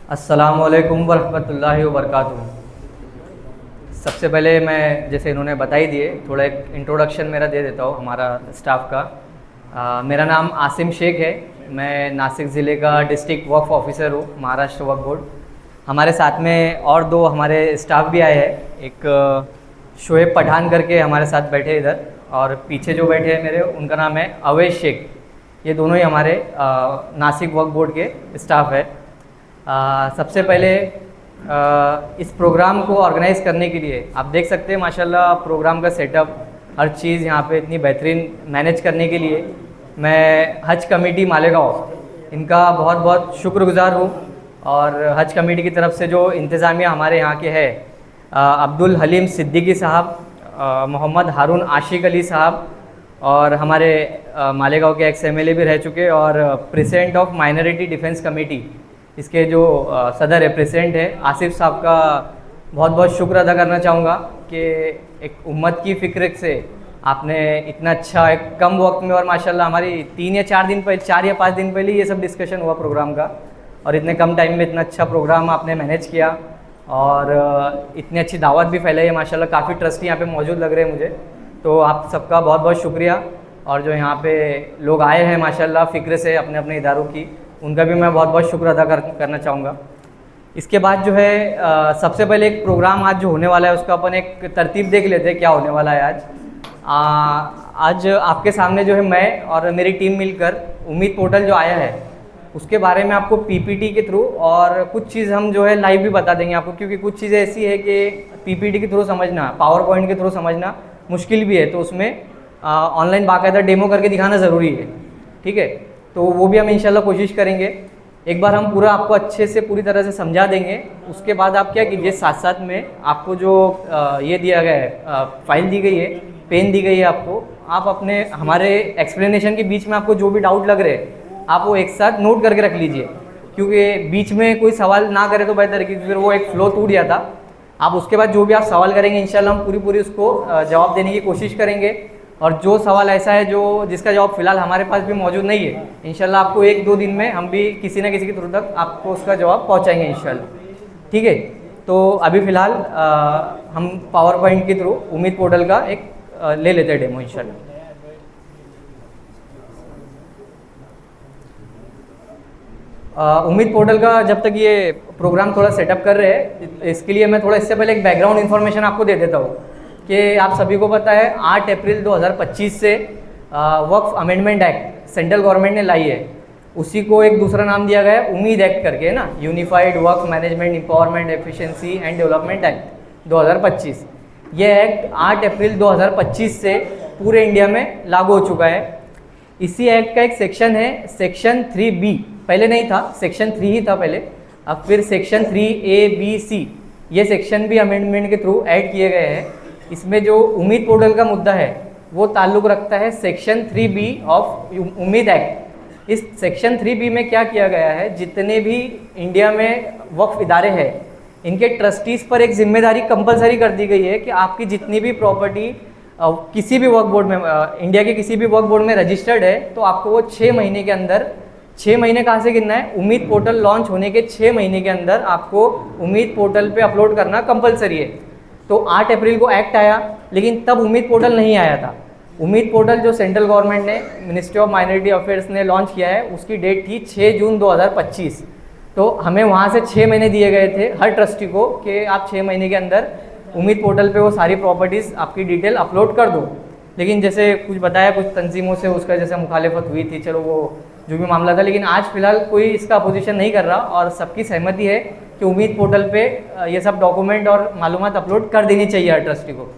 अस्सलामुअलैकुम वरहमतुल्लाहि वबरकातुहू। सबसे पहले मैं जैसे इन्होंने बताई दिए थोड़ा एक इंट्रोडक्शन मेरा दे देता हूँ हमारा स्टाफ का। मेरा नाम आसिम शेख है। मैं नासिक ज़िले का डिस्ट्रिक्ट वक्फ ऑफिसर हूँ, महाराष्ट्र वक्फ बोर्ड। हमारे साथ में और दो हमारे स्टाफ भी आए हैं। एक शोएब पठान करके हमारे साथ बैठे इधर, और पीछे जो बैठे हैं मेरे उनका नाम है अवैश शेख। ये दोनों ही हमारे नासिक वक्फ बोर्ड के स्टाफ है। सबसे पहले इस प्रोग्राम को ऑर्गेनाइज़ करने के लिए आप देख सकते हैं माशाल्लाह प्रोग्राम का सेटअप, हर चीज़ यहाँ पे इतनी बेहतरीन मैनेज करने के लिए मैं हज कमेटी मालेगांव इनका बहुत बहुत शुक्रगुज़ार हूँ। और हज कमेटी की तरफ से जो इंतज़ामिया हमारे यहाँ के है, अब्दुल हलीम सिद्दीकी साहब, मोहम्मद हारून आशिक अली साहब, और हमारे मालेगांव के एक्स एमएलए भी रह चुके, और president of minority defence committee इसके जो सदर है, प्रेसिडेंट है, आसिफ साहब का बहुत बहुत शुक्र अदा करना चाहूँगा कि एक उम्मत की फ़िक्र से आपने इतना अच्छा एक कम वक्त में, और माशाल्लाह हमारी 4 या 5 दिन पहले ये सब डिस्कशन हुआ प्रोग्राम का, और इतने कम टाइम में इतना अच्छा प्रोग्राम आपने मैनेज किया और इतनी अच्छी दावत भी फैलाई है माशाल्लाह। काफ़ी ट्रस्टी यहाँ पे मौजूद लग रहे हैं मुझे, तो आप सबका बहुत बहुत शुक्रिया। और जो यहाँ पे लोग आए हैं माशाल्लाह फ़िक्र से अपने अपने इदारों की, उनका भी मैं बहुत बहुत शुक्र अदा करना चाहूँगा। इसके बाद जो है सबसे पहले एक प्रोग्राम आज जो होने वाला है उसका अपन एक तरतीब देख लेते हैं क्या होने वाला है आज। आज आपके सामने जो है मैं और मेरी टीम मिलकर उम्मीद पोर्टल जो आया है उसके बारे में आपको पीपीटी के थ्रू और कुछ चीज़ हम जो है लाइव भी बता देंगे आपको, क्योंकि कुछ चीज़ें ऐसी है कि पीपीटी के थ्रू समझना, पावर पॉइंट के थ्रू समझना मुश्किल भी है, तो उसमें ऑनलाइन बाकायदा डेमो करके दिखाना ज़रूरी है। ठीक है, तो वो भी हम इंशाल्लाह कोशिश करेंगे। एक बार हम पूरा आपको अच्छे से पूरी तरह से समझा देंगे। उसके बाद आप क्या कीजिए, साथ साथ में आपको जो ये दिया गया है, फाइल दी गई है, पेन दी गई है आपको, आप अपने हमारे एक्सप्लेनेशन के बीच में आपको जो भी डाउट लग रहे हैं आप वो एक साथ नोट करके रख लीजिए, क्योंकि बीच में कोई सवाल ना करे तो बेहतर है, क्योंकि फिर वो एक फ़्लो टूट जाता। आप उसके बाद जो भी आप सवाल करेंगे इंशाल्लाह हम पूरी उसको जवाब देने की कोशिश करेंगे। और जो सवाल ऐसा है जो जिसका जवाब फ़िलहाल हमारे पास भी मौजूद नहीं है, इंशाल्लाह आपको 1-2 दिन में हम भी किसी न किसी के थ्रू तक आपको उसका जवाब पहुंचाएंगे इंशाल्लाह। ठीक है, तो अभी फ़िलहाल हम पावर पॉइंट के थ्रू उम्मीद पोर्टल का एक ले लेते हैं डेमो इंशाल्लाह। उम्मीद पोर्टल का जब तक ये प्रोग्राम थोड़ा सेटअप कर रहे हैं, इसके लिए मैं थोड़ा इससे पहले एक बैकग्राउंड इन्फॉर्मेशन आपको दे देता हूँ कि आप सभी को पता है 8 अप्रैल 2025 से वक्फ अमेंडमेंट एक्ट सेंट्रल गवर्नमेंट ने लाई है। उसी को एक दूसरा नाम दिया गया है उम्मीद एक्ट करके, है ना, unified Waqf management empowerment efficiency and development act 2025। ये एक्ट 8 अप्रैल 2025 से पूरे इंडिया में लागू हो चुका है। इसी एक्ट का एक सेक्शन है सेक्शन 3B, पहले नहीं था, सेक्शन 3 ही था पहले, अब फिर सेक्शन 3A, B, C ये सेक्शन भी अमेंडमेंट के थ्रू ऐड किए गए हैं। इसमें जो उम्मीद पोर्टल का मुद्दा है वो ताल्लुक़ रखता है सेक्शन 3B ऑफ उम्मीद एक्ट। इस सेक्शन 3B में क्या किया गया है, जितने भी इंडिया में वक्फ इदारे हैं इनके ट्रस्टीज़ पर एक जिम्मेदारी कंपलसरी कर दी गई है कि आपकी जितनी भी प्रॉपर्टी किसी भी वक्फ बोर्ड में, इंडिया के किसी भी वक्फ बोर्ड में रजिस्टर्ड है, तो आपको वो 6 महीने के अंदर, 6 महीने कहाँ से गिनना है, उम्मीद पोर्टल लॉन्च होने के 6 महीने के अंदर आपको उम्मीद पोर्टल पे अपलोड करना कंपलसरी है। तो 8 अप्रैल को एक्ट आया, लेकिन तब उम्मीद पोर्टल नहीं आया था। उम्मीद पोर्टल जो सेंट्रल गवर्नमेंट ने, मिनिस्ट्री ऑफ माइनॉरिटी अफेयर्स ने लॉन्च किया है, उसकी डेट थी 6 जून 2025। तो हमें वहाँ से 6 महीने दिए गए थे हर ट्रस्टी को कि आप 6 महीने के अंदर उम्मीद पोर्टल पे वो सारी प्रॉपर्टीज़ आपकी डिटेल अपलोड कर दो। लेकिन जैसे कुछ बताया, कुछ तंजीमों से उसका जैसे मुखालिफत हुई थी, चलो वो जो भी मामला था, लेकिन आज फिलहाल कोई इसका अपोजिशन नहीं कर रहा और सबकी सहमति है कि उम्मीद पोर्टल पे ये सब डॉक्यूमेंट और मालूमात अपलोड कर देनी चाहिए हर ट्रस्टी को।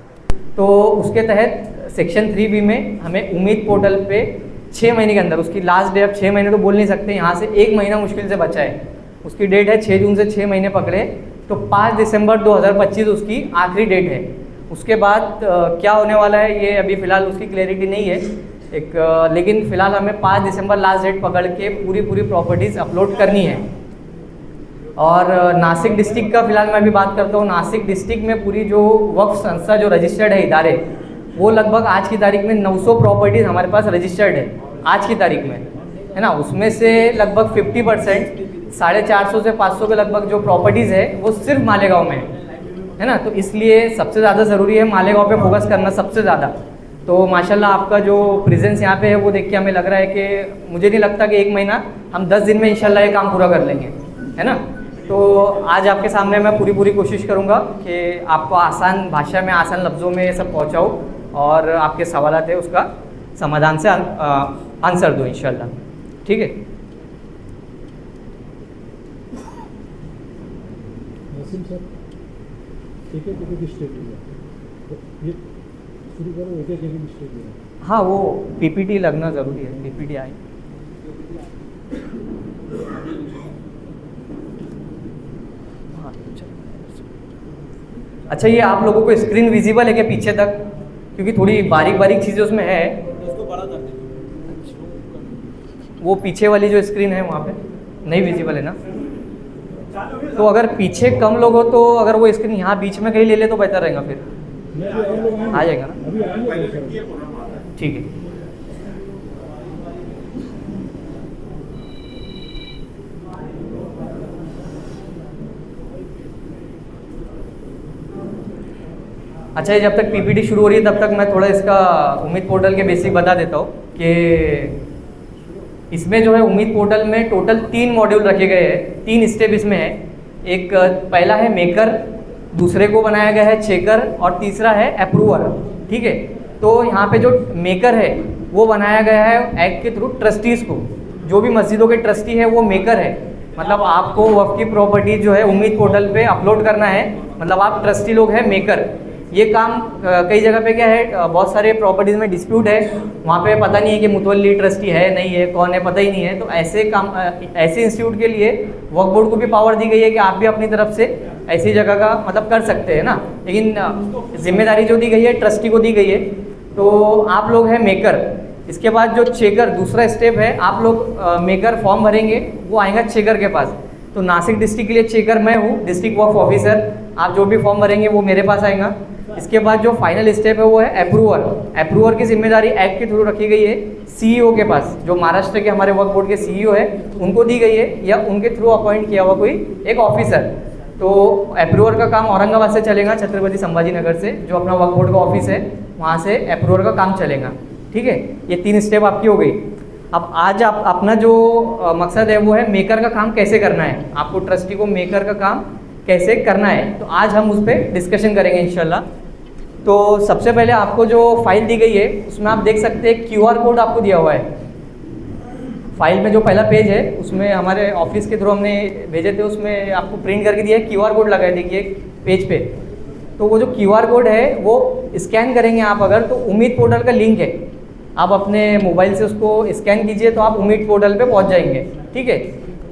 तो उसके तहत सेक्शन 3B में हमें उम्मीद पोर्टल पे 6 महीने के अंदर, उसकी लास्ट डे, अब 6 महीने तो बोल नहीं सकते, यहाँ से 1 महीना मुश्किल से बचा है, उसकी डेट है 6 जून से 6 महीने पकड़े, तो 5 दिसंबर 2025 उसकी आखिरी डेट है। उसके बाद क्या होने वाला है ये अभी फ़िलहाल उसकी क्लैरिटी नहीं है लेकिन फ़िलहाल हमें 5 दिसंबर लास्ट डेट पकड़ के पूरी प्रॉपर्टीज़ अपलोड करनी है। और नासिक डिस्ट्रिक्ट का फ़िलहाल मैं अभी बात करता हूँ। नासिक डिस्ट्रिक्ट में पूरी जो वक्फ संस्था जो रजिस्टर्ड है इदारे, वो लगभग आज की तारीख में 900 प्रॉपर्टीज़ हमारे पास रजिस्टर्ड है आज की तारीख में, है ना। उसमें से लगभग 50% 450 से 500 के लगभग जो प्रॉपर्टीज़ है वो सिर्फ मालेगांव में है ना। तो इसलिए सबसे ज़्यादा ज़रूरी है मालेगांव पे फोकस करना सबसे ज़्यादा। तो माशाल्लाह आपका जो प्रेजेंस यहाँ पे है वो देख के हमें लग रहा है कि मुझे नहीं लगता कि 1 महीना, हम 10 दिन में इंशाल्लाह ये काम पूरा कर लेंगे, है ना। तो आज आपके सामने मैं पूरी कोशिश करूँगा कि आपको आसान भाषा में, आसान लफ्ज़ों में ये सब पहुँचाऊँ और आपके सवालात है उसका समाधान से आंसर दूँ इंशाल्लाह, ठीक है। हाँ, वो पीपीटी लगना ज़रूरी है, पीपीटी आई। अच्छा, ये आप लोगों को स्क्रीन विजिबल है क्या पीछे तक? क्योंकि थोड़ी बारीक चीज़ें उसमें है। इसको बड़ा कर देंगे। वो पीछे वाली जो स्क्रीन है वहाँ पे नहीं विजिबल है ना। तो अगर पीछे कम लोग हो तो अगर वो स्क्रीन यहाँ बीच में कहीं ले ले तो बेहतर रहेगा, फिर आ जाएगा ना, ठीक है। अच्छा, ये जब तक पीपीटी शुरू हो रही है तब तक मैं थोड़ा इसका उम्मीद पोर्टल के बेसिक बता देता हूँ कि इसमें जो है उम्मीद पोर्टल में टोटल 3 मॉड्यूल रखे गए हैं, 3 स्टेप इसमें है। एक पहला है मेकर, दूसरे को बनाया गया है चेकर और तीसरा है अप्रूवर, ठीक है। तो यहाँ पे जो मेकर है वो बनाया गया है एक्ट के थ्रू ट्रस्टीज़ को। जो भी मस्जिदों के ट्रस्टी है वो मेकर है, मतलब आपको वक्फ की प्रॉपर्टी जो है उम्मीद पोर्टल पे अपलोड करना है, मतलब आप ट्रस्टी लोग हैं मेकर। ये काम कई जगह पे क्या है, बहुत सारे प्रॉपर्टीज़ में डिस्प्यूट है, वहाँ पे पता नहीं है कि मुतवल्ली ट्रस्टी है नहीं है, कौन है, पता ही नहीं है। तो ऐसे काम, ऐसे इंस्टीट्यूट के लिए वक्फ बोर्ड को भी पावर दी गई है कि आप भी अपनी तरफ से ऐसी जगह का मतलब कर सकते हैं ना, लेकिन जिम्मेदारी जो दी गई है ट्रस्टी को दी गई है। तो आप लोग हैं मेकर। इसके बाद जो चेकर दूसरा स्टेप है, आप लोग मेकर फॉर्म भरेंगे, वो आएगा चेकर के पास। तो नासिक डिस्ट्रिक्ट के लिए चेकर मैं हूँ, डिस्ट्रिक्ट वक्फ ऑफिसर। आप जो भी फॉर्म भरेंगे वो मेरे पास आएगा। इसके बाद जो फाइनल स्टेप है वो है अप्रूवर। अप्रूवर की जिम्मेदारी एक्ट के थ्रू रखी गई है सीईओ के पास, जो महाराष्ट्र के हमारे वक्फ बोर्ड के सीईओ है उनको दी गई है, या उनके थ्रू अपॉइंट किया हुआ कोई एक ऑफिसर। तो अप्रूवर का काम औरंगाबाद से चलेगा, छत्रपति संभाजी नगर से, जो अपना वक्फ बोर्ड का ऑफिस है वहाँ से अप्रूवर का काम चलेगा, ठीक है। ये 3 स्टेप आपकी हो गई। अब आज आप अपना जो मकसद है वो है मेकर का काम कैसे करना है, आपको ट्रस्टी को मेकर का काम कैसे करना है। तो आज हम उस पर डिस्कशन करेंगे इंशाल्लाह। तो सबसे पहले आपको जो फाइल दी गई है उसमें आप देख सकते हैं QR कोड आपको दिया हुआ है। फाइल में जो पहला पेज है उसमें हमारे ऑफिस के थ्रू हमने भेजे थे, उसमें आपको प्रिंट करके दिया है, QR कोड लगाए देखिए पेज पे। तो वो जो QR कोड है वो स्कैन करेंगे आप अगर, तो उम्मीद पोर्टल का लिंक है, आप अपने मोबाइल से उसको स्कैन कीजिए तो आप उम्मीद पोर्टल पे पहुंच जाएंगे, ठीक है।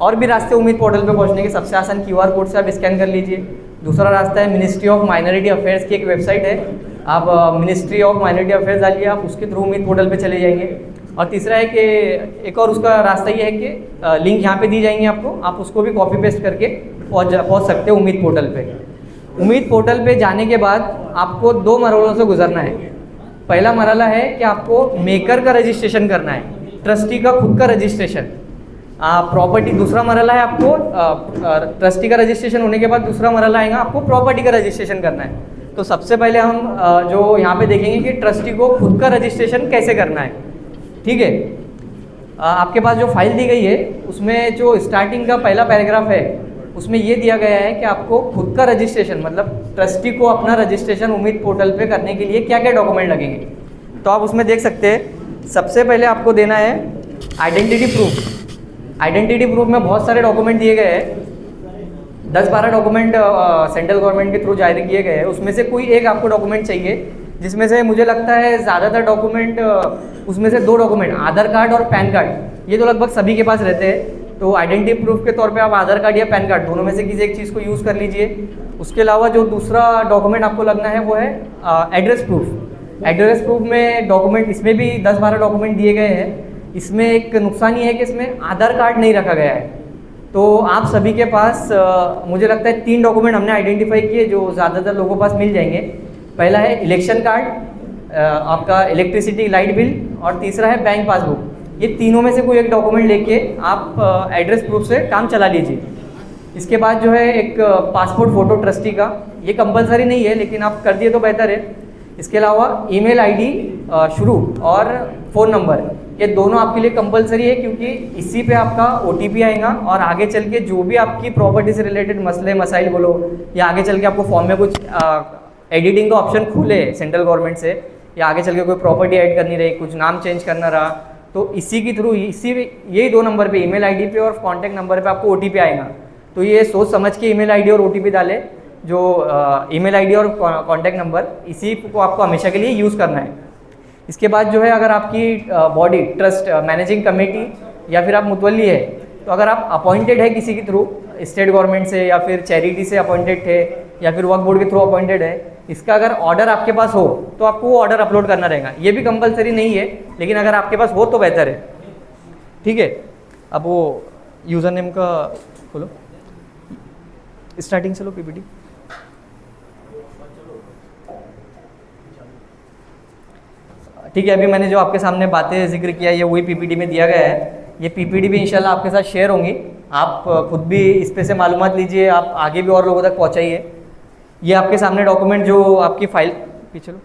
और भी रास्ते उम्मीद पोर्टल पे पहुंचने के, सबसे आसान QR कोड से आप स्कैन कर लीजिए। दूसरा रास्ता है मिनिस्ट्री ऑफ माइनॉरिटी अफेयर्स की एक वेबसाइट है, आप मिनिस्ट्री ऑफ माइनॉरिटी अफेयर्स डालिए, आप उसके थ्रू उम्मीद पोर्टल पे चले जाएंगे। और तीसरा है कि एक और उसका रास्ता ये है कि लिंक यहाँ पे दी जाएंगे आपको, आप उसको भी कॉपी पेस्ट करके पहुँच सकते हैं उम्मीद पोर्टल पे। उम्मीद पोर्टल पे जाने के बाद आपको 2 मरहलों से गुजरना है। पहला मरहला है कि आपको मेकर का रजिस्ट्रेशन करना है, ट्रस्टी का खुद का रजिस्ट्रेशन, प्रॉपर्टी। दूसरा मरहला है आपको ट्रस्टी का रजिस्ट्रेशन होने के बाद दूसरा मरहला आएगा आपको प्रॉपर्टी का रजिस्ट्रेशन करना है। तो सबसे पहले हम जो यहाँ पे देखेंगे कि ट्रस्टी को खुद का रजिस्ट्रेशन कैसे करना है, ठीक है। आपके पास जो फाइल दी गई है उसमें जो स्टार्टिंग का पहला पैराग्राफ है उसमें ये दिया गया है कि आपको खुद का रजिस्ट्रेशन, मतलब ट्रस्टी को अपना रजिस्ट्रेशन उम्मीद पोर्टल पे करने के लिए क्या क्या डॉक्यूमेंट लगेंगे। तो आप उसमें देख सकते हैं, सबसे पहले आपको देना है आइडेंटिटी प्रूफ। आइडेंटिटी प्रूफ में बहुत सारे डॉक्यूमेंट दिए गए हैं, 10-12 डॉक्यूमेंट सेंट्रल गवर्नमेंट के थ्रू जारी किए गए हैं। उसमें से कोई एक आपको डॉक्यूमेंट चाहिए, जिसमें से मुझे लगता है ज़्यादातर डॉक्यूमेंट, उसमें से 2 डॉक्यूमेंट, आधार कार्ड और पैन कार्ड, ये तो लगभग सभी के पास रहते हैं। तो आइडेंटिटी प्रूफ के तौर पे आप आधार कार्ड या पैन कार्ड दोनों में से किसी एक चीज़ को यूज़ कर लीजिए। उसके अलावा जो दूसरा डॉक्यूमेंट आपको लगना है वो है एड्रेस प्रूफ। एड्रेस प्रूफ में डॉक्यूमेंट, इसमें भी 10-12 डॉक्यूमेंट दिए गए हैं। इसमें एक नुकसान ये है कि इसमें आधार कार्ड नहीं रखा गया है। तो आप सभी के पास मुझे लगता है 3 डॉक्यूमेंट हमने आइडेंटिफाई किए जो ज़्यादातर लोगों के पास मिल जाएंगे। पहला है इलेक्शन कार्ड, आपका इलेक्ट्रिसिटी लाइट बिल, और तीसरा है बैंक पासबुक। ये तीनों में से कोई एक डॉक्यूमेंट लेके आप एड्रेस प्रूफ से काम चला लीजिए। इसके बाद जो है एक पासपोर्ट फ़ोटो ट्रस्टी का, ये कंपलसरी नहीं है लेकिन आप कर दिए तो बेहतर है। इसके अलावा ईमेल आईडी शुरू और फ़ोन नंबर, ये दोनों आपके लिए कंपलसरी है क्योंकि इसी पे आपका ओटीपी आएगा और आगे चल के जो भी आपकी प्रॉपर्टी से रिलेटेड मसले मसाइल बोलो या आगे चल के आपको फॉर्म में कुछ एडिटिंग का ऑप्शन खुले सेंट्रल गवर्नमेंट से या आगे चल के कोई प्रॉपर्टी ऐड करनी रही, कुछ नाम चेंज करना रहा, तो इसी के थ्रू यही दो नंबर पे ईमेल आईडी पे और कॉन्टैक्ट नंबर पे आपको ओटीपी आएगा। तो ये सोच समझ के ईमेल आईडी और ओटीपी डालें। जो ईमेल आईडी और कॉन्टैक्ट नंबर, इसी को आपको हमेशा के लिए यूज़ करना है। इसके बाद जो है अगर आपकी बॉडी ट्रस्ट मैनेजिंग कमेटी या फिर आप मुतवल्ली है, तो अगर आप अपॉइंटेड है किसी के थ्रू, स्टेट गवर्नमेंट से या फिर चैरिटी से अपॉइंटेड थे या फिर वक्फ बोर्ड के थ्रू अपॉइंटेड है, इसका अगर ऑर्डर आपके पास हो तो आपको वो ऑर्डर अपलोड करना रहेगा। ये भी कंपलसरी नहीं है लेकिन अगर आपके पास हो तो बेहतर है। ठीक है, अब वो यूज़र नेम का खोलो, स्टार्टिंग से लो पीपीटी। ठीक है, अभी मैंने जो आपके सामने बातें जिक्र किया ये वही पीपीटी में दिया गया है। ये पीपीटी भी इंशाल्लाह आपके साथ शेयर होंगी, आप खुद भी इस पे से मालूमात लीजिए, आप आगे भी और लोगों तक पहुंचाइए। ये आपके सामने डॉक्यूमेंट जो आपकी फाइल, पीछे लो,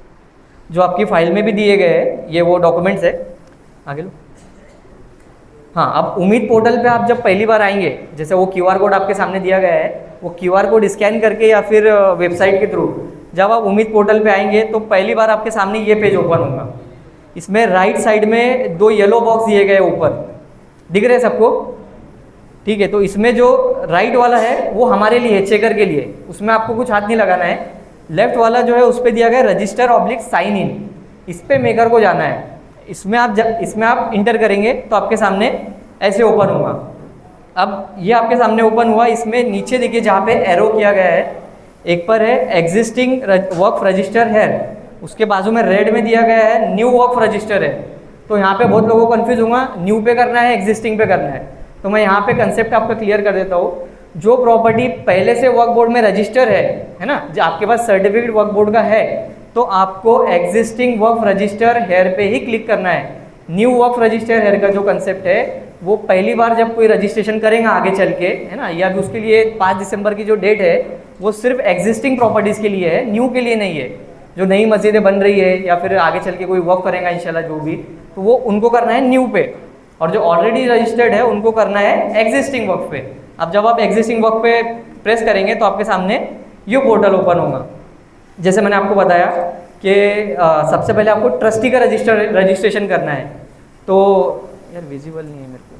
जो आपकी फाइल में भी दिए गए हैं ये वो डॉक्यूमेंट्स है, आगे लो। हाँ, अब उम्मीद पोर्टल पे आप जब पहली बार आएंगे, जैसे वो क्यूआर कोड आपके सामने दिया गया है, वो क्यूआर कोड स्कैन करके या फिर वेबसाइट के थ्रू जब आप उम्मीद पोर्टल पे आएंगे तो पहली बार आपके सामने ये पेज ओपन होगा। इसमें राइट साइड में दो येलो बॉक्स दिए गए ऊपर, दिख रहे हैं सबको? ठीक है, तो इसमें जो राइट वाला है वो हमारे लिए है, चेकर के लिए, उसमें आपको कुछ हाथ नहीं लगाना है। लेफ्ट वाला जो है उस पर दिया गया रजिस्टर ऑब्लिक साइन इन, इस पर मेकर को जाना है। इसमें आप इंटर करेंगे तो आपके सामने ऐसे ओपन होगा। अब ये आपके सामने ओपन हुआ, इसमें नीचे देखिए जहाँ पे एरो किया गया है, एक पर है एग्जिस्टिंग वक्फ रजिस्टर है, उसके बाजू में रेड में दिया गया है न्यू वक्फ रजिस्टर है। तो यहाँ पे बहुत लोगों को कन्फ्यूज होगा, न्यू पे करना है एग्जिस्टिंग पे करना है। तो मैं यहाँ पे कंसेप्ट आपका क्लियर कर देता हूँ। जो प्रॉपर्टी पहले से वक्फ बोर्ड में रजिस्टर है ना, जो आपके पास सर्टिफिकेट वक्फ बोर्ड का है, तो आपको एग्जिस्टिंग वक्फ रजिस्टर हेयर पे ही क्लिक करना है। न्यू वक्फ रजिस्टर हेयर का जो कंसेप्ट है वो पहली बार जब कोई रजिस्ट्रेशन करेगा आगे चल के, है ना, या उसके लिए 5 दिसंबर की जो डेट है वो सिर्फ एग्जिस्टिंग प्रॉपर्टीज़ के लिए है, न्यू के लिए नहीं है। जो नई मस्जिदें बन रही है या फिर आगे चल के कोई वक्फ करेगा इंशाल्लाह जो भी, तो वो उनको करना है न्यू पे, और जो ऑलरेडी रजिस्टर्ड है उनको करना है एग्जिस्टिंग वक्फ पे। अब जब आप एग्जिस्टिंग वक्फ पे प्रेस करेंगे तो आपके सामने ये पोर्टल ओपन होगा। जैसे मैंने आपको बताया कि सबसे पहले आपको ट्रस्टी का रजिस्ट्रेशन करना है। तो यार विजिबल नहीं है मेरे को,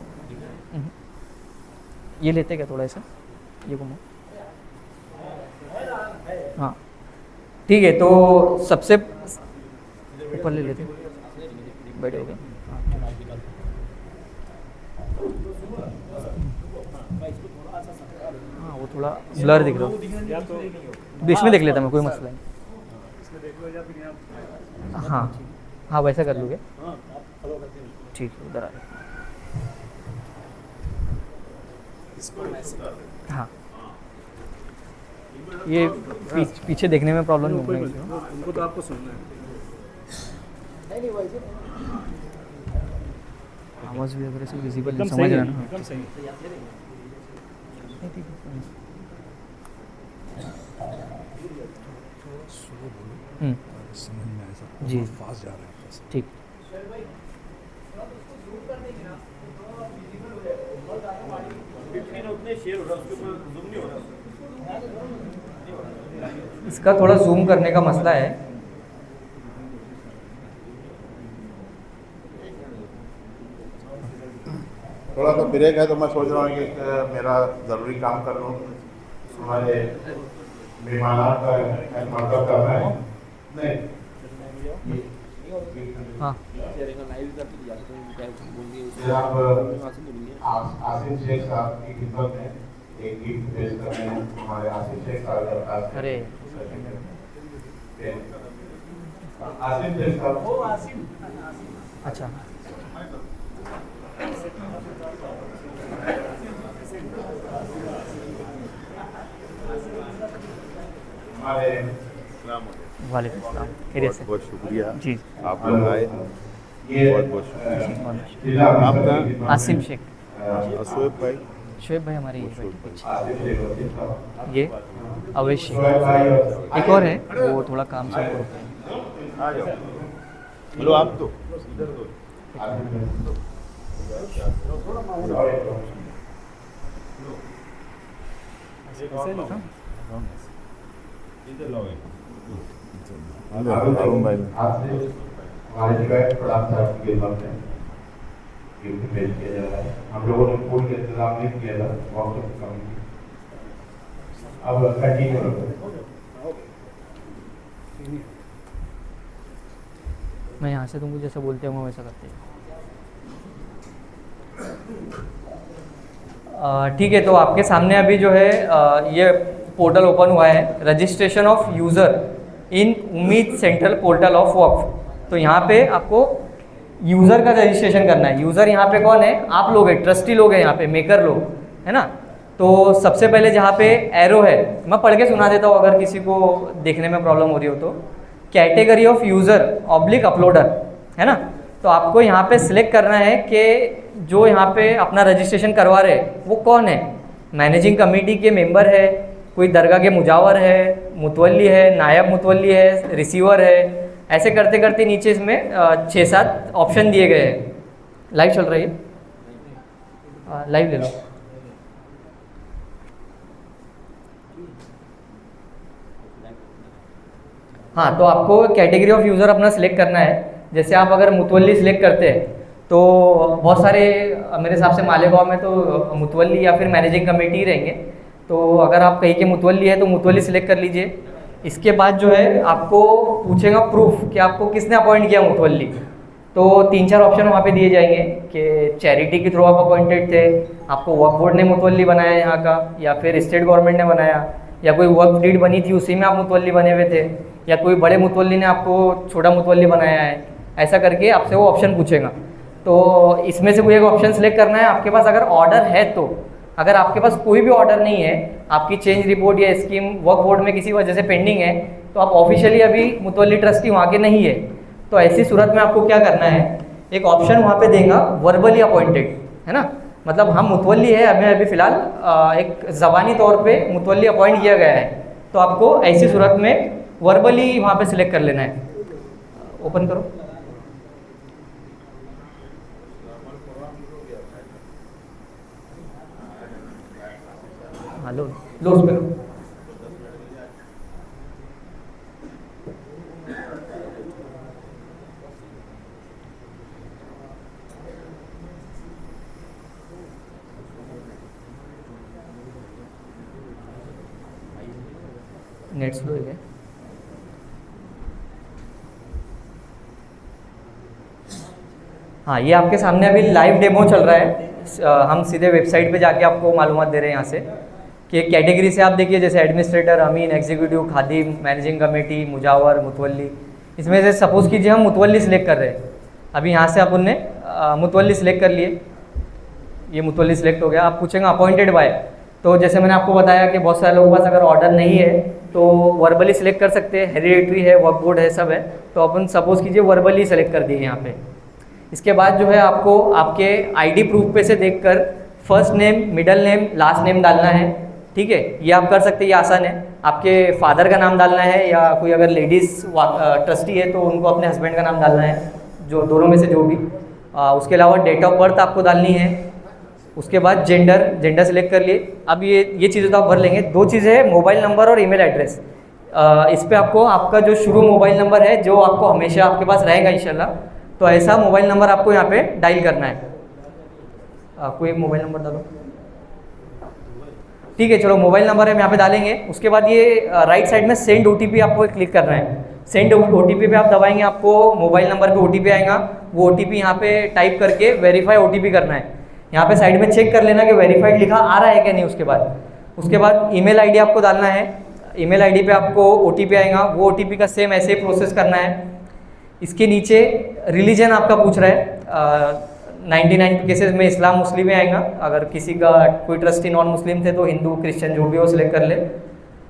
ये लेते क्या थोड़ा सा, ये घुमा, हाँ ठीक है। तो सबसे ऊपर ले लेते, बैठे हो गए, हाँ वो थोड़ा ब्लर दिख रहा हो, बीच में देख लेता मैं, कोई मसला नहीं। हाँ हाँ वैसा कर लोगे, ठीक है, उधर आ हाँ। ये पीछे देखने में प्रॉब्लम नहीं है, उनको तो आपको सुनना है। आवाज़ भी अगर ऐसे विजिबल नहीं, समझ रहा ना, एकदम सही। समझ में ऐसा जी फास्ट जा रहा है, ठीक। इसका थोड़ा जूम करने का मसला है। थोड़ा सा ब्रेक है तो मैं सोच रहा हूँ कि मेरा ज़रूरी काम कर लूँ, हमारे मेहमानों का मतलब करना है। नहीं हाँ जनाब आसिम शेख साहब की खिदमत में एक गिफ्ट पेश कर रहे हैं हमारे आसिम शेख साहब। अरे आसिम शेख साहब, अच्छा हमारे वालेकुम सलाम, खैरियत से? बहुत शुक्रिया जी आप लोग आए। ये जिला आपका? आसिम शेख। अशोक भाई, शोएब भाई हमारे ये बैठे पीछे। आसिफ शेख वकील साहब, ये अवैश शेख। शोएब भाई और एक और है, वो थोड़ा काम से हमको रुके हैं। आ जाओ। हेलो आप तो ऐसे लिखा? अरुण भाई हमारे जॉइंट प्रधान साहब की खिदमत में गिफ्ट पेश किया जा रहा है। हम लोगों ने फूल का इंतजाम नहीं किया था वक्त की कमी थी। अब कंटिन्यू रखो। मैं यहाँ से तुमको जैसा बोलते हैं वैसा करते हैं। ठीक है, तो आपके सामने अभी जो है ये पोर्टल ओपन हुआ है, रजिस्ट्रेशन ऑफ यूज़र इन उम्मीद सेंट्रल पोर्टल ऑफ वक्फ। तो यहाँ पे आपको यूज़र का रजिस्ट्रेशन करना है। यूज़र यहाँ पे कौन है? आप लोग हैं, ट्रस्टी लोग हैं, यहाँ पे मेकर लोग, है ना। तो सबसे पहले जहाँ पे एरो है, मैं पढ़ के सुना देता हूँ अगर किसी को देखने में प्रॉब्लम हो रही हो तो। Category of user oblique uploader, है ना। तो आपको यहाँ पे सिलेक्ट करना है कि जो यहाँ पे अपना रजिस्ट्रेशन करवा रहे हैं वो कौन है। मैनेजिंग कमेटी के मेंबर है, कोई दरगाह के मुजावर है, मुतवल्ली है, नायब मुतवल्ली है, रिसीवर है। ऐसे करते करते नीचे इसमें 6-7 ऑप्शन दिए गए हैं। लाइव चल रही है, लाइव ले लो। हाँ, तो आपको कैटेगरी ऑफ यूज़र अपना सिलेक्ट करना है। जैसे आप अगर मुतवल्ली सिलेक्ट करते हैं तो बहुत सारे मेरे हिसाब से मालेगांव में तो मुतवल्ली या फिर मैनेजिंग कमेटी ही रहेंगे। तो अगर आप कहीं के मुतवल्ली है तो मुतवल्ली सिलेक्ट कर लीजिए। इसके बाद जो है आपको पूछेगा प्रूफ कि आपको किसने अपॉइंट किया मुतवल्ली। तो 3-4 ऑप्शन वहाँ पे दिए जाएंगे कि चैरिटी के थ्रू आप अपॉइंटेड थे, आपको वक्फ बोर्ड ने मुतवल्ली बनाया यहाँ का, या फिर स्टेट गवर्नमेंट ने बनाया, या कोई वक्फ डीड बनी थी उसी में आप मुतवल्ली बने हुए थे, या कोई बड़े मुतवल्ली ने आपको छोटा मुतवल्ली बनाया है। ऐसा करके आपसे वो ऑप्शन पूछेगा। तो इसमें से कोई एक ऑप्शन सेलेक्ट करना है। आपके पास अगर ऑर्डर है तो, अगर आपके पास कोई भी ऑर्डर नहीं है, आपकी चेंज रिपोर्ट या स्कीम वक्फ बोर्ड में किसी वजह से पेंडिंग है, तो आप ऑफिशियली अभी मुतवल्ली ट्रस्टी वहाँ के नहीं है, तो ऐसी सूरत में आपको क्या करना है, एक ऑप्शन वहाँ पे देगा वर्बली अपॉइंटेड, है ना। मतलब हम मुतवल्ली है, हमें अभी फ़िलहाल एक ज़बानी तौर पे मुतवल्ली अपॉइंट किया गया है, तो आपको ऐसी सूरत में वर्बली वहाँ पे सिलेक्ट कर लेना है। ओपन करो। हाँ, लो उस पे लो। नेट स्लो है। हाँ, ये आपके सामने अभी लाइव डेमो चल रहा है। हम सीधे वेबसाइट पे जाके आपको मालूमात दे रहे हैं यहाँ से कि कैटेगरी से आप देखिए, जैसे एडमिनिस्ट्रेटर, अमीन, एग्जीक्यूटिव, खादिम, मैनेजिंग कमेटी, मुजावर, मुतवल्ली। इसमें से सपोज़ कीजिए हम मुतवल्ली सिलेक्ट कर रहे हैं। अभी यहाँ से आप उनने मुतवल्ली सिलेक्ट कर लिए, ये मुतवल्ली सिलेक्ट हो गया। आप पूछेंगे अपॉइंटेड बाय, तो जैसे मैंने आपको बताया कि बहुत सारे लोगों के पास अगर ऑर्डर नहीं है तो वर्बली सिलेक्ट कर सकते हैं। हेरिडेटरी है, वक्फ बोर्ड है, सब है, तो अपन सपोज़ कीजिए वर्बली सेलेक्ट कर दिए यहाँ पे। इसके बाद जो है आपको आपके आईडी प्रूफ पे से देखकर first name, middle name, last name डालना है। ठीक है, ये आप कर सकते हैं, ये आसान है। आपके फादर का नाम डालना है, या कोई अगर लेडीज़ ट्रस्टी है तो उनको अपने हस्बैंड का नाम डालना है, जो दोनों में से जो भी। उसके अलावा डेट ऑफ बर्थ आपको डालनी है। उसके बाद जेंडर सेलेक्ट कर लिए। अब ये चीज़ें तो आप भर लेंगे। 2 चीज़ें हैं, मोबाइल नंबर और ईमेल एड्रेस। इस पर आपको आपका जो शुरू मोबाइल नंबर है, जो आपको हमेशा आपके पास रहेगा इंशाल्लाह, तो ऐसा मोबाइल नंबर आपको यहाँ पे डायल करना है। कोई मोबाइल नंबर डालो। ठीक है, चलो मोबाइल नंबर हम यहाँ पे डालेंगे। उसके बाद ये राइट साइड में सेंड ओटीपी आपको क्लिक करना है। सेंड ओटीपी पे आप दबाएंगे, आपको मोबाइल नंबर पे ओटीपी आएगा। वो ओटीपी यहाँ पे टाइप करके वेरीफाई ओटीपी करना है। यहाँ पे साइड में चेक कर लेना कि वेरीफाइड लिखा आ रहा है क्या नहीं। उसके बाद ईमेल आईडी आपको डालना है। ईमेल आईडी पे आपको ओटीपी आएगा, वो ओटीपी का सेम ऐसे ही प्रोसेस करना है। इसके नीचे रिलीजन आपका पूछ रहा है। 99 केसेस में इस्लाम मुस्लिम में आएगा। अगर किसी का कोई ट्रस्टी नॉन मुस्लिम थे तो हिंदू, क्रिश्चियन, जो भी हो सिलेक्ट कर ले।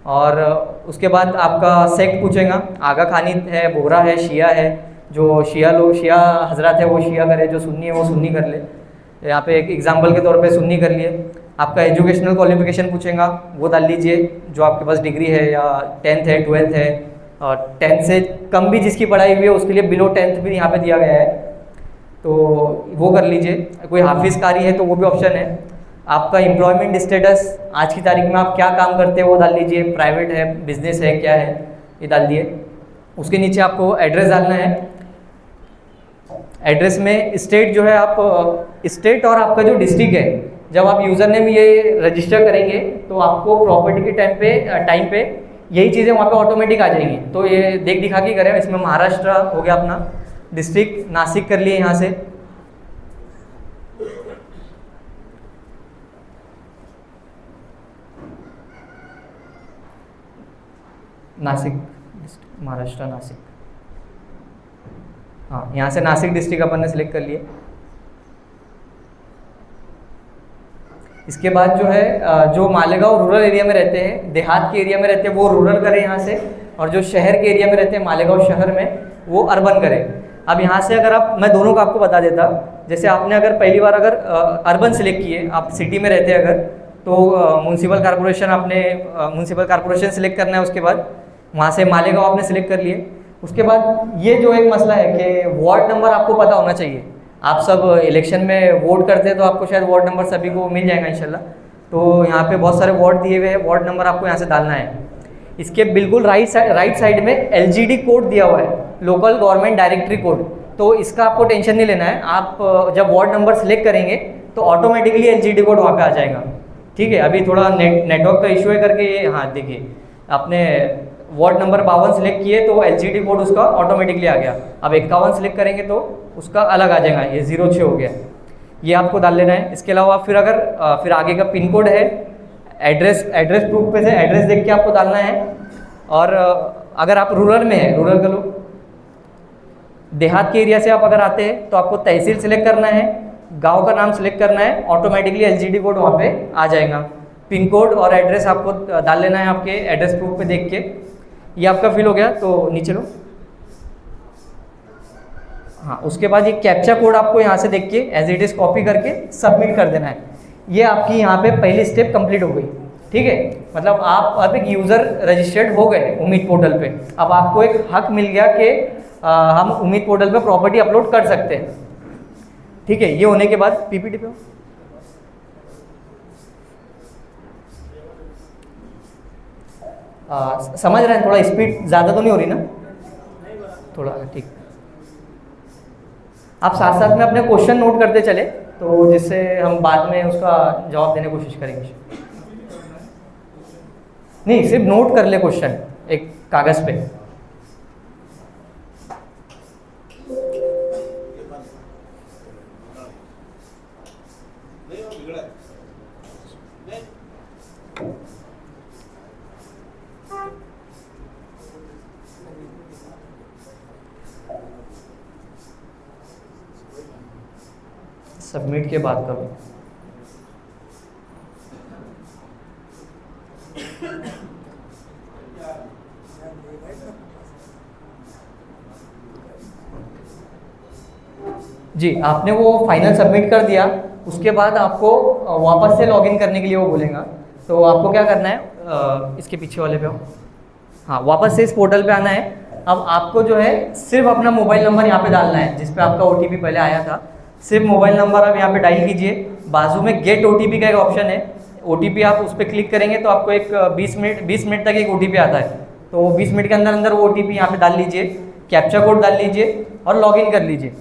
और उसके बाद आपका सेक्ट पूछेगा, आगा खानी है, बोहरा है, शिया है, जो शिया लोग, शिया हजरत है वो शिया करे, जो सुन्नी है वो सुन्नी कर ले। यहाँ पे एक एग्जांपल के तौर पे सुन्नी कर लिए। आपका एजुकेशनल क्वालिफिकेशन पूछेगा, वो डाल लीजिए, जो आपके पास डिग्री है या 10th है 12th है, और 10th से कम भी जिसकी पढ़ाई हुई है उसके लिए बिलो 10th भी यहाँ पे दिया गया है, तो वो कर लीजिए। कोई हाफिज़ कारी है तो वो भी ऑप्शन है। आपका एम्प्लॉयमेंट स्टेटस, आज की तारीख में आप क्या काम करते हैं वो डाल लीजिए, प्राइवेट है, बिजनेस है, क्या है, ये डाल दिए। उसके नीचे आपको एड्रेस डालना है। एड्रेस में स्टेट जो है, आप स्टेट और आपका जो डिस्ट्रिक्ट है, जब आप यूज़र नेम ये रजिस्टर करेंगे तो आपको प्रॉपर्टी के टाइम पे यही चीज़ें वहाँ पे ऑटोमेटिक आ जाएंगी। तो ये देख दिखा के करें। इसमें महाराष्ट्र हो गया अपना, डिस्ट्रिक्ट नासिक कर लिए यहाँ से, नासिक, महाराष्ट्र नासिक, हाँ यहाँ से नासिक डिस्ट्रिक्ट अपन ने सिलेक्ट कर लिए। इसके बाद जो है जो मालेगांव रूरल एरिया में रहते हैं, देहात के एरिया में रहते हैं, वो रूरल करें यहाँ से, और जो शहर के एरिया में रहते हैं मालेगांव शहर में, वो अर्बन करें। अब यहाँ से अगर आप, मैं दोनों का आपको बता देता, जैसे आपने अगर पहली बार अगर अर्बन सिलेक्ट किए, आप सिटी में रहते हैं अगर, तो म्यूनसिपल कॉर्पोरेशन आपने म्यूनसिपल कॉर्पोरेशन सिलेक्ट करना है। उसके बाद वहाँ से मालेगांव आपने सिलेक्ट कर लिए। उसके बाद ये जो एक मसला है कि वार्ड नंबर आपको पता होना चाहिए। आप सब इलेक्शन में वोट करते हैं तो आपको शायद वार्ड नंबर सभी को मिल जाएगा इंशाल्लाह। तो यहाँ पे बहुत सारे वार्ड दिए हुए हैं, वार्ड नंबर आपको यहाँ से डालना है। इसके बिल्कुल राइट साइड में LGD कोड दिया हुआ है, लोकल गवर्नमेंट डायरेक्टरी कोड। तो इसका आपको टेंशन नहीं लेना है। आप जब वार्ड नंबर सेलेक्ट करेंगे तो ऑटोमेटिकली LGD कोड वहाँ पे आ जाएगा। ठीक है, अभी थोड़ा नेटवर्क का इशू है करके ये, हाँ देखिए आपने वार्ड नंबर 52 सिलेक्ट किए तो LGD कोड उसका ऑटोमेटिकली आ गया। अब 51 सिलेक्ट करेंगे तो उसका अलग आ जाएगा, ये 06 हो गया। ये आपको डाल लेना है। इसके अलावा फिर अगर फिर आगे का पिन कोड है, एड्रेस प्रूफ पे से एड्रेस देख के आपको डालना है। और अगर आप रूरल में है, रूरल का लोग, देहात के एरिया से आप अगर आते हैं तो आपको तहसील सिलेक्ट करना है, गांव का नाम सिलेक्ट करना है, ऑटोमेटिकली LGD कोड वहाँ पे आ जाएगा। पिन कोड और एड्रेस आपको डाल लेना है आपके एड्रेस प्रूफ पे देख के। ये आपका फिल हो गया तो नीचे लो। हाँ, उसके बाद ये कैप्चा कोड आपको यहाँ से देख के एज इट इज़ कॉपी करके सबमिट कर देना है। ये आपकी यहाँ पे पहली स्टेप कंप्लीट हो गई। ठीक है, मतलब आप अब एक यूज़र रजिस्टर्ड हो गए उम्मीद पोर्टल पे। अब आपको एक हक मिल गया कि हम उम्मीद पोर्टल पे प्रॉपर्टी अपलोड कर सकते हैं। ठीक है, ये होने के बाद PPT पे समझ रहे हैं, थोड़ा स्पीड ज़्यादा तो नहीं हो रही ना, थोड़ा ठीक। आप साथ साथ में अपने क्वेश्चन नोट करते चले, तो जिससे हम बाद में उसका जवाब देने की कोशिश करेंगे। नहीं, सिर्फ नोट कर ले क्वेश्चन एक कागज़ पे। सबमिट के बाद करो। जी, आपने वो फाइनल सबमिट कर दिया। उसके बाद आपको वापस से लॉगिन करने के लिए वो बोलेगा। तो आपको क्या करना है, इसके पीछे वाले पे हो, हाँ, वापस से इस पोर्टल पे आना है। अब आपको जो है सिर्फ अपना मोबाइल नंबर यहाँ पे डालना है, जिस पे आपका OTP पहले आया था। सिर्फ मोबाइल नंबर आप यहाँ पे डायल कीजिए। बाजू में गेट OTP का एक ऑप्शन है, OTP आप उस पर क्लिक करेंगे तो आपको एक 20 मिनट तक एक OTP आता है। तो 20 मिनट के अंदर अंदर वो OTP यहाँ पे डाल लीजिए, कैप्चा कोड डाल लीजिए और लॉगिन कर लीजिए।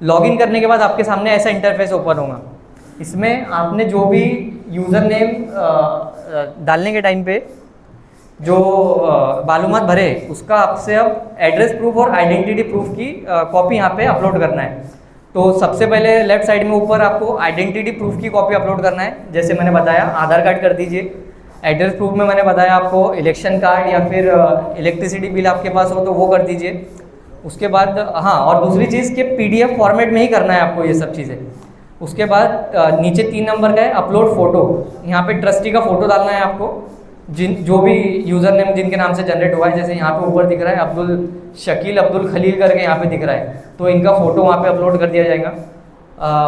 लॉगिन करने के बाद आपके सामने ऐसा इंटरफेस ओपन होगा। इसमें आपने जो भी यूज़र नेम डालने के टाइम पे जो मालूमात भरे, उसका आपसे अब एड्रेस प्रूफ और आइडेंटिटी प्रूफ की कॉपी यहाँ पे अपलोड करना है। तो सबसे पहले लेफ्ट साइड में ऊपर आपको आइडेंटिटी प्रूफ की कॉपी अपलोड करना है। जैसे मैंने बताया, आधार कार्ड कर दीजिए। एड्रेस प्रूफ में मैंने बताया आपको इलेक्शन कार्ड या फिर इलेक्ट्रिसिटी बिल आपके पास हो तो वो कर दीजिए। उसके बाद हाँ, और दूसरी चीज़ कि PDF फॉर्मेट में ही करना है आपको ये सब चीज़ें। उसके बाद नीचे 3 नंबर का है अपलोड फ़ोटो। यहाँ पे ट्रस्टी का फ़ोटो डालना है आपको, जो भी यूज़र नेम जिनके नाम से जनरेट हुआ है, जैसे यहाँ पे ऊपर दिख रहा है अब्दुल शकील अब्दुल खलील करके यहाँ पे दिख रहा है, तो इनका फ़ोटो वहाँ पे अपलोड कर दिया जाएगा।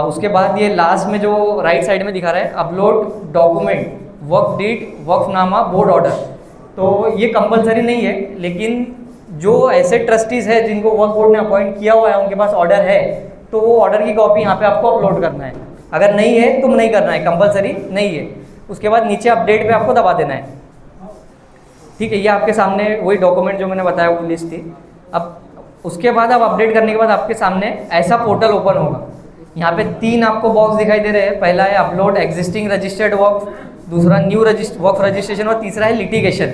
उसके बाद ये लास्ट में जो राइट साइड में दिखा रहा है अपलोड डॉक्यूमेंट वक्फ डीड वक्फनामा बोर्ड ऑर्डर, तो ये कंपलसरी नहीं है, लेकिन जो ऐसे ट्रस्टीज़ है जिनको वक्फ बोर्ड ने अपॉइंट किया हुआ है, उनके पास ऑर्डर है, तो वो ऑर्डर की कॉपी यहाँ पे आपको अपलोड करना है। अगर नहीं है तो नहीं करना है, कंपलसरी नहीं है। उसके बाद नीचे अपडेट पे आपको दबा देना है। ठीक है, ये आपके सामने वही डॉक्यूमेंट जो मैंने बताया वो लिस्ट थी। अब उसके बाद आप अपडेट करने के बाद आपके सामने ऐसा पोर्टल ओपन होगा। यहाँ पे 3 आपको बॉक्स दिखाई दे रहे हैं। पहला है अपलोड एग्जिस्टिंग रजिस्टर्ड वक्फ, दूसरा न्यू वक्फ रजिस्ट्रेशन और तीसरा है लिटिगेशन।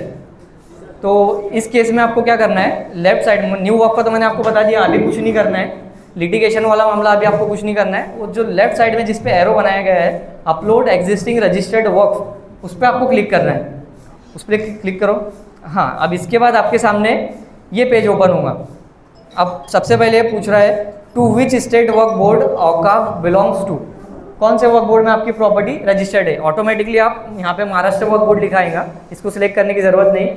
तो इस केस में आपको क्या करना है, लेफ्ट साइड में न्यू वक्फ का तो मैंने आपको बता दिया, अभी कुछ नहीं करना है। लिटिगेशन वाला मामला अभी आपको कुछ नहीं करना है। वो जो लेफ्ट साइड में जिस पे एरो बनाया गया है अपलोड एग्जिस्टिंग रजिस्टर्ड वक्फ, उस पर आपको क्लिक करना है। उस पर क्लिक करो। हाँ, अब इसके बाद आपके सामने ये पेज ओपन होगा। अब सबसे पहले ये पूछ रहा है टू विच स्टेट वक्फ बोर्ड औकाफ बिलोंग्स टू, कौन से वक्फ बोर्ड में आपकी प्रॉपर्टी रजिस्टर्ड है। ऑटोमेटिकली आप यहाँ पे महाराष्ट्र वक्फ बोर्ड लिखाएगा, इसको सिलेक्ट करने की ज़रूरत नहीं।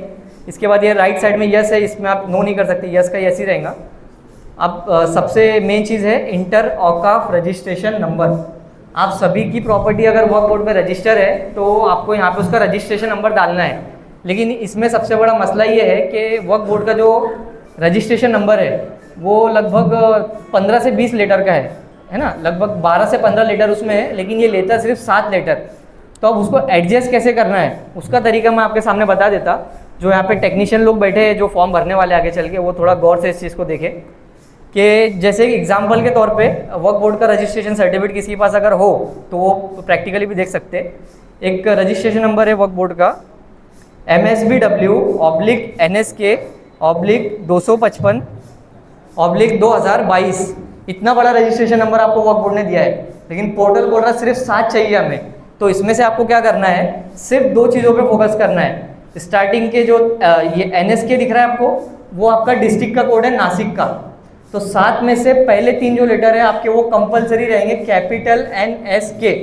इसके बाद ये राइट साइड में यस है, इसमें आप नो नहीं कर सकते, यस का यस ही रहेगा। अब सबसे मेन चीज़ है इंटर औकाफ रजिस्ट्रेशन नंबर। आप सभी की प्रॉपर्टी अगर वक्फ बोर्ड में रजिस्टर है तो आपको यहाँ पे उसका रजिस्ट्रेशन नंबर डालना है। लेकिन इसमें सबसे बड़ा मसला ये है कि वक्फ बोर्ड का जो रजिस्ट्रेशन नंबर है वो लगभग 15 से 20 लेटर का है ना, लगभग 12 से 15 लेटर उसमें है, लेकिन ये लेता सिर्फ 7 लेटर। तो अब उसको एडजस्ट कैसे करना है उसका तरीका मैं आपके सामने बता देता। जो यहाँ पे टेक्नीशियन लोग बैठे हैं जो फॉर्म भरने वाले आगे चल के, वो थोड़ा गौर से इस चीज़ को देखें कि जैसे एग्जाम्पल के तौर पे वक्फ बोर्ड का रजिस्ट्रेशन सर्टिफिकेट किसी के पास अगर हो तो वो प्रैक्टिकली भी देख सकते हैं। एक रजिस्ट्रेशन नंबर है वक्फ बोर्ड का MSBW/NSK/255/2022। इतना बड़ा रजिस्ट्रेशन नंबर आपको वक्फ बोर्ड ने दिया है, लेकिन पोर्टल बोल रहा सिर्फ 7 चाहिए हमें। तो इसमें से आपको क्या करना है, सिर्फ 2 चीज़ों पे फोकस करना है। स्टार्टिंग के जो ये NSK दिख रहा है आपको, वो आपका डिस्ट्रिक्ट का कोड है नासिक का। तो 7 में से पहले 3 जो लेटर है आपके वो कंपलसरी रहेंगे, कैपिटल NSK।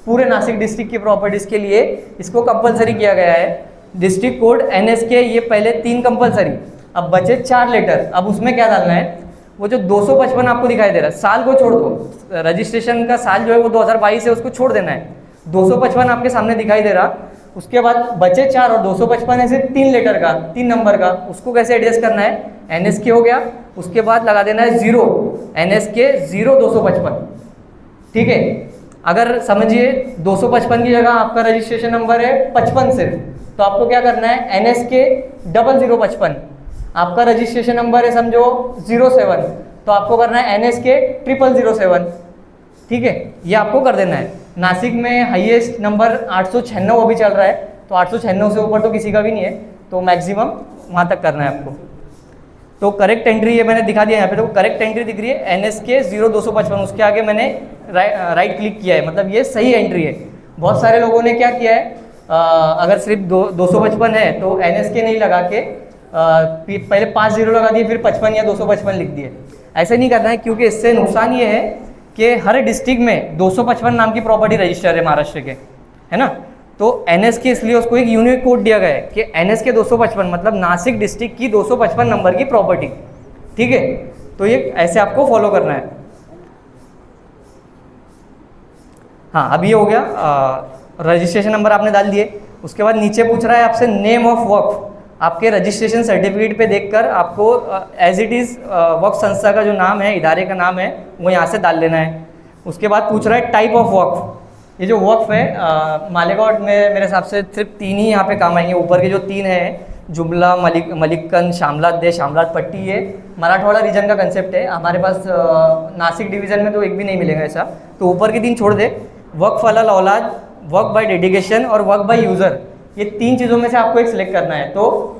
पूरे नासिक डिस्ट्रिक्ट की प्रॉपर्टीज़ के लिए इसको कंपलसरी किया गया है। डिस्ट्रिक्ट कोड NSK, ये पहले 3 कंपलसरी। अब बचे 4 लेटर, अब उसमें क्या डालना है, वो जो 255 आपको दिखाई दे रहा है, साल को छोड़ दो, रजिस्ट्रेशन का साल जो है वो 2022 है, उसको छोड़ देना है। 255 आपके सामने दिखाई दे रहा। उसके बाद बचे 4 और 255 ऐसे 3 लेटर का, 3 नंबर का, उसको कैसे एडजस्ट करना है, NSK हो गया, उसके बाद लगा देना है 0, NSK 0255। ठीक है, अगर समझिए 255 की जगह आपका रजिस्ट्रेशन नंबर है 55 सिर्फ, तो आपको क्या करना है, NSK 0055। आपका रजिस्ट्रेशन नंबर है समझो 07, तो आपको करना है NSK 0007। ठीक है, ये आपको कर देना है। नासिक में हाईएस्ट नंबर 896 अभी चल रहा है, तो 896 से ऊपर तो किसी का भी नहीं है, तो मैक्सिमम वहाँ तक करना है आपको। तो करेक्ट एंट्री ये मैंने दिखा दिया यहाँ पे, तो करेक्ट एंट्री दिख रही है NSK 0255। उसके आगे मैंने राइट क्लिक किया है, मतलब ये सही एंट्री है। बहुत सारे लोगों ने क्या किया है, अगर सिर्फ 255 है तो NSK नहीं लगा के पहले 5 0 लगा दिए, फिर 55 या 255 लिख दिए। ऐसे नहीं करना है, क्योंकि इससे नुकसान ये है कि हर डिस्ट्रिक्ट में 255 नाम की प्रॉपर्टी रजिस्टर है महाराष्ट्र के, है ना। तो NSK इसलिए उसको एक यूनिक कोड दिया गया है कि NSK 255 मतलब नासिक डिस्ट्रिक्ट की 255 नंबर की प्रॉपर्टी। ठीक है, तो ये ऐसे आपको फॉलो करना है। हाँ, अब ये हो गया, रजिस्ट्रेशन नंबर आपने डाल दिए। उसके बाद नीचे पूछ रहा है आपसे नेम ऑफ वक्फ। आपके रजिस्ट्रेशन सर्टिफिकेट पे देखकर आपको एज इट इज़ वक्फ संस्था का जो नाम है, इदारे का नाम है, वो यहाँ से डाल लेना है। उसके बाद पूछ रहा है टाइप ऑफ वक्फ। ये जो वक्फ है मालेगांव में मेरे हिसाब से सिर्फ 3 ही यहाँ पे काम आएंगे। ऊपर के जो 3 हैं, जुमला, मलिकन, शामलात दे, शामलात पट्टी, ये मराठवाड़ा रीजन का कंसेप्ट है। हमारे पास नासिक डिवीज़न में तो एक भी नहीं मिलेगा ऐसा। तो ऊपर के 3 छोड़ दे, वक्फ अलल औलाद, वक्फ बाय डेडिकेशन और वक्फ बाय यूज़र, ये 3 चीज़ों में से आपको एक सिलेक्ट करना है। तो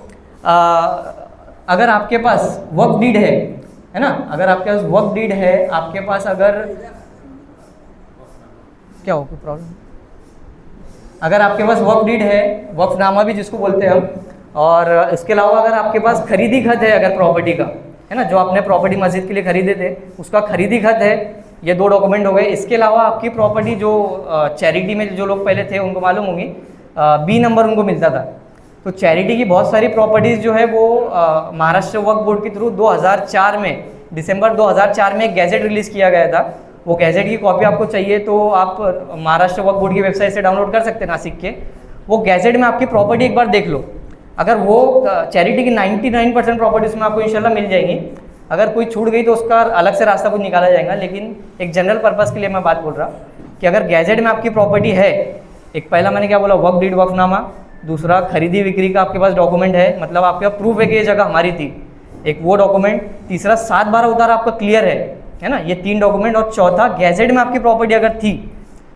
अगर आपके पास वक्फ डीड है ना, अगर आपके पास वक्फ डीड है, आपके पास अगर क्या हो कोई प्रॉब्लम, अगर आपके पास वक्फ डीड है, वक्फनामा भी जिसको बोलते हैं हम, और इसके अलावा अगर आपके पास खरीदी खत है अगर प्रॉपर्टी का, है ना, जो आपने प्रॉपर्टी मस्जिद के लिए खरीदे थे उसका खरीदी खत है, ये 2 डॉक्यूमेंट हो गए। इसके अलावा आपकी प्रॉपर्टी जो चैरिटी में जो लोग पहले थे उनको मालूम होंगी, B नंबर उनको मिलता था। तो चैरिटी की बहुत सारी प्रॉपर्टीज़ जो है वो महाराष्ट्र वक्फ बोर्ड के थ्रू 2004 में, दिसंबर 2004 में एक गैजेट रिलीज़ किया गया था। वो गैजेट की कॉपी आपको चाहिए तो आप महाराष्ट्र वक्फ बोर्ड की वेबसाइट से डाउनलोड कर सकते हैं नासिक के। वो गैजेट में आपकी प्रॉपर्टी एक बार देख लो, अगर वो चैरिटी की 99% प्रॉपर्टीज़ में आपको इंशाल्लाह मिल जाएंगी। अगर कोई छूट गई तो उसका अलग से रास्ता कुछ निकाला जाएगा, लेकिन एक जनरल पर्पज़ के लिए मैं बात बोल रहा कि अगर गैजेट में आपकी प्रॉपर्टी है, एक पहला मैंने क्या बोला, वक्फ डीड वक्फनामा, दूसरा खरीदी बिक्री का आपके पास डॉक्यूमेंट है, मतलब आपके पास प्रूफ है कि ये जगह हमारी थी, एक वो डॉक्यूमेंट, तीसरा 7/12 उतारा आपका क्लियर है ना, ये 3 डॉक्यूमेंट, और चौथा गैजेट में आपकी प्रॉपर्टी अगर थी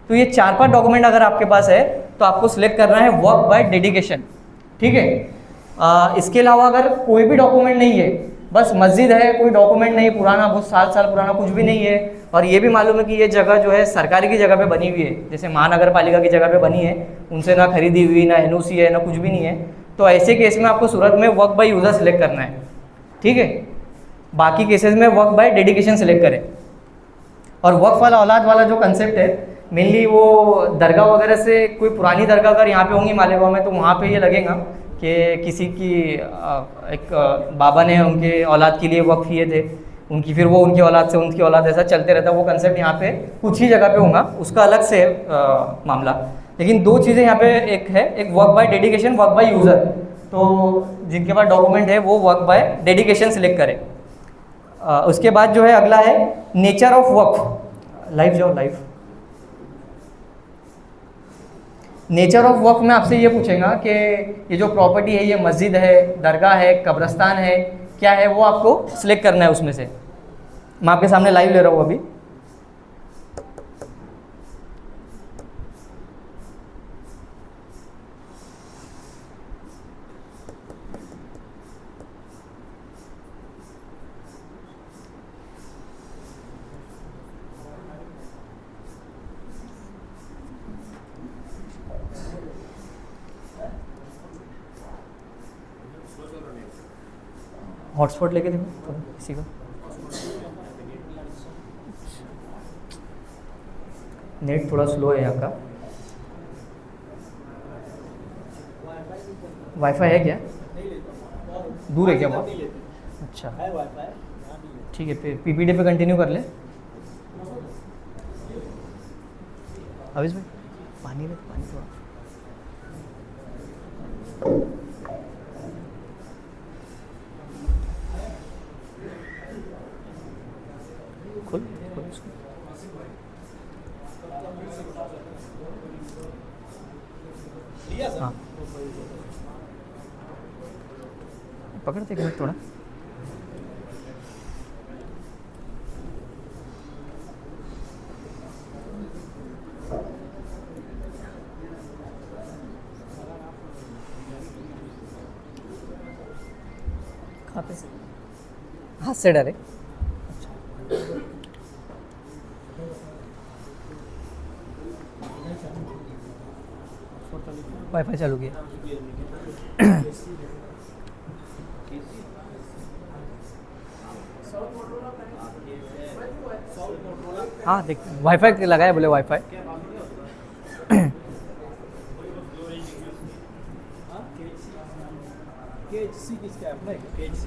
तो ये 4-5 डॉक्यूमेंट अगर आपके पास है तो आपको सिलेक्ट करना है वक्फ बाय डेडिकेशन, ठीक है। इसके अलावा अगर कोई भी डॉक्यूमेंट नहीं है, बस मस्जिद है, कोई डॉक्यूमेंट नहीं, पुराना बहुत साल पुराना कुछ भी नहीं है, और ये भी मालूम है कि ये जगह जो है सरकारी की जगह पे बनी हुई है, जैसे महानगर पालिका की जगह पे बनी है, उनसे ना खरीदी हुई, ना एनओसी है, ना कुछ भी नहीं है, तो ऐसे केस में आपको सूरत में वक्फ बाय यूज़र सेलेक्ट करना है, ठीक है। बाकी केसेस में वक्फ बाय डेडिकेशन सेलेक्ट करें। और वक्फ वाला औलाद वाला जो कंसेप्ट है, मेनली वो दरगाह वगैरह से, कोई पुरानी दरगाह अगर यहाँ पे होंगी मालेगांव में, तो वहाँ पे ये लगेगा कि किसी की एक बाबा ने उनके औलाद के लिए वक्फ किए थे, उनकी फिर वो उनकी औलाद से उनकी औलाद, ऐसा चलते रहता है। वो कंसेप्ट यहाँ पे कुछ ही जगह पे होगा, उसका अलग से मामला। लेकिन 2 चीज़ें यहाँ पे एक है, एक वक्फ बाय डेडिकेशन, वक्फ बाय यूज़र। तो जिनके पास डॉक्यूमेंट है वो वक्फ बाय डेडिकेशन सिलेक्ट करें। उसके बाद जो है अगला है नेचर ऑफ वक्फ। लाइव जाओ, लाइव। नेचर ऑफ वक्फ में आपसे ये पूछेगा कि ये जो प्रॉपर्टी है, ये मस्जिद है, दरगाह है, कब्रस्तान है, क्या है, वो आपको सिलेक्ट करना है उसमें से। मैं आपके सामने लाइव ले रहा हूँ अभी। हॉटस्पॉट लेके देखो थोड़ा किसी का, नेट थोड़ा स्लो है यहाँ का। वाईफाई है क्या? दूर है क्या बहुत? अच्छा ठीक है, पीपीडी पे कंटिन्यू कर ले। अविश भाई पानी ले, पानी थोड़ा। खोल खोल उसको। हाँ पकड़ते एक मिनट थोड़ा। कहाँ पे? हाथ से डरे। वाईफाई चालू किया। हाँ देख, वाईफाई लगाया, बोले वाईफाई।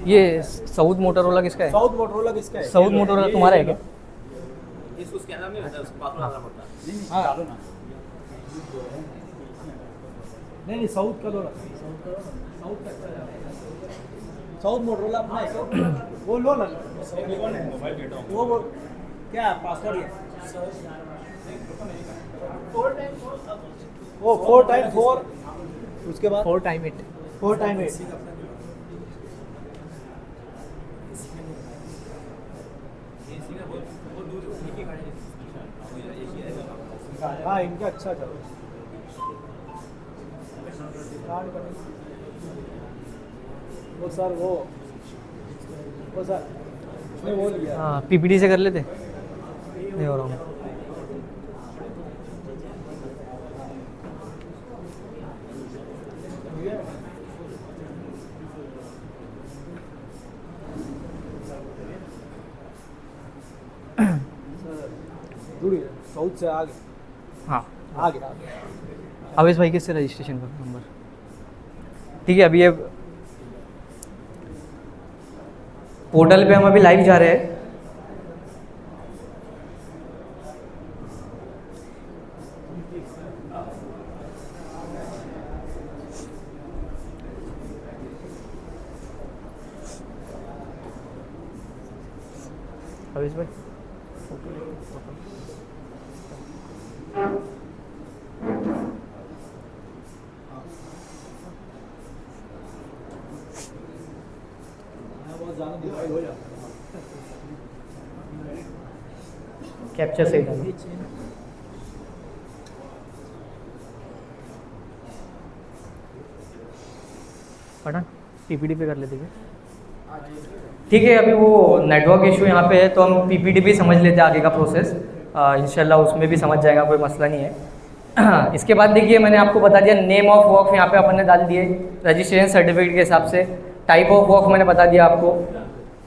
ये साउथ मोटरोला किसका है? साउथ मोटरोला किसका है? साउथ मोटरोला तुम्हारा है क्या? इसको स्कैनर नहीं रहता, उसको पासवर्ड डालना पड़ता है। हां डालो ना। नहीं साउथ का लो ना, साउथ का अच्छा है। साउथ मोटरोला अपना है, वो लो ना। मोबाइल डेटा वो क्या पासवर्ड है? 4 टाइम 4, उसके बाद 4 टाइम 8। 4 टाइम 8। हाँ इनका अच्छा चलो। वो सर वो सर उसने वो लिया। हाँ पीपीडी से कर लेते, नहीं हो रहा हूँ। साउथ से आगे। हाँ आगे अवेश भाई किससे रजिस्ट्रेशन का नंबर? ठीक है, अभी ये पोर्टल पे हम अभी लाइव जा रहे हैं। अभी भाई बहुत ज़्यादा डिवाइड हो जाता है। कैप्चर सही था। पढ़ा पीपीटी पे कर लेते हैं। ठीक है, अभी वो नेटवर्क इशू यहाँ पे है तो हम पीपीटी भी समझ लेते हैं आगे का प्रोसेस। इंशाल्लाह उसमें भी समझ जाएगा, कोई मसला नहीं है। इसके बाद देखिए मैंने आपको बता दिया नेम ऑफ वर्क यहाँ पे अपन ने डाल दिए रजिस्ट्रेशन सर्टिफिकेट के हिसाब से। टाइप ऑफ वर्क मैंने बता दिया आपको।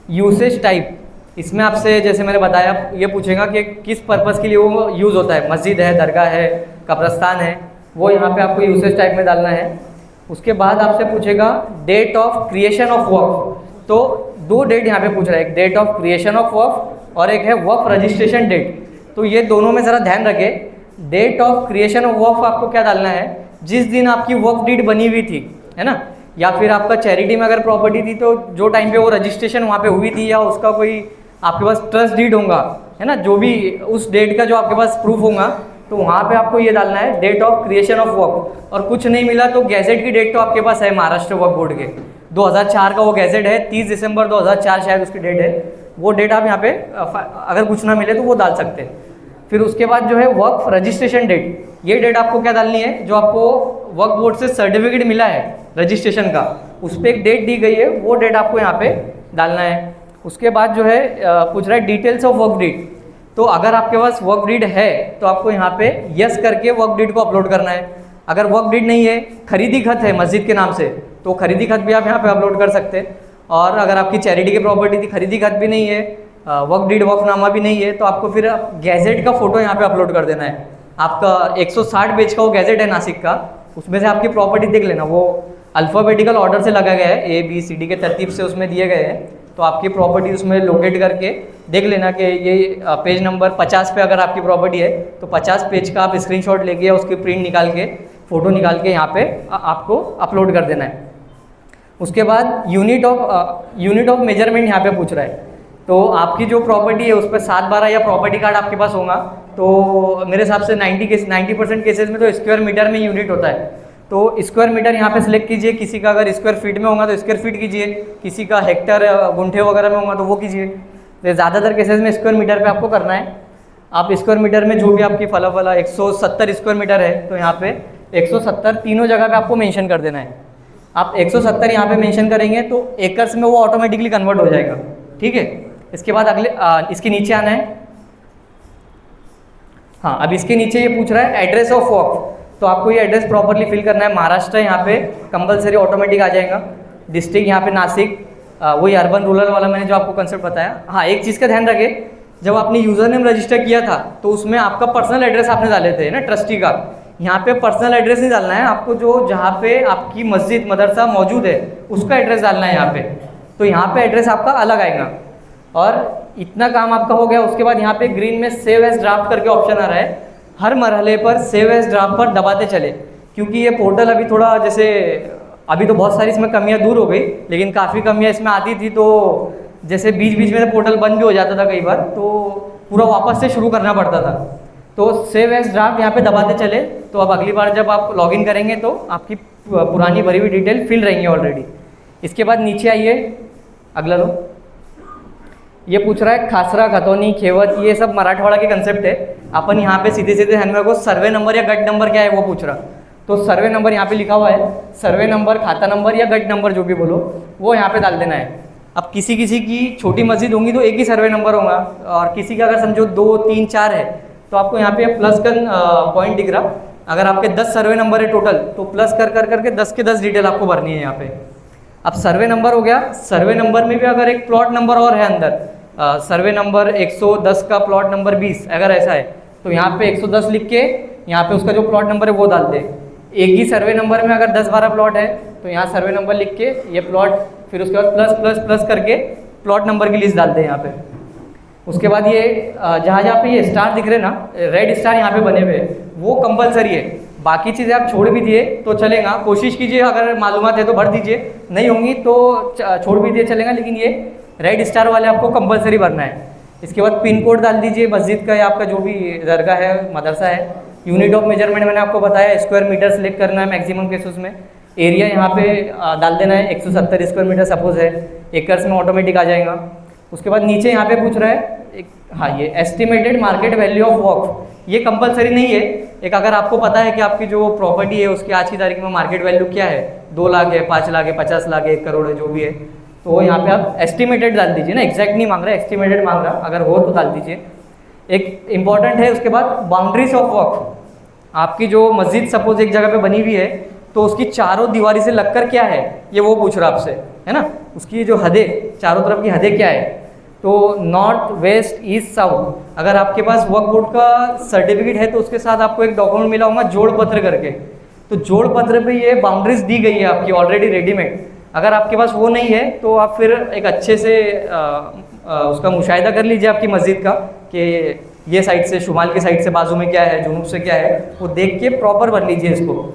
यूसेज टाइप, इसमें आपसे जैसे मैंने बताया ये पूछेगा कि किस पर्पज़ के लिए वो यूज़ होता है, मस्जिद है, दरगाह है, कब्रस्तान है, वो यहाँ पे आपको यूसेज टाइप में डालना है। उसके बाद आपसे पूछेगा date of creation of work, तो दो डेट यहाँ पे पूछ रहा है, एक date of creation of work और एक है वर्क रजिस्ट्रेशन डेट। तो ये दोनों में ज़रा ध्यान रखें। Date of creation of work आपको क्या डालना है, जिस दिन आपकी वर्क डीड बनी हुई थी, है ना, या फिर आपका चैरिटी में अगर प्रॉपर्टी थी तो जो टाइम पे वो रजिस्ट्रेशन वहाँ पे हुई थी, या उसका कोई आपके पास ट्रस्ट डीड होगा, है ना, जो भी उस डेट का जो आपके पास प्रूफ होगा, तो वहाँ पे आपको ये डालना है date of creation of work. और कुछ नहीं मिला तो गैजेट की डेट तो आपके पास है महाराष्ट्र वर्क बोर्ड के 2004 का वो गैजेट है, 30 दिसंबर 2004 शायद उसकी डेट है, वो डेट आप यहाँ पे अगर कुछ ना मिले तो वो डाल सकते हैं। फिर उसके बाद जो है वर्क रजिस्ट्रेशन डेट, ये डेट आपको क्या डालनी है, जो आपको वर्क बोर्ड से सर्टिफिकेट मिला है रजिस्ट्रेशन का, उस पर एक डेट दी गई है, वो डेट आपको यहाँ पे डालना है। उसके बाद जो है पूछ रहा है डिटेल्स ऑफ वर्क डीड, तो अगर आपके पास वर्क डीड है तो आपको यहाँ पे यस करके वर्क डीड को अपलोड करना है। अगर वर्क डीड नहीं है, खरीदी खत है मस्जिद के नाम से, तो खरीदी खत भी आप यहाँ पे अपलोड कर सकते हैं। और अगर आपकी चैरिटी की प्रॉपर्टी थी, खरीदी खत भी नहीं है, वर्क डीड वर्कनामा भी नहीं है, तो आपको फिर गैजेट का फोटो यहाँ पे अपलोड कर देना है। आपका 160 पेज का वो गैजेट है नासिक का, उसमें से आपकी प्रॉपर्टी देख लेना, वो अल्फ़ाबेटिकल ऑर्डर से लगा गया है, ABCD के तरतीब से उसमें दिए गए हैं, तो आपकी प्रॉपर्टी उसमें लोकेट करके देख लेना कि ये पेज नंबर 50 पे अगर आपकी प्रॉपर्टी है तो 50 पेज का आप स्क्रीनशॉट लेके या उसकी प्रिंट निकाल के, फ़ोटो निकाल के यहाँ पे आपको अपलोड कर देना है। उसके बाद यूनिट ऑफ मेजरमेंट यहाँ पे पूछ रहा है, तो आपकी जो प्रॉपर्टी है उस पर 7/12 या प्रॉपर्टी कार्ड आपके पास होगा, तो मेरे हिसाब से 90% केसेस में तो स्क्वायर मीटर में यूनिट होता है, तो स्क्वायर मीटर यहाँ पे सिलेक्ट कीजिए। किसी का अगर स्क्वायर फीट में होगा तो स्क्वायर फीट कीजिए, किसी का हेक्टर गुंठे वगैरह में होगा तो वो कीजिए। तो ज़्यादातर केसेस में स्क्वायर मीटर पे आपको करना है। आप स्क्वायर मीटर में जो भी आपकी फला 170 स्क्वायर मीटर है, तो यहाँ पे 170 तीनों जगह पे आपको मेंशन कर देना है। आप 170 यहाँ पे मेंशन करेंगे तो एकर्स में वो ऑटोमेटिकली कन्वर्ट हो जाएगा, ठीक है। इसके बाद अगले इसके नीचे आना है। हाँ, अब इसके नीचे ये पूछ रहा है एड्रेस ऑफ वर्क, तो आपको ये एड्रेस प्रॉपरली फिल करना है। महाराष्ट्र यहाँ पे कंपलसरी ऑटोमेटिक आ जाएगा। डिस्ट्रिक्ट यहाँ पे नासिक, वही अर्बन रूरल वाला मैंने जो आपको कंसेप्ट बताया। हाँ, एक चीज़ का ध्यान रखें, जब आपने यूज़र नेम रजिस्टर किया था तो उसमें आपका पर्सनल एड्रेस आपने डाले थे ना, ट्रस्टी का। यहाँ पे पर्सनल एड्रेस नहीं डालना है आपको, जो जहाँ पे आपकी मस्जिद मदरसा मौजूद है उसका एड्रेस डालना है यहाँ पे। तो यहाँ पे एड्रेस आपका अलग आएगा। और इतना काम आपका हो गया। उसके बाद यहाँ पे ग्रीन में सेव एज ड्राफ्ट करके ऑप्शन आ रहा है। हर मरहले पर सेव एज ड्राफ्ट पर दबाते चले, क्योंकि ये पोर्टल अभी थोड़ा जैसे अभी तो बहुत सारी इसमें कमियां दूर हो गई, लेकिन काफ़ी कमियां इसमें आती थी, तो जैसे बीच बीच में पोर्टल बंद भी हो जाता था कई बार, तो पूरा वापस से शुरू करना पड़ता था। तो सेव एज ड्राफ्ट यहाँ पे दबाते चले, तो अब अगली बार जब आप लॉगिन करेंगे तो आपकी पुरानी भरी हुई डिटेल फिल रहेंगी ऑलरेडी। इसके बाद नीचे आइए, अगला लो। ये पूछ रहा है खासरा, खतौनी, खेवत, ये सब मराठवाड़ा के कंसेप्ट है। अपन यहाँ पे सीधे सीधे ध्यान में रखो, सर्वे नंबर या गट नंबर क्या है वो पूछ रहा। तो सर्वे नंबर यहाँ पे लिखा हुआ है, सर्वे नंबर, खाता नंबर या गट नंबर जो भी बोलो वो यहाँ पे डाल देना है। अब किसी किसी की छोटी मस्जिद होंगी तो एक ही सर्वे नंबर होगा, और किसी का अगर समझो 2, 3, 4 है तो आपको यहाँ पे प्लस का पॉइंट दिख रहा। अगर आपके 10 सर्वे नंबर है टोटल, तो प्लस कर करके 10 के 10 डिटेल आपको भरनी है यहाँ पे। अब सर्वे नंबर हो गया। सर्वे नंबर में भी अगर एक प्लॉट नंबर और है अंदर, सर्वे नंबर 110 का प्लॉट नंबर 20 अगर ऐसा है, तो यहाँ पे 110 लिख के यहाँ पे उसका जो प्लॉट नंबर है वो डाल दे। एक ही सर्वे नंबर में अगर 10-12 प्लॉट है तो यहाँ सर्वे नंबर लिख के ये प्लॉट, फिर उसके बाद प्लस प्लस प्लस करके प्लॉट नंबर की लिस्ट डालते हैं यहाँ पे। उसके बाद ये जहाँ जहाँ पे ये स्टार दिख रहे हैं ना, रेड स्टार यहाँ पे बने हुए हैं, वो कंपलसरी है। बाकी चीज़ें आप छोड़ भी दिए तो चलेगा, कोशिश कीजिए अगर मालूमात है तो भर दीजिए, नहीं होंगी तो छोड़ भी दिए चलेगा, लेकिन ये रेड स्टार वाले आपको कंपलसरी भरना है। इसके बाद पिन कोड डाल दीजिए मस्जिद का या आपका जो भी दरगाह है, मदरसा है। यूनिट ऑफ मेजरमेंट मैंने आपको बताया, स्क्वायर मीटर सेलेक्ट करना है मैक्सिमम केसेस में। एरिया यहाँ पे डाल देना है, 170 स्क्वायर मीटर सपोज है, एकर्स में ऑटोमेटिक आ जाएगा। उसके बाद नीचे यहाँ पे पूछ रहा है हाँ ये estimated market value of work, ये कंपलसरी नहीं है। एक अगर आपको पता है कि आपकी जो प्रॉपर्टी है उसकी आज की तारीख में मार्केट वैल्यू क्या है, 2 लाख है, 5 लाख है, 50 लाख है, 1 करोड़ है, जो भी है, तो यहाँ पे आप एस्टिमेटेड डाल दीजिए ना, एग्जैक्ट नहीं मांग रहा, एस्टिमेटेड मांग रहा, अगर हो तो डाल दीजिए। एक इंपॉर्टेंट है उसके बाद बाउंड्रीज ऑफ वर्क। आपकी जो मस्जिद सपोज एक जगह पे बनी हुई है तो उसकी चारों दीवारी से लगकर क्या है ये वो पूछ रहा आपसे, है ना, उसकी जो हदें, चारों तरफ की हदें क्या है। तो नॉर्थ वेस्ट ईस्ट साउथ, अगर आपके पास वक्फ बोर्ड का सर्टिफिकेट है तो उसके साथ आपको एक डॉक्यूमेंट मिला होगा जोड़ पत्र करके, तो जोड़ पत्र पे ये बाउंड्रीज दी गई है आपकी ऑलरेडी रेडीमेड। अगर आपके पास वो नहीं है तो आप फिर एक अच्छे से उसका मुशाहिदा कर लीजिए आपकी मस्जिद का कि ये साइड से, शुमाल की साइड से बाजू में क्या है, जुनूब से क्या है, वो देख के प्रॉपर भर लीजिए इसको।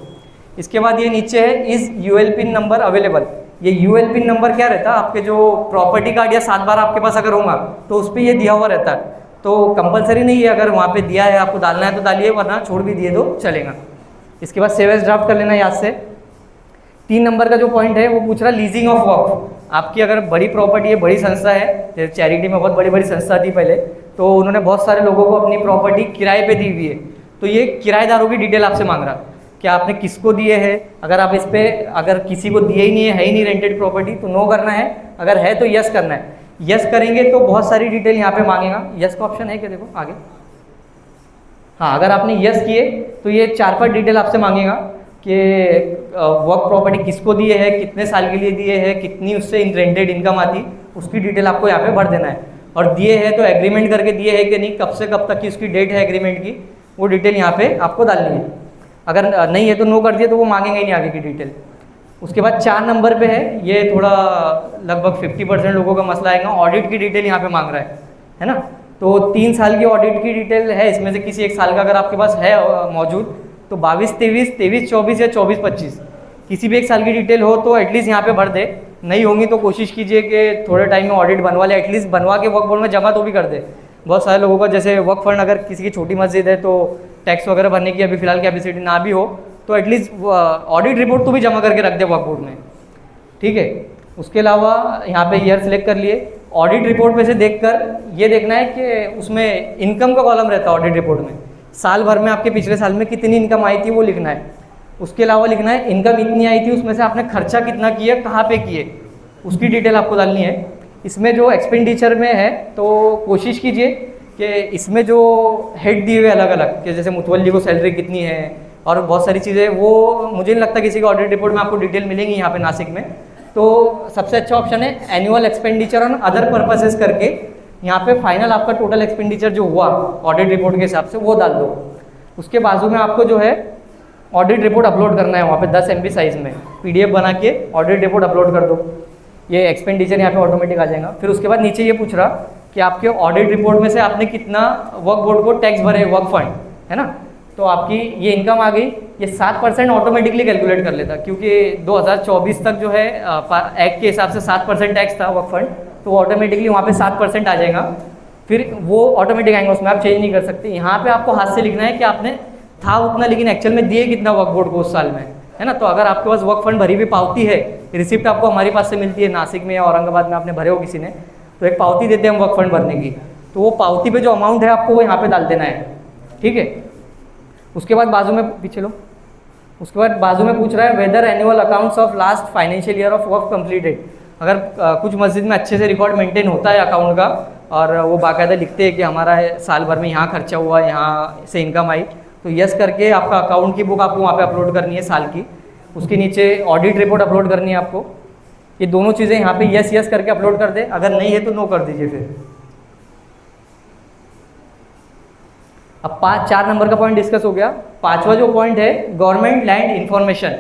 इसके बाद ये नीचे है is UL PIN number available. ये यूएल पिन नंबर क्या रहता है, आपके जो प्रॉपर्टी कार्ड या 7 बार आपके पास अगर होगा तो उस पर ये दिया हुआ रहता है, तो कंपलसरी नहीं है, अगर वहाँ पे दिया है आपको डालना है तो डालिए, वरना छोड़ भी दिए तो चलेगा। इसके बाद सेव एज ड्राफ्ट कर लेना याद से। 3 नंबर का जो पॉइंट है वो पूछ रहा है लीजिंग ऑफ वर्क। आपकी अगर बड़ी प्रॉपर्टी है, बड़ी संस्था है, जैसे चैरिटी में बहुत बड़ी बड़ी संस्था थी पहले, तो उन्होंने बहुत सारे लोगों को अपनी प्रॉपर्टी किराए पे दी हुई है, तो ये किराएदारों की डिटेल आपसे मांग रहा कि आपने किसको दिए है। अगर आप इस पर अगर किसी को दिए ही नहीं है ही नहीं रेंटेड प्रॉपर्टी, तो नो करना है, अगर है तो यस करना है। यस करेंगे तो बहुत सारी डिटेल यहाँ पे मांगेगा। यस का ऑप्शन है क्या, देखो आगे, हाँ, अगर आपने यस किए तो ये 4-5 डिटेल आपसे मांगेगा कि वर्क प्रॉपर्टी किसको दिए है, कितने साल के लिए दिए है, कितनी उससे रेंटेड इनकम आती, उसकी डिटेल आपको यहाँ पे भर देना है। और दिए है तो एग्रीमेंट करके दिए है कि नहीं, कब से कब तक की उसकी डेट है एग्रीमेंट की, वो डिटेल यहाँ पे आपको डालनी है। अगर नहीं है तो नो कर दिए तो वो मांगेंगे ही नहीं आगे की डिटेल। उसके बाद 4 नंबर पे है, ये थोड़ा लगभग 50% लोगों का मसला आएगा, ऑडिट की डिटेल यहाँ पे मांग रहा है ना। तो 3 साल की ऑडिट की डिटेल है, इसमें से किसी एक साल का अगर आपके पास है मौजूद तो 22-23, 23-24 या 24-25 किसी भी एक साल की डिटेल हो तो एटलीस्ट यहाँ पे भर दे। नहीं होंगी तो कोशिश कीजिए कि थोड़े टाइम में ऑडिट बनवा ले, एटलीस्ट बनवा के वक्फ बोर्ड में जमा तो भी कर दे। बहुत सारे लोगों का जैसे वक्फ फंड अगर किसी की छोटी मस्जिद है तो टैक्स वगैरह भरने की अभी फिलहाल कैपेसिटी ना भी हो तो एटलीस्ट ऑडिट रिपोर्ट तो भी जमा करके रख दे वक्फ बोर्ड में, ठीक है। उसके अलावा यहाँ पे ईयर सेलेक्ट कर लिए। ऑडिट रिपोर्ट में से देखकर ये देखना है कि उसमें इनकम का कॉलम रहता है ऑडिट रिपोर्ट में, साल भर में आपके पिछले साल में कितनी इनकम आई थी वो लिखना है। उसके अलावा लिखना है इनकम इतनी आई थी, उसमें से आपने खर्चा कितना किया, कहाँ पे किए, उसकी डिटेल आपको डालनी है। इसमें जो एक्सपेंडिचर में है तो कोशिश कीजिए कि इसमें जो हेड दिए हुए अलग अलग, कि जैसे मुतवल्ली को सैलरी कितनी है और बहुत सारी चीज़ें, वो मुझे नहीं लगता किसी का ऑडिट रिपोर्ट में आपको डिटेल मिलेंगी यहाँ पे नासिक में। तो सबसे अच्छा ऑप्शन है annual expenditure on other purposes करके, यहाँ पे फाइनल आपका टोटल एक्सपेंडिचर जो हुआ ऑडिट रिपोर्ट के हिसाब से वो डाल दो। उसके बाजू में आपको जो है ऑडिट रिपोर्ट अपलोड करना है, वहाँ पे 10 MB साइज़ में PDF बना के ऑडिट रिपोर्ट अपलोड कर दो। ये एक्सपेंडिचर यहाँ पे ऑटोमेटिक आ जाएगा। फिर उसके बाद नीचे ये पूछ रहा कि आपके ऑडिट रिपोर्ट में से आपने कितना वक्फ बोर्ड को टैक्स भरे, वक्फ फंड, है ना। तो आपकी ये इनकम आ गई, ये 7% ऑटोमेटिकली कैलकुलेट कर लेता, क्योंकि 2024 तक जो है एक्ट के हिसाब से 7% टैक्स था वक्फ फंड, तो ऑटोमेटिकली वहाँ पे 7% आ जाएगा। फिर वो ऑटोमेटिक आएंगे, उसमें आप चेंज नहीं कर सकते। यहाँ पे आपको हाथ से लिखना है कि आपने था उतना, लेकिन एक्चुअल में दिए कितना वक्फ बोर्ड को उस साल में, है ना। तो अगर आपके पास वक्फ फंड भरी हुई पावती है, रिसिप्ट आपको हमारे पास से मिलती है, नासिक में या औरंगाबाद में आपने भरे हो किसी ने, तो एक पावती देते हैं हम वक्फ फंड भरने की, तो वो पावती पे जो अमाउंट है आपको वो यहाँ पे डाल देना है, ठीक है। उसके बाद बाजू में पीछे लो, उसके बाद बाजू में पूछ रहा है whether annual accounts of last financial year of वक्फ कंप्लीटेड। अगर कुछ मस्जिद में अच्छे से रिकॉर्ड मेंटेन होता है अकाउंट का और वो बाकायदा लिखते हैं कि हमारा साल भर में यहाँ खर्चा हुआ, यहाँ से इनकम आई, तो यस करके आपका अकाउंट की बुक आपको वहाँ पे अपलोड करनी है साल की। उसके नीचे ऑडिट रिपोर्ट अपलोड करनी है आपको। ये दोनों चीज़ें यहाँ पे यस यस करके अपलोड कर दे, अगर नहीं है तो नो कर दीजिए। फिर अब 4 नंबर का पॉइंट डिस्कस हो गया। 5वां जो पॉइंट है गवर्नमेंट लैंड इन्फॉर्मेशन।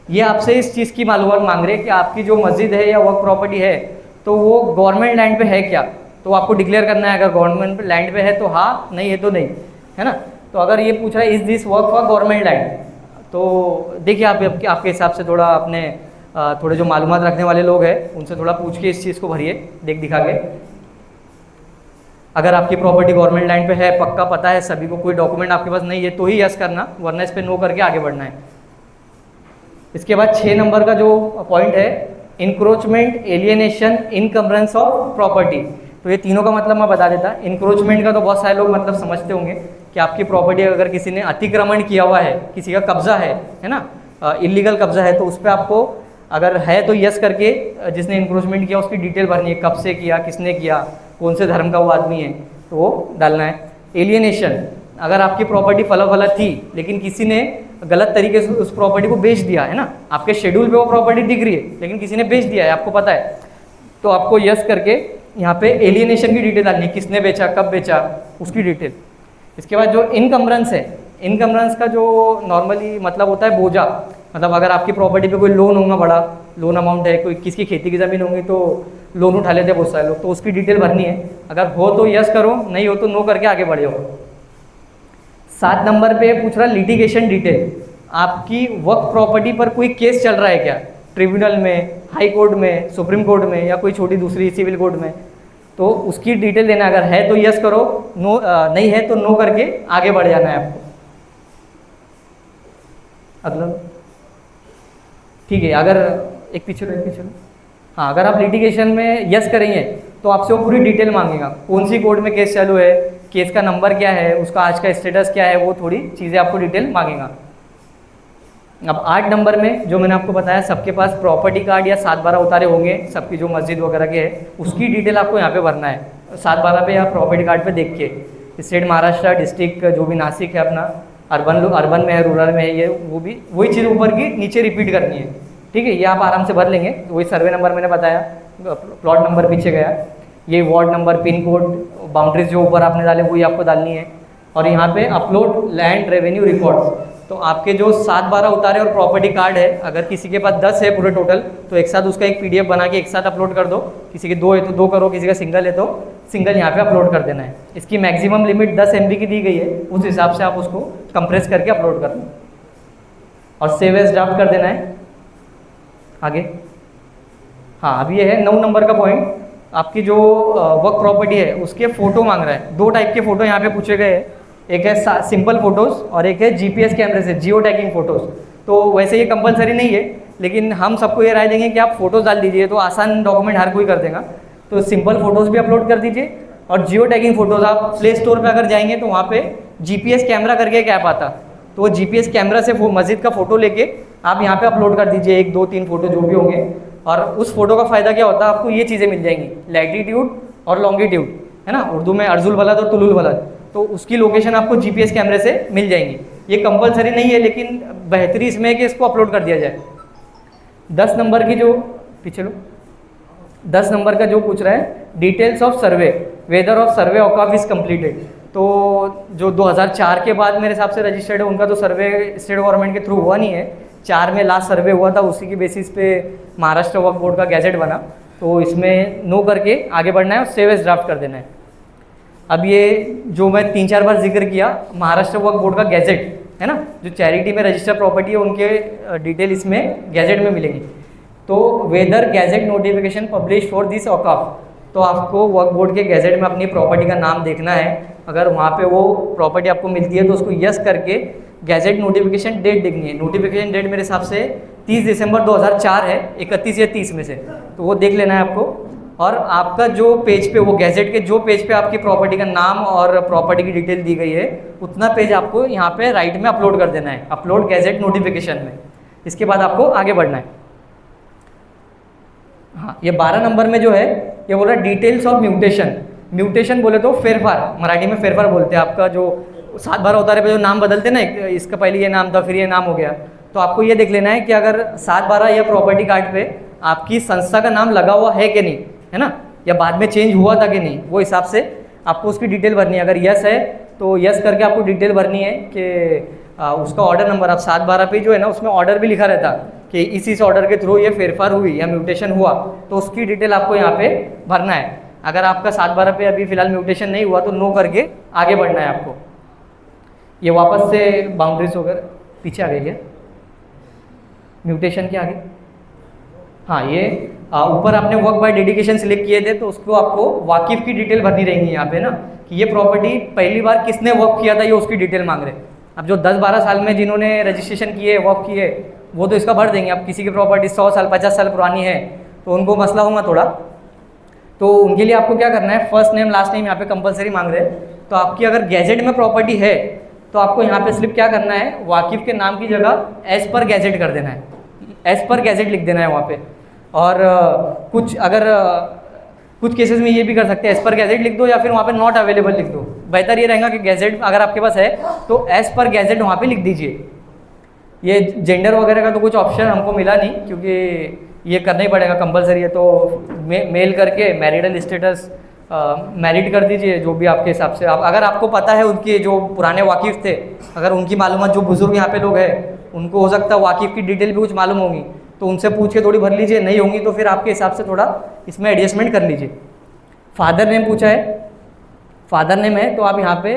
ये आपसे इस चीज़ की मालूमात मांग रहे हैं कि आपकी जो मस्जिद है या वर्क प्रॉपर्टी है तो वो गवर्नमेंट लैंड पे है क्या, तो आपको डिक्लेयर करना है। अगर गवर्नमेंट लैंड पे है तो हाँ, नहीं है तो नहीं, है ना। तो अगर ये पूछ रहा है is this work for government land, तो देखिए आप आपके हिसाब से थोड़ा अपने थोड़े जो मालूमात रखने वाले लोग हैं उनसे थोड़ा पूछ के इस चीज़ को भरिए देख दिखा के। अगर आपकी प्रॉपर्टी गवर्नमेंट लैंड पे है, पक्का पता है सभी को, कोई डॉक्यूमेंट आपके पास नहीं है तो ही यस करना, वरना इस पे नो करके आगे बढ़ना है। इसके बाद 6 नंबर का जो पॉइंट है, encroachment, alienation, encumbrance of property. तो ये तीनों का मतलब मैं बता देता। इंक्रोचमेंट का तो बहुत सारे लोग मतलब समझते होंगे कि आपकी प्रॉपर्टी अगर किसी ने अतिक्रमण किया हुआ है, किसी का कब्जा है ना, इलीगल कब्जा है, तो उस पर आपको अगर है तो यस करके जिसने इंक्रोचमेंट किया उसकी डिटेल भरनी है, कब से किया, किसने किया, कौन से धर्म का वो आदमी है, तो वो डालना है। एलियनेशन, अगर आपकी प्रॉपर्टी फला फला थी लेकिन किसी ने गलत तरीके से उस प्रॉपर्टी को बेच दिया है ना, आपके शेड्यूल पे वो प्रॉपर्टी दिख रही है लेकिन किसी ने बेच दिया है, आपको पता है, तो आपको यस करके यहाँ पे एलियनेशन की डिटेल डालनी है, किसने बेचा, कब बेचा, उसकी डिटेल। इसके बाद जो इनकम्बरेंस है, इनकम्बरेंस का जो नॉर्मली मतलब होता है बोझा, मतलब अगर आपकी प्रॉपर्टी पे कोई लोन होगा, बड़ा लोन अमाउंट है, कोई किसकी खेती की ज़मीन होगी तो लोन उठा लेते हैं बहुत सारे लोग, तो उसकी डिटेल भरनी है। अगर हो तो यस करो, नहीं हो तो नो करके आगे बढ़े हो। 7 नंबर पे पूछ रहा लिटिगेशन डिटेल, आपकी वर्क प्रॉपर्टी पर कोई केस चल रहा है क्या, ट्रिब्यूनल में, हाई कोर्ट में, सुप्रीम कोर्ट में या कोई छोटी दूसरी सिविल कोर्ट में, तो उसकी डिटेल देना। अगर है तो यस करो, नो नहीं है तो नो करके आगे बढ़ जाना है आपको। अगला ठीक है, अगर एक पीछे लो। हाँ, अगर आप लिटिगेशन में यस करेंगे तो आपसे वो पूरी डिटेल मांगेगा, कौन सी कोर्ट में केस चालू है, केस का नंबर क्या है, उसका आज का स्टेटस क्या है, वो थोड़ी चीज़ें आपको डिटेल मांगेगा। अब 8 नंबर में जो मैंने आपको बताया, सबके पास प्रॉपर्टी कार्ड या 7/12 उतारे होंगे, सबकी जो मस्जिद वगैरह के है उसकी डिटेल आपको यहाँ पे भरना है 7/12 पे या प्रॉपर्टी कार्ड पे देख के। स्टेट महाराष्ट्र, डिस्ट्रिक्ट जो भी नासिक है अपना, अर्बन में है, रूरल में है, ये वो भी वही चीज़ ऊपर की नीचे रिपीट करनी है, ठीक है। ये आप आराम से भर लेंगे। वही सर्वे नंबर मैंने बताया, प्लॉट नंबर पीछे गया, ये ward number, pin code, boundaries जो ऊपर आपने डाले वही आपको डालनी है। और यहाँ पे अपलोड लैंड रेवेन्यू रिकॉर्ड्स, तो आपके जो 7/12 उतारे और प्रॉपर्टी कार्ड है, अगर किसी के पास 10 है पूरे टोटल, तो एक साथ उसका एक PDF बना के एक साथ अपलोड कर दो। किसी के 2 है तो 2 करो, किसी का सिंगल है तो सिंगल यहाँ पे अपलोड कर देना है। इसकी मैक्सिमम लिमिट 10 MB की दी गई है, उस हिसाब से आप उसको कंप्रेस करके अपलोड कर दो और सेव एज ड्राफ्ट कर देना है। आगे हाँ, अब ये है 9 नंबर का पॉइंट, आपकी जो वर्क प्रॉपर्टी है उसके फ़ोटो मांग रहा है। 2 टाइप के फ़ोटो यहाँ पे पूछे गए हैं, एक है सिंपल फ़ोटोज़ और एक है GPS कैमरे से जियो टैगिंग फ़ोटोज़। तो वैसे ये कंपलसरी नहीं है, लेकिन हम सबको ये राय देंगे कि आप फ़ोटोज़ डाल दीजिए, तो आसान डॉक्यूमेंट हर कोई कर देगा। तो सिंपल फ़ोटोज़ भी अपलोड कर दीजिए और जियो टैगिंग फ़ोटोज़, आप प्ले स्टोर पर अगर जाएंगे तो वहाँ पर GPS कैमरा करके एक ऐप आता, तो वो GPS कैमरा से मस्जिद का फ़ोटो लेके आप यहाँ पे अपलोड कर दीजिए, 1, 2, 3 फ़ोटो जो भी होंगे। और उस फोटो का फ़ायदा क्या होता है, आपको ये चीज़ें मिल जाएंगी, लैटिट्यूड और लॉन्गिट्यूड, है ना, उर्दू में अर्जुल बलद और तुलुल बलद, तो उसकी लोकेशन आपको GPS कैमरे से मिल जाएंगी। ये कंपलसरी नहीं है, लेकिन बेहतरी इसमें है कि इसको अपलोड कर दिया जाए। 10 नंबर की जो पीछे लो, 10 नंबर का जो पूछ रहा है, details of survey, whether of survey औकाफ इज़ कम्प्लीटेड। तो जो 2004 के बाद मेरे हिसाब से रजिस्टर्ड है उनका तो सर्वे स्टेट गवर्नमेंट के थ्रू हुआ नहीं है। 4 में लास्ट सर्वे हुआ था, उसी की बेसिस पे महाराष्ट्र वक्फ बोर्ड का गैजेट बना, तो इसमें नो करके आगे बढ़ना है और सेव एज ड्राफ्ट कर देना है। अब ये जो मैं 3-4 बार जिक्र किया, महाराष्ट्र वक्फ बोर्ड का गैजेट है ना, जो चैरिटी में रजिस्टर्ड प्रॉपर्टी है उनके डिटेल इसमें गैजेट में मिलेंगी। तो whether gazette notification publish for this औकाफ, तो आपको वक्फ बोर्ड के गैजेट में अपनी प्रॉपर्टी का नाम देखना है। अगर वहाँ पे वो प्रॉपर्टी आपको मिलती है तो उसको यस करके गैजेट नोटिफिकेशन डेट देखनी है। नोटिफिकेशन डेट मेरे हिसाब से 30 दिसंबर 2004 है, 31 या 30 में से, तो वो देख लेना है आपको। और आपका जो पेज पे, वो गैजेट के जो पेज पे आपकी प्रॉपर्टी का नाम और प्रॉपर्टी की डिटेल दी गई है, उतना पेज आपको यहाँ पे राइट में अपलोड कर देना है, अपलोड गैजेट नोटिफिकेशन में। इसके बाद आपको आगे बढ़ना है। हाँ, ये 12 नंबर में जो है ये बोल रहा है डिटेल्स ऑफ म्यूटेशन। म्यूटेशन बोले तो फेरफार, मराठी में फेरफार बोलते हैं। आपका जो 7/12 उतारे पे जो नाम बदलते ना, इसका पहले ये नाम था फिर ये नाम हो गया, तो आपको ये देख लेना है कि अगर 7/12 या प्रॉपर्टी कार्ड पे आपकी संस्था का नाम लगा हुआ है कि नहीं, है ना, या बाद में चेंज हुआ था कि नहीं, वो हिसाब से आपको उसकी डिटेल भरनी है। अगर यस है तो यस करके आपको डिटेल भरनी है कि उसका ऑर्डर नंबर, आप 7/12 पे जो है ना उसमें ऑर्डर भी लिखा रहता कि इस ऑर्डर के थ्रू ये फेरफार हुई या म्यूटेशन हुआ, तो उसकी डिटेल आपको यहाँ पे भरना है। अगर आपका 7/12 पे अभी फिलहाल म्यूटेशन नहीं हुआ तो नो करके आगे बढ़ना है आपको। ये वापस से बाउंड्रीज वगैरह पीछे आ गई है, म्यूटेशन के आगे। हाँ, ये ऊपर आपने वर्क बाय डेडिकेशन सिलेक्ट किए थे, तो उसको आपको वाकिफ की डिटेल भरनी रहेंगी यहाँ पे ना, कि ये प्रॉपर्टी पहली बार किसने वर्क किया था, ये उसकी डिटेल मांग रहे हैं। अब जो 10-12 साल में जिन्होंने रजिस्ट्रेशन किए, वर्क किए, वो तो इसका भर देंगे। अब किसी की प्रॉपर्टी 100 साल 50 साल पुरानी है तो उनको मसला होगा थोड़ा, तो उनके लिए आपको क्या करना है, फर्स्ट नेम लास्ट नेम यहाँ पे कंपलसरी मांग रहे हैं। तो आपकी अगर गैजेट में प्रॉपर्टी है तो आपको यहाँ पे स्लिप क्या करना है, वाकिफ के नाम की जगह एज पर गैजेट कर देना है, एज पर गैजेट लिख देना है वहाँ पे। और कुछ केसेस में ये भी कर सकते हैं, एज पर गैजेट लिख दो या फिर वहाँ पे नॉट अवेलेबल लिख दो। बेहतर ये रहेगा कि गैजेट अगर आपके पास है तो एज पर गैजेट वहाँ पे लिख दीजिए। ये जेंडर वगैरह का तो कुछ ऑप्शन हमको मिला नहीं, क्योंकि ये करना ही पड़ेगा, कंपलसरी है। तो मेल करके मैरिडल स्टेटस मैरिड कर दीजिए, जो भी आपके हिसाब से। अगर आपको पता है उनके जो पुराने वाकिफ़ थे, अगर उनकी मालूमात, जो बुजुर्ग यहाँ पे लोग हैं उनको हो सकता है वाकिफ़ की डिटेल भी कुछ मालूम होंगी, तो उनसे पूछ के थोड़ी भर लीजिए। नहीं होंगी तो फिर आपके हिसाब से थोड़ा इसमें एडजस्टमेंट कर लीजिए। फादर नेम पूछा है, फादर नेम है तो आप यहाँ पे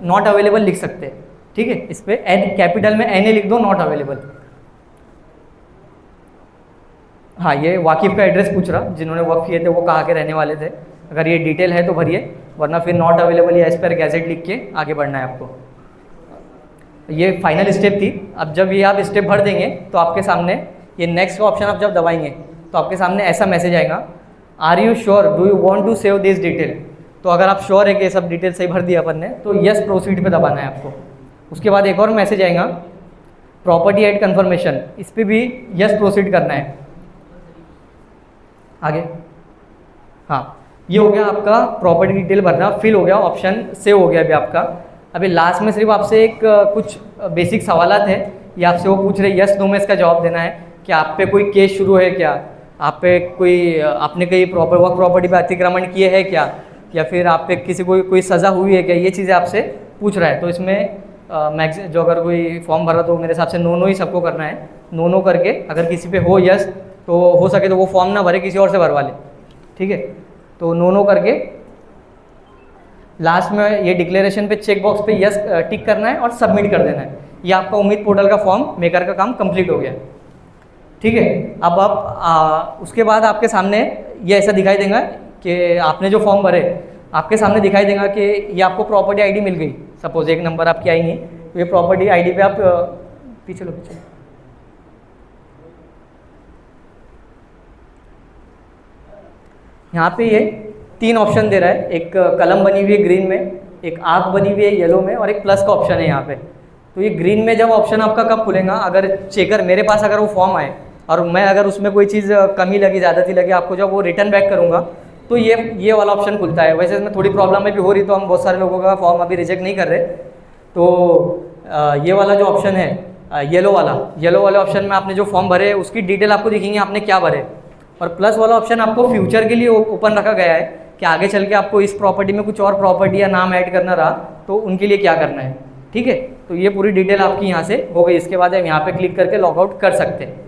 नॉट अवेलेबल लिख सकते हैं, ठीक है। इस पर एन कैपिटल में NA लिख दो, नॉट अवेलेबल। हाँ, ये वाकिफ़ का एड्रेस पूछ रहा, जिन्होंने वर्क किए थे वो कहाँ के रहने वाले थे। अगर ये डिटेल है तो भरिए, वरना फिर नॉट अवेलेबल या एज पर गैजेट लिख के आगे बढ़ना है आपको। ये फाइनल स्टेप थी। अब जब ये आप स्टेप भर देंगे तो आपके सामने ये नेक्स्ट का ऑप्शन आप जब दबाएंगे तो आपके सामने ऐसा मैसेज आएगा, are you sure, do you want to save this detail. तो अगर आप श्योर है कि ये सब डिटेल सही भर दिया अपन ने, तो यस प्रोसीड पे दबाना है आपको। उसके बाद एक और मैसेज आएगा, प्रॉपर्टी एड कन्फर्मेशन, इस पर भी यस प्रोसीड करना है। आगे, हाँ, ये हो गया आपका प्रॉपर्टी डिटेल भरना, फिल हो गया, ऑप्शन सेव हो गया अभी आपका। अभी लास्ट में सिर्फ आपसे एक कुछ बेसिक सवालात है, ये आपसे वो पूछ रहे यस नो में इसका जवाब देना है कि आप पे कोई केस शुरू है क्या, आप पे आपने कहीं प्रॉपर्टी पे अतिक्रमण किए है क्या, या फिर आप पे किसी कोई सज़ा हुई है क्या, ये चीज़ें आपसे पूछ रहा है। तो इसमें जो अगर कोई फॉर्म भरा तो मेरे हिसाब से नो ही सबको करना है। नो करके अगर किसी पे हो यस, तो हो सके तो वो फॉर्म ना भरे, किसी और से भरवा ले, ठीक है। तो नो करके लास्ट में ये डिक्लेरेशन पे चेक बॉक्स पे यस टिक करना है और सबमिट कर देना है। ये आपका उम्मीद पोर्टल का फॉर्म मेकर का काम कंप्लीट हो गया, ठीक है। अब आप उसके बाद आपके सामने ये ऐसा दिखाई देगा कि आपने जो फॉर्म भरे, आपके सामने दिखाई देगा कि ये आपको प्रॉपर्टी आईडी मिल गई। सपोज एक नंबर आपकी आई नहीं, तो ये प्रॉपर्टी आईडी पे आप पीछे लो, पीछे यहाँ पे ये 3 ऑप्शन दे रहा है। एक कलम बनी हुई है ग्रीन में, एक आँख बनी हुई है येलो में, और एक प्लस का ऑप्शन है यहाँ पे। तो ये ग्रीन में जब ऑप्शन आपका कब खुलेगा, अगर चेकर मेरे पास अगर वो फॉर्म आए और मैं अगर उसमें कोई चीज़ कमी लगी, ज़्यादती लगी, आपको जब वो रिटर्न बैक करूँगा तो ये वाला ऑप्शन खुलता है। वैसे इसमें थोड़ी प्रॉब्लम भी हो रही, तो हम बहुत सारे लोगों का फॉर्म अभी रिजेक्ट नहीं कर रहे। तो ये वाला जो ऑप्शन है येलो वाले ऑप्शन में आपने जो फॉर्म भरे उसकी डिटेल आपको दिखेंगे, आपने क्या भरे। और प्लस वाला ऑप्शन आपको फ्यूचर के लिए ओपन रखा गया है कि आगे चल के आपको इस प्रॉपर्टी में कुछ और प्रॉपर्टी या नाम ऐड करना रहा तो उनके लिए क्या करना है, ठीक है। तो ये पूरी डिटेल आपकी यहाँ से हो गई। इसके बाद हम यहाँ पे क्लिक करके लॉग आउट कर सकते हैं।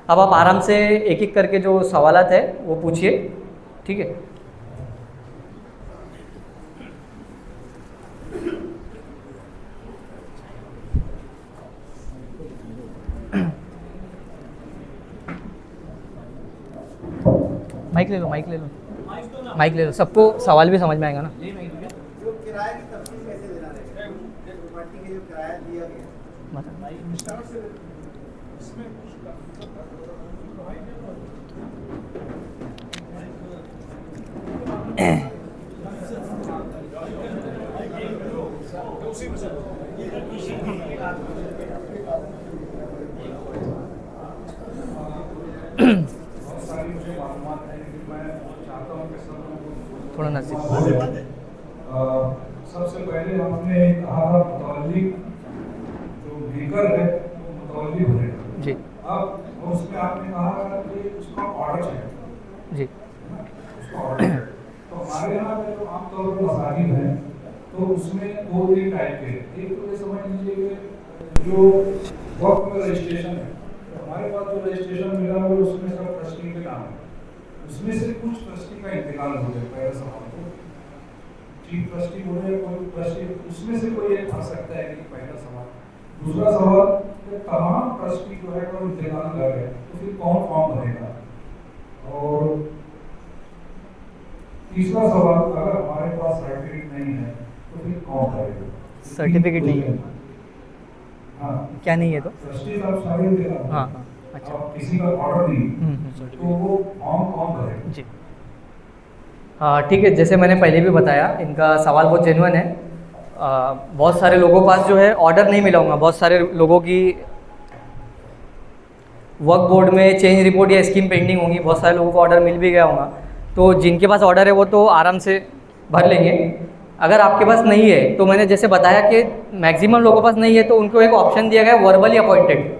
अब आप आराम से एक एक करके जो सवालात है वो पूछिए, ठीक है। माइक ले लो, माइक ले लो, सबको सवाल भी समझ में आएगा ना। जो किराए की तफसील कैसे देना रहेगा, प्रॉपर्टी के जो किराया दिया गया थोड़ा नजदीक। सबसे पहले आपने कहा था मुतल्लिक जो मेकर है वो मुतल्लिक बनेगा जी। अब उसमें आपने कहा कि उसका ऑर्डर चाहिए जी। उसका ऑर्डर तो हमारे यहाँ पे जो आमतौर पर मसाजिद हैं तो उसमें 2-3 टाइप के, एक तो ये समझ लीजिए कि जो वक्त में रजिस्ट्रेशन है हमारे पास जो रजिस्ट्रेशन मिला वो उसमें सब ट्रस्टी के नाम है, उसमें से कुछ ट्रस्टी का इंतकाल हो गया। पहला सवाल तो चीफ ट्रस्टी बोले कोई ट्रस्टी, उसमें से कोई एक आ सकता है कि पहला सवाल। दूसरा सवाल कि तमाम ट्रस्टी जो है वो इंतकाल कर रहे हैं तो फिर कौन फॉर्म भरेगा। और तीसरा सवाल, अगर हमारे पास सर्टिफिकेट नहीं है तो फिर कौन भरेगा। सर्टिफिकेट नहीं है, हाँ क्या नहीं है तो ट्रस्टी साहब सारे इंतकाल, हाँ हाँ अच्छा अब किसी का ऑर्डर नहीं तो वो फॉर्म कौन भरेगा। जी हाँ ठीक है, जैसे मैंने पहले भी बताया इनका सवाल बहुत जेन्युइन है। बहुत सारे लोगों के पास जो है ऑर्डर नहीं मिला होगा, बहुत सारे लोगों की वर्क बोर्ड में चेंज रिपोर्ट या स्कीम पेंडिंग होंगी, बहुत सारे लोगों को ऑर्डर मिल भी गया होगा। तो जिनके पास ऑर्डर है वो तो आराम से भर लेंगे। अगर आपके पास नहीं है तो मैंने जैसे बताया कि मैक्सिमम लोगों के पास नहीं है तो उनको एक ऑप्शन दिया गया है वर्बली अपॉइंटेड।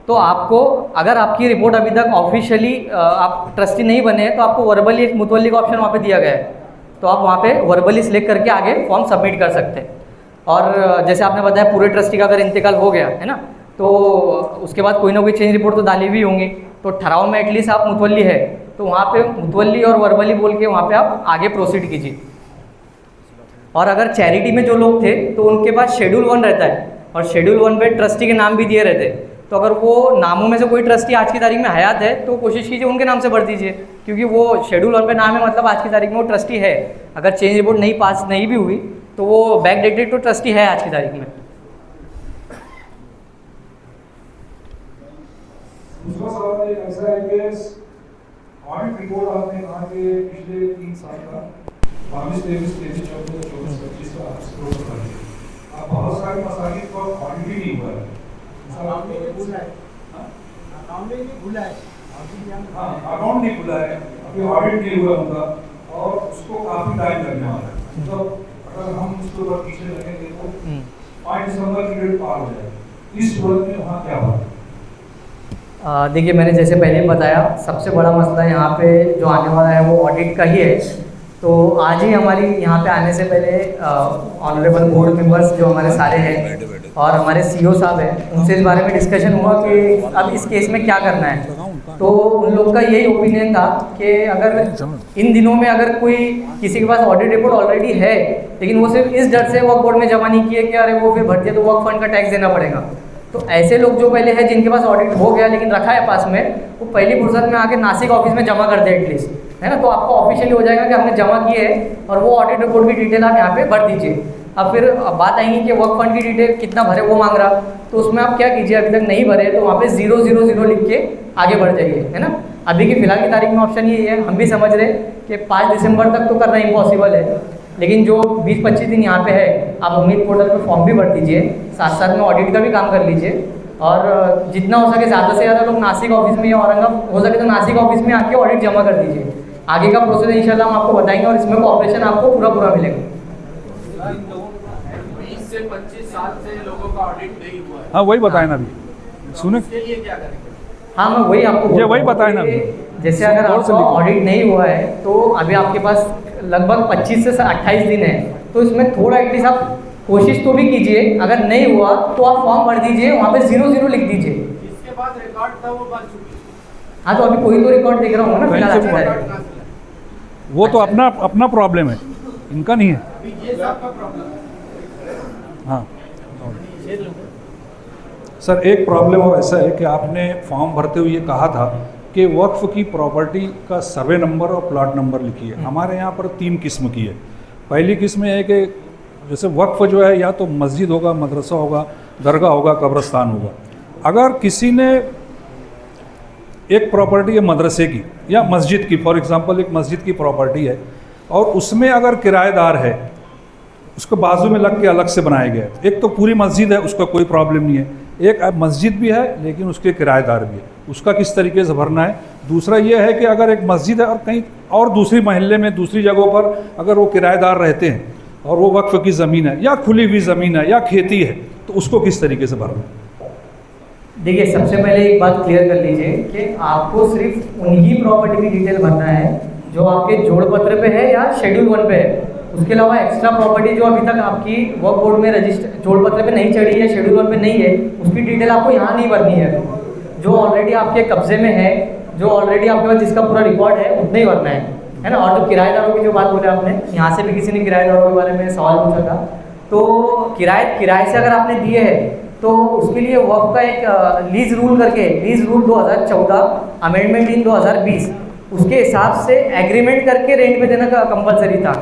तो आपको अगर आपकी रिपोर्ट अभी तक ऑफिशियली आप ट्रस्टी नहीं बने हैं तो आपको वर्बली एक मुतवल्ली का ऑप्शन वहाँ पे दिया गया है, तो आप वहाँ पे वर्बली सिलेक्ट करके आगे फॉर्म सबमिट कर सकते हैं। और जैसे आपने बताया पूरे ट्रस्टी का अगर इंतकाल हो गया है ना तो उसके बाद कोई ना कोई चेंज रिपोर्ट तो डाली हुई होंगी, तो ठहराव में एटलीस्ट आप मुतवल्ली है तो वहाँ पे मुतवल्ली और वर्बली बोल के वहाँ पे आप आगे प्रोसीड कीजिए। और अगर चैरिटी में जो लोग थे तो उनके पास शेड्यूल 1 रहता है और शेड्यूल 1 पे ट्रस्टी के नाम भी दिए रहते हैं, तो अगर वो नामों में से कोई ट्रस्टी आज की तारीख में हयात है तो कोशिश कीजिए उनके नाम से भर दीजिए, क्योंकि वो शेड्यूल 1 पे नाम है मतलब आज की तारीख में वो ट्रस्टी है। अगर चेंज रिपोर्ट नहीं पास नहीं भी हुई तो वो बैक डेटेड तो ट्रस्टी है आज की तारीख में। दूसरा सवाल एक ऐसा है कि ऑडिट रिपोर्ट आपने कहा कि पिछले 3 साल का 22, 23, 24, 24, 25 का स्कोर कर दिया। अब बहुत सारे मसाजिद को ऑडिट ही नहीं हुआ है, अकाउंट नहीं खुला है, अभी ऑडिट नहीं हुआ उनका और उसको काफी टाइम लगने वाला है। मतलब अगर हम उसके ऊपर पीछे लगेंगे तो 5 दिसंबर की डेट पार हो जाएगी। इस सूरत में वहाँ क्या होगा। देखिए मैंने जैसे पहले बताया सबसे बड़ा मसला यहाँ पे जो आने वाला है वो ऑडिट का ही है। तो आज ही हमारी यहाँ पे आने से पहले ऑनरेबल बोर्ड मेंबर्स जो हमारे सारे हैं और हमारे सीईओ साहब हैं उनसे इस बारे में डिस्कशन हुआ कि अब इस केस में क्या करना है। तो उन लोग का यही ओपिनियन था कि अगर इन दिनों में अगर कोई किसी के पास ऑडिट रिपोर्ट ऑलरेडी है लेकिन वो सिर्फ इस डर से वर्क बोर्ड में जमा नहीं किए कि अरे वो फिर भरती है तो वर्क फंड का टैक्स देना पड़ेगा, तो ऐसे लोग जो पहले हैं जिनके पास ऑडिट हो गया लेकिन रखा है पास में, वो पहली फुर्सत में आके नासिक ऑफिस में जमा कर दे एटलीस्ट, है ना। तो आपको ऑफिशियली हो जाएगा कि आपने जमा किए है और वो ऑडिट रिपोर्ट की डिटेल आप यहाँ पे भर दीजिए। अब फिर बात आएगी कि वर्क फंड की डिटेल कितना भरे वो मांग रहा, तो उसमें आप क्या कीजिए अभी तक नहीं भरे तो वहाँ पे 000 लिख के आगे बढ़ जाइए, है ना। अभी की फिलहाल की तारीख में ऑप्शन यही है, हम भी समझ रहे कि 5 दिसंबर तक तो करना इम्पॉसिबल है, लेकिन जो 20-25 दिन यहाँ पे है आप उम्मीद पोर्टल पे फॉर्म भी भर दीजिए, साथ साथ में ऑडिट का भी काम कर लीजिए और जितना हो सके ज़्यादा से ज़्यादा लोग नासिक ऑफिस में या औरंगाबाद हो सके तो नासिक ऑफिस में आके ऑडिट जमा कर दीजिए। आगे का प्रोसेस इंशाल्लाह हम आपको बताएंगे और इसमें कोऑपरेशन आपको पूरा मिलेगा। 20 से 25 साल से लोगों का ऑडिट नहीं हुआ है। हाँ वही बताए ना अभी, सुने इसके लिए क्या करेंगे? हाँ मैं वही आपको ये वही बताए ना अभी। जैसे अगर आपका ऑडिट नहीं हुआ है तो अभी आपके पास लगभग 25 से 28 दिन है, तो इसमें थोड़ा एटलीस्ट आप कोशिश तो भी कीजिए। अगर नहीं हुआ तो आप फॉर्म भर दीजिए, वहाँ पे 0 लिख दीजिए। जिसके पास रिकॉर्ड था वो बन चुकी है। हाँ तो अभी कोई तो रिकॉर्ड देख रहा हूँ ना फिलहाल कहीं से आज की तारीख में। वो तो अपना प्रॉब्लम है, इनका नहीं है। अभी ये सबका प्रॉब्लम है। हाँ सर एक प्रॉब्लम और ऐसा है कि आपने फॉर्म भरते हुए ये कहा था कि वक्फ की प्रॉपर्टी का सर्वे नंबर और प्लॉट नंबर लिखिए। हमारे यहाँ पर 3 किस्म की है। पहली किस्म है कि जैसे वक्फ जो है या तो मस्जिद होगा, मदरसा होगा, दरगाह होगा, कब्रस्तान होगा। अगर किसी ने एक प्रॉपर्टी है मदरसे की या मस्जिद की, फॉर एग्जांपल एक मस्जिद की प्रॉपर्टी है और उसमें अगर किराएदार है, उसको बाजू में लग के अलग से बनाया गया है। एक तो पूरी मस्जिद है, उसका कोई प्रॉब्लम नहीं है। एक मस्जिद भी है लेकिन उसके किराएदार भी है, उसका किस तरीके से भरना है। दूसरा ये है कि अगर एक मस्जिद है और कहीं और दूसरी मोहल्ले में दूसरी जगहों पर अगर वो किराएदार रहते हैं और वो वक्फ की ज़मीन है या खुली हुई ज़मीन है या खेती है, तो उसको किस तरीके से भरना है। देखिए सबसे पहले एक बात क्लियर कर लीजिए कि आपको सिर्फ उन्हीं प्रॉपर्टी की डिटेल भरना है जो आपके जोड़ पत्र पे है या शेड्यूल 1 पे है। उसके अलावा एक्स्ट्रा प्रॉपर्टी जो अभी तक आपकी वर्क बोर्ड में रजिस्टर जोड़ पत्र पे नहीं चढ़ी है, शेड्यूल 1 पे नहीं है, उसकी डिटेल आपको यहाँ नहीं भरनी है। जो ऑलरेडी आपके कब्जे में है, जो ऑलरेडी आपके पास जिसका पूरा रिकॉर्ड है उतना ही भरना है ना। और जो किराएदारों की जो बात बोले आपने, यहाँ से भी किसी ने किराएदारों के बारे में सवाल पूछा था, तो किराए से अगर आपने दिए है तो उसके लिए वक्फ का एक लीज रूल करके, लीज रूल 2014 अमेंडमेंट इन 2020, उसके हिसाब से एग्रीमेंट करके रेंट पे देना का कंपलसरी था।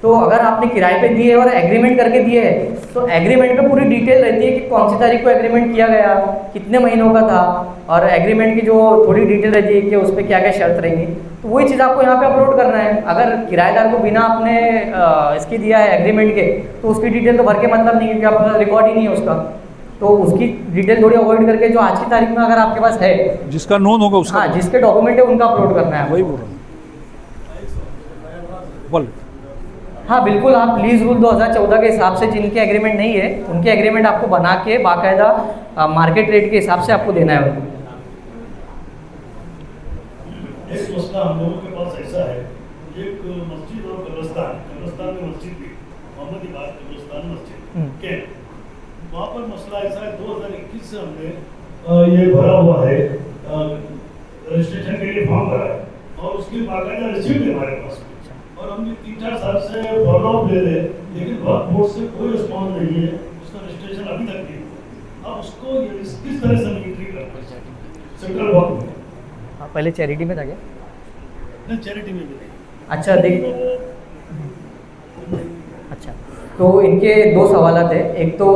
तो अगर आपने किराए पे दिए और एग्रीमेंट करके दिए है तो एग्रीमेंट पे पूरी डिटेल रहती है कि कौन सी तारीख को एग्रीमेंट किया गया, कितने महीनों का था, और एग्रीमेंट की जो थोड़ी डिटेल रहती है कि उस पर क्या क्या शर्त रहेंगी, तो वही चीज़ आपको यहाँ पे अपलोड करना है। अगर किराएदार को बिना आपने इसकी दिया है एग्रीमेंट के, तो उसकी डिटेल तो भर के मतलब नहीं, क्योंकि आपका रिकॉर्ड ही नहीं है उसका, तो उसकी डिटेल थोड़ी अवॉइड करके जो आज की तारीख में अगर आपके पास है, जिसका नोन होगा उसका, हाँ, जिसके डॉक्यूमेंट है उनका अपलोड करना है। वही बोल रहा हूँ। बोल। हाँ बिल्कुल, आप लीज रूल 2014 के हिसाब से जिनके एग्रीमेंट नहीं है उनके एग्रीमेंट आपको बना के बाकायदा मार्केट रेट के हिसाब से आपको देना है उनको। एक मसला हम लोगों के पास ऐसा है, एक मस्जिद और कब्रिस्तान में मस्जिद भी, मोहम्मद इबाद कब्रिस्तान मस्जिद के वहाँ पर मसला ऐसा है, 2021 से हमने ये भरा हुआ है, रजिस्ट्रेशन के लिए फॉर्म भरा है और उसकी बाकायदा रिसीप्ट है हमारे पास, और हमने 3-4 साल से फॉलो अप ले रहे, लेकिन वक्फ बोर्ड से कोई रिस्पॉन्स नहीं है, उसका रजिस्ट्रेशन अभी तक नहीं हुआ। अब उसको किस तरह से मॉनिटरिंग करना चाहिए सेंट्रल वक्फ में? हाँ, पहले चैरिटी में था क्या? नहीं, चैरिटी में भी नहीं। अच्छा अच्छा, तो इनके दो सवाल थे। एक तो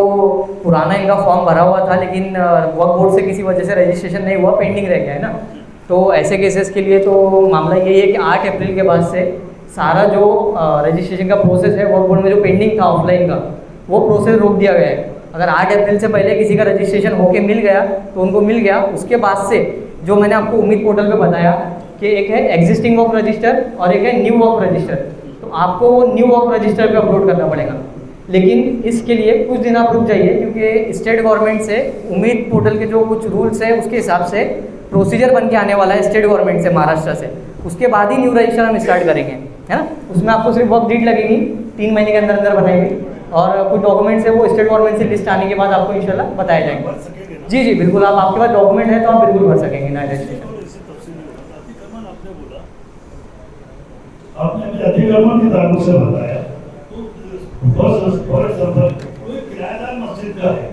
पुराना इनका फॉर्म भरा हुआ था लेकिन वक्फ बोर्ड से किसी वजह से रजिस्ट्रेशन नहीं हुआ, पेंडिंग रह गया है ना। तो ऐसे केसेस के लिए तो मामला यही है कि 8 अप्रैल के बाद से सारा जो रजिस्ट्रेशन का प्रोसेस है वक्फ बोर्ड में जो पेंडिंग था ऑफलाइन का, वो प्रोसेस रोक दिया गया है। अगर 8 अप्रैल से पहले किसी का रजिस्ट्रेशन होके मिल गया तो उनको मिल गया। उसके बाद से जो मैंने आपको उम्मीद पोर्टल पे बताया कि एक है एग्जिस्टिंग वक्फ रजिस्टर और एक है न्यू वक्फ रजिस्टर, तो आपको वो न्यू वक्फ रजिस्टर पे अपलोड करना पड़ेगा। लेकिन इसके लिए कुछ दिन आप रुक जाइए, क्योंकि स्टेट गवर्नमेंट से उम्मीद पोर्टल के जो कुछ रूल्स है उसके हिसाब से प्रोसीजर बन के आने वाला है स्टेट गवर्नमेंट से, महाराष्ट्र से। उसके बाद ही न्यू रजिस्टर हम स्टार्ट करेंगे, है ना। उसमें आपको सिर्फ वक्त डेट लगेगी, 3 महीने के अंदर अंदर बनाएंगे, और कुछ डॉक्यूमेंट्स है वो स्टेट गवर्नमेंट से लिस्ट आने के बाद आपको इंशाल्लाह बताया जाएगा। जी जी बिल्कुल, आप आपके पास डॉक्यूमेंट है तो आप बिल्कुल भर सकेंगे नया रजिस्ट्रेशन। आपने अभी अतिक्रमण के ताल्लुक से बताया, तो फॉर एग्जांपल कोई किराएदार मस्जिद का है,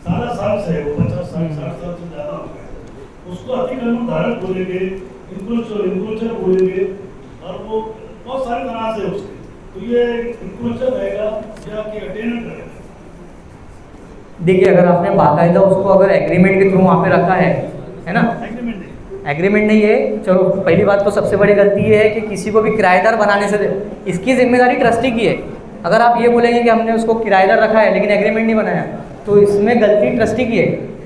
सारा साल से है, वो 50-60 साल से ज़्यादा हो गया, उसको अतिक्रमण धारक बोलेंगे, इंक्रोचर बोलेंगे, और वो बहुत सारे तरह से उसके, तो ये इंक्रोचर रहेगा या कि अटेनेंट रहेगा? देखिए, अगर आपने बाकायदा उसको अगर एग्रीमेंट के थ्रू वहाँ पे रखा है ना, एग्रीमेंट नहीं है, चलो पहली बात तो सबसे बड़ी गलती ये है कि किसी को भी किराएदार बनाने से, इसकी जिम्मेदारी ट्रस्टी की है। अगर आप ये बोलेंगे कि हमने उसको किराएदार रखा है लेकिन एग्रीमेंट नहीं बनाया, तो इसमें गलती ट्रस्टी की है।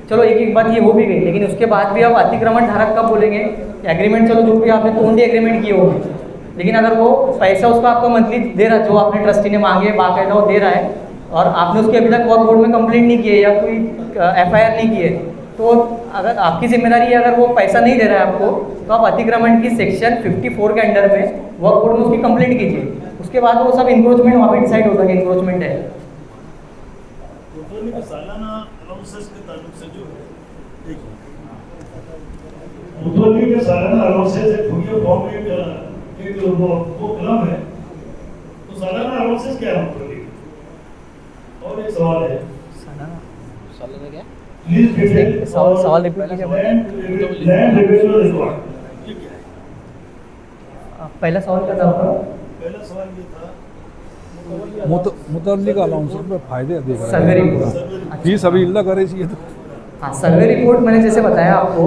चलो एक बात ये हो भी गई, लेकिन उसके बाद भी आप अतिक्रमण धारक कब बोलेंगे? एग्रीमेंट चलो जो भी आपने तोंदी एग्रीमेंट किए होगी, लेकिन अगर वो पैसा उसका आपको मंथली दे रहा, जो आपने ट्रस्टी ने मांगे बाकायदा वो दे रहा है, और आपने उसकी अभी तक वक्फ बोर्ड में कंप्लेंट नहीं की है या कोई FIR नहीं की है, तो अगर आपकी जिम्मेदारी है, अगर वो पैसा नहीं दे रहा है आपको, तो आप अतिक्रमण की सेक्शन 54 के अंडर में वक्फ बोर्ड में उसकी कंप्लेंट कीजिए। उसके बाद वो सब इंक्रोचमेंट वहाँ पे डिसाइड होगा कि इंक्रोचमेंट है। सालाना अलाउंसेस के ताल्लुक से जो है, मुतवल्ली के सालाना अलाउंसेस एक फुकिया फॉर्म एक वो कलम है, तो सालाना अलाउंसेस क्या है मुतवल्ली? और एक सवाल है, सालाना क्या? प्लीज डिटेल सवाल रिपीट कीजिए। लैंड रेवेन्यू रिकॉर्ड, ये क्या है? पहला सवाल क्या था आपका? पहला सवाल ये था, मुतल्ली का अलाउंस में फायदे देख रहा सर्वे है, रिपोर्ट। फीस अभी इल्ला करे चाहिए तो हाँ, सर्वे रिपोर्ट मैंने जैसे बताया आपको,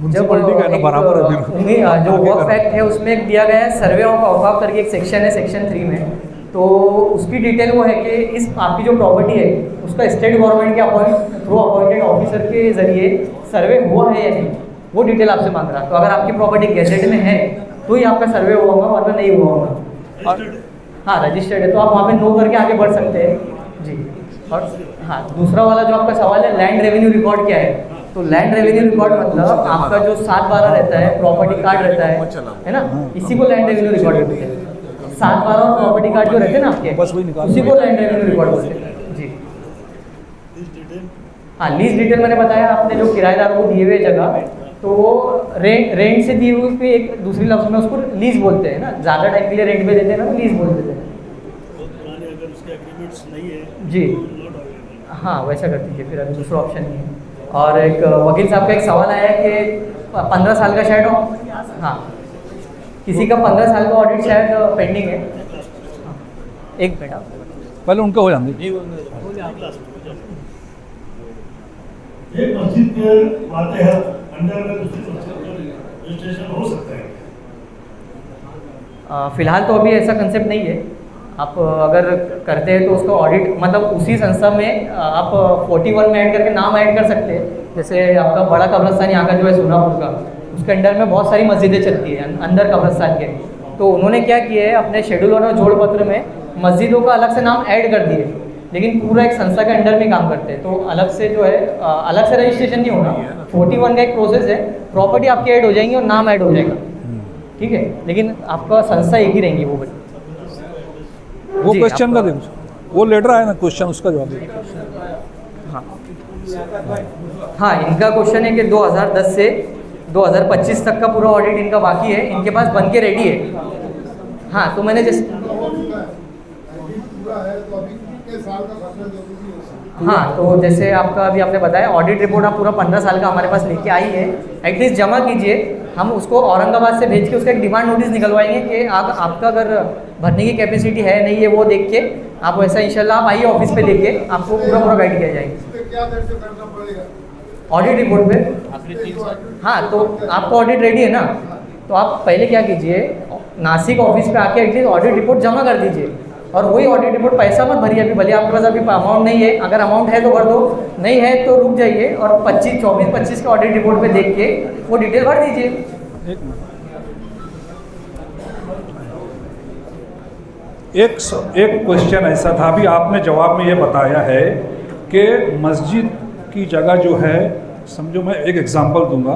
जब म्युनिसिपैलिटी का है ना, बराबर है फिर। जो वक्फ एक्ट है उसमें एक दिया गया है सर्वे ऑफ औकाफ करके, एक सेक्शन है सेक्शन 3 में, तो उसकी डिटेल वो है कि इस आपकी जो प्रॉपर्टी है उसका स्टेट गवर्नमेंट के थ्रू अपॉइंटेड ऑफिसर के जरिए सर्वे हुआ है या नहीं, वो डिटेल आपसे मांग रहा है। तो अगर आपकी प्रॉपर्टी गैजेट में है तो ही आपका सर्वे हुआ होगा, वरना नहीं हुआ होगा। और हाँ, रजिस्टर्ड है तो आप वहाँ पे नो करके आगे बढ़ सकते हैं जी। और हाँ, दूसरा वाला जो आपका सवाल है लैंड रेवेन्यू रिकॉर्ड क्या है, तो लैंड रेवेन्यू रिकॉर्ड मतलब आपका जो 7/12 रहता है, प्रॉपर्टी कार्ड रहता है ना, इसी को लैंड रेवेन्यू रिकॉर्ड बोलते हैं। 7/12 और प्रॉपर्टी कार्ड जो रहते हैं ना आपके, बस वही निकाल उसी को लैंड रेवेन्यू रिकॉर्ड बोलते हैं जी। इस डिटेल हाँ, लीज डिटेल मैंने बताया, आपने जो किराएदारों को दिए हुए जगह, तो वो रेंट से दी हुई पे एक दूसरी लफ्ज़ में उसको लीज बोलते हैं ना, ज़्यादा टाइम के लिए रेंट पे देते हैं ना, लीज बोल देते हैं। बहुत पुराने अगर उसके एग्रीमेंट्स नहीं है जी। तो नॉट अवेलेबल। हाँ, वैसा कर दीजिए, फिर अभी दूसरा ऑप्शन नहीं है। और एक वकील साहब का एक सवाल आया है कि 15 साल का शायद, हाँ, किसी का 15 साल का ऑडिट शायद पेंडिंग है। हाँ, एक मिनट, पहले उनका हो जाने एक मस्जिद के मातहत अंडर में दूसरी मस्जिद का रजिस्ट्रेशन हो सकता है। फ़िलहाल तो अभी ऐसा कंसेप्ट नहीं है। आप अगर करते हैं तो उसका ऑडिट मतलब उसी संस्था में आप 41 में ऐड करके नाम ऐड कर सकते हैं। जैसे आपका बड़ा कब्रस्तान यहाँ का जो है सोनापुर का, उसके अंडर में बहुत सारी मस्जिदें चलती हैं अंदर कब्रस्तान के। तो उन्होंने क्या किया है, अपने शेड्यूल और जोड़ पत्र में मस्जिदों का अलग से नाम ऐड कर दिए, लेकिन पूरा एक संस्था के अंडर में काम करते हैं। तो अलग से जो है अलग से रजिस्ट्रेशन नहीं होगा। 41 का एक प्रोसेस है, प्रॉपर्टी आपकी ऐड हो जाएंगी और नाम ऐड हो जाएगा, ठीक है, लेकिन आपका संस्था एक ही रहेंगी। वो जी, क्वेश्चन का आपका- देखो, वो लेटर आया ना क्वेश्चन, उसका जवाब दे। हाँ हाँ, इनका क्वेश्चन है कि 2010 से 2025 तक का पूरा ऑडिट इनका बाकी है, इनके पास बन के रेडी है। हाँ, तो मैंने जैसे हाँ, तो जैसे आपका अभी आपने बताया ऑडिट रिपोर्ट आप पूरा 15 साल का हमारे पास लेके आई है, एटलीस्ट जमा कीजिए। हम उसको औरंगाबाद से भेज के उसका एक डिमांड नोटिस निकलवाएंगे कि आपका अगर भरने की कैपेसिटी है नहीं है वो देख के आप वैसा इंशाल्लाह आप आइए ऑफिस पे लेके, आपको पूरा गाइड किया जाएगा ऑडिट रिपोर्ट पे। हाँ, तो आपका ऑडिट रेडी है ना, तो आप पहले क्या कीजिए, नासिक ऑफिस पे आके एटलीस्ट ऑडिट रिपोर्ट जमा कर दीजिए, और वही ऑडिट रिपोर्ट पैसा मत भरिए अभी, भले आपके पास अभी अमाउंट नहीं है। अगर अमाउंट है तो भर दो, नहीं है तो रुक जाइए और 24-25 के ऑडिट रिपोर्ट पे देख के वो डिटेल भर दीजिए। एक क्वेश्चन ऐसा था, अभी आपने जवाब में ये बताया है कि मस्जिद की जगह जो है, समझो मैं एक एग्जांपल दूंगा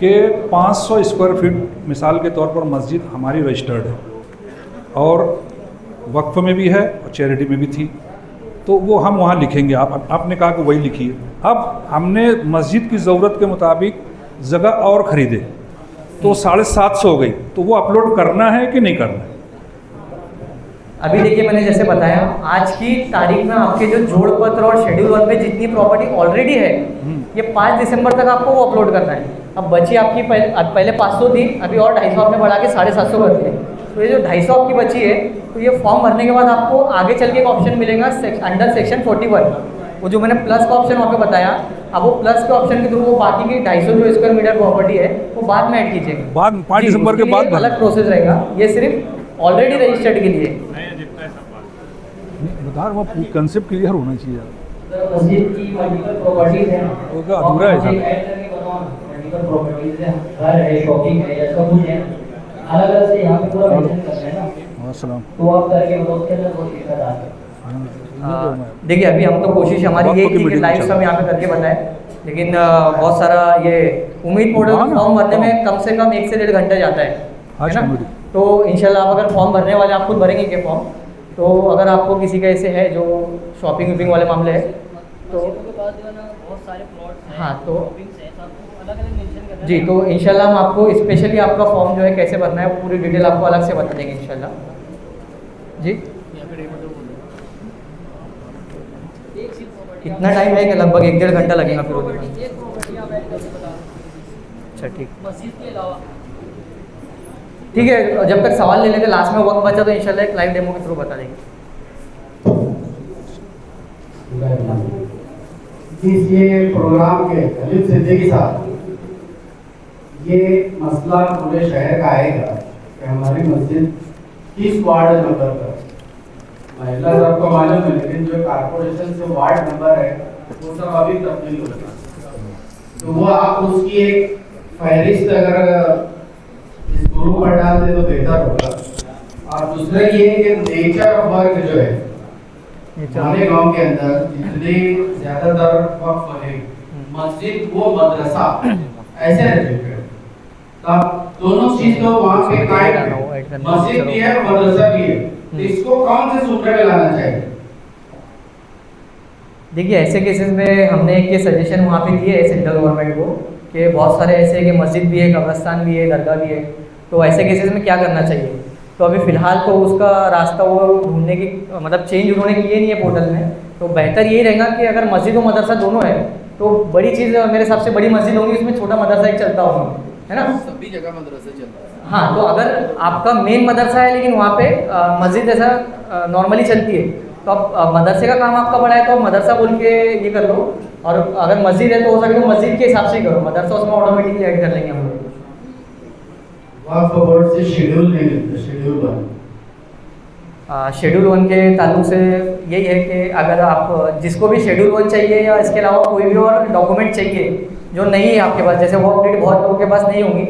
कि 500 स्क्वायर फीट मिसाल के तौर पर मस्जिद हमारी रजिस्टर्ड है और वक्फ में भी है और चैरिटी में भी थी, तो वो हम वहाँ लिखेंगे। आपने कहा कि वही लिखिए। अब हमने मस्जिद की ज़रूरत के मुताबिक जगह और ख़रीदे तो 750 हो गई, तो वो अपलोड करना है कि नहीं करना है? अभी देखिए, मैंने जैसे बताया आज की तारीख में आपके जो जोड़ पत्र और शेड्यूल 1 में जितनी प्रॉपर्टी ऑलरेडी है, ये 5 दिसंबर तक आपको वो अपलोड करना है। अब बची आपकी पहले 500 थी, अभी और 250 आपने बढ़ा के 750 कर दिए, तो ये जो 250 आपकी बची है, तो ये फॉर्म भरने के बाद आपको आगे चल के एक ऑप्शन मिलेगा अंडर सेक्शन 41, वो जो मैंने प्लस का ऑप्शन वहाँ पे बताया। अब वो प्लस के ऑप्शन के थ्रू वो बाकी की 250 जो स्क्वायर मीटर प्रॉपर्टी है वो बाद में ऐड कीजिएगा, बाद 5 दिसंबर के बाद अलग प्रोसेस रहेगा। ये सिर्फ ऑलरेडी रजिस्टर्ड के लिए। बता रहा हूँ, कंसेप्ट क्लियर होना चाहिए। मस्जिद की मल्टीपल प्रॉपर्टीज है, वो क्या अधूरा है सर? मल्टीपल प्रॉपर्टीज है, घर है, शॉपिंग है, या सब कुछ है, अलग अलग से यहाँ पे पूरा मेंशन करना है ना, अस्सलाम। तो आप करके बताओ, उसके अंदर बहुत दिक्कत आ है। देखिए, अभी हम तो कोशिश हमारी ये थी कि लाइव सब यहाँ पे करके बताएं, लेकिन बहुत सारा ये उम्मीद पोर्टल का फॉर्म भरने में कम से कम 1 से 1.5 घंटा जाता है ना। तो इंशाल्लाह आप अगर फॉर्म भरने वाले आप खुद भरेंगे क्या फॉर्म, तो अगर आपको किसी का ऐसे है जो शॉपिंग वीपिंग वाले मामले है तो बहुत सारे प्लॉट्स हैं, हाँ, तो शॉपिंग्स हैं, सबको अलग-अलग मेंशन करना है। जी, तो इंशाल्लाह हम आपको स्पेशली आपका फॉर्म जो है कैसे भरना है वो पूरी डिटेल आपको अलग से बता देंगे इंशाल्लाह। जी, इतना टाइम है कि लगभग 1-1.5 घंटा लगेगा फिर उसमें। एक प्रॉपर्टी आप ऐड करके बता, अच्छा, ठीक मस्जिद के अलावा। ठीक है, जब तक सवाल ले लेते लास्ट में वक्त बचा तो इंशाल्लाह एक लाइव डेमो के थ्रू बता देंगे। इस ये प्रोग्राम के खलील सिद्दीकी साहब, ये मसला पूरे शहर का आएगा कि हमारी मस्जिद किस वार्ड नंबर पर, महिला सबको मालूम है, लेकिन जो कारपोरेशन से वार्ड नंबर है वो सब अभी तब्दील होगा, तो वो आप उसकी एक फहरिस्त अगर इस ग्रुप पर डाल दे तो बेहतर होगा। और दूसरा ये कि नेचर ऑफ वर्क जो है हमारे गांव के अंदर जितने ज्यादातर वक्फ है, मस्जिद वो मदरसा ऐसे रहते हैं, तब दोनों चीज तो वहाँ पे कायम है, मस्जिद भी है मदरसा भी है, तो इसको कौन से सूत्र में लाना चाहिए? देखिए ऐसे केसेस में हमने एक ये सजेशन वहाँ पे दिए है सेंट्रल गवर्नमेंट को कि बहुत सारे ऐसे कि मस्जिद भी है, कब्रस्तान भी है, दरगाह भी है, तो ऐसे केसेस में क्या करना चाहिए। तो अभी फ़िलहाल तो उसका रास्ता वो ढूंढने की मतलब चेंज उन्होंने किए नहीं है पोर्टल में, तो बेहतर यही रहेगा कि अगर मस्जिद और मदरसा दोनों है तो बड़ी चीज़ मेरे हिसाब से बड़ी मस्जिद होगी, उसमें छोटा मदरसा एक चलता होगा, है ना। सभी जगह मदरसे चलता है। हाँ, तो अगर आपका मेन मदरसा है लेकिन वहाँ पे मस्जिद ऐसा नॉर्मली चलती है, तो अब मदरसे का काम आपका बड़ा है तो आप मदरसा बोल के ये कर लो, और अगर मस्जिद है तो हो सके तो मस्जिद के हिसाब से ही करो, मदरसा उसमें ऑटोमेटिकली ऐड कर लेंगे हम लोग। वक्फ बोर्ड से शेड्यूल नहीं मिलता, शेड्यूल 1। शेड्यूल 1 के ताल्लुक से यही है कि अगर आप जिसको भी शेड्यूल 1 चाहिए या इसके अलावा कोई भी और डॉक्यूमेंट चाहिए जो नहीं है आपके पास, जैसे वर्क डेट बहुत लोगों के पास नहीं होंगी,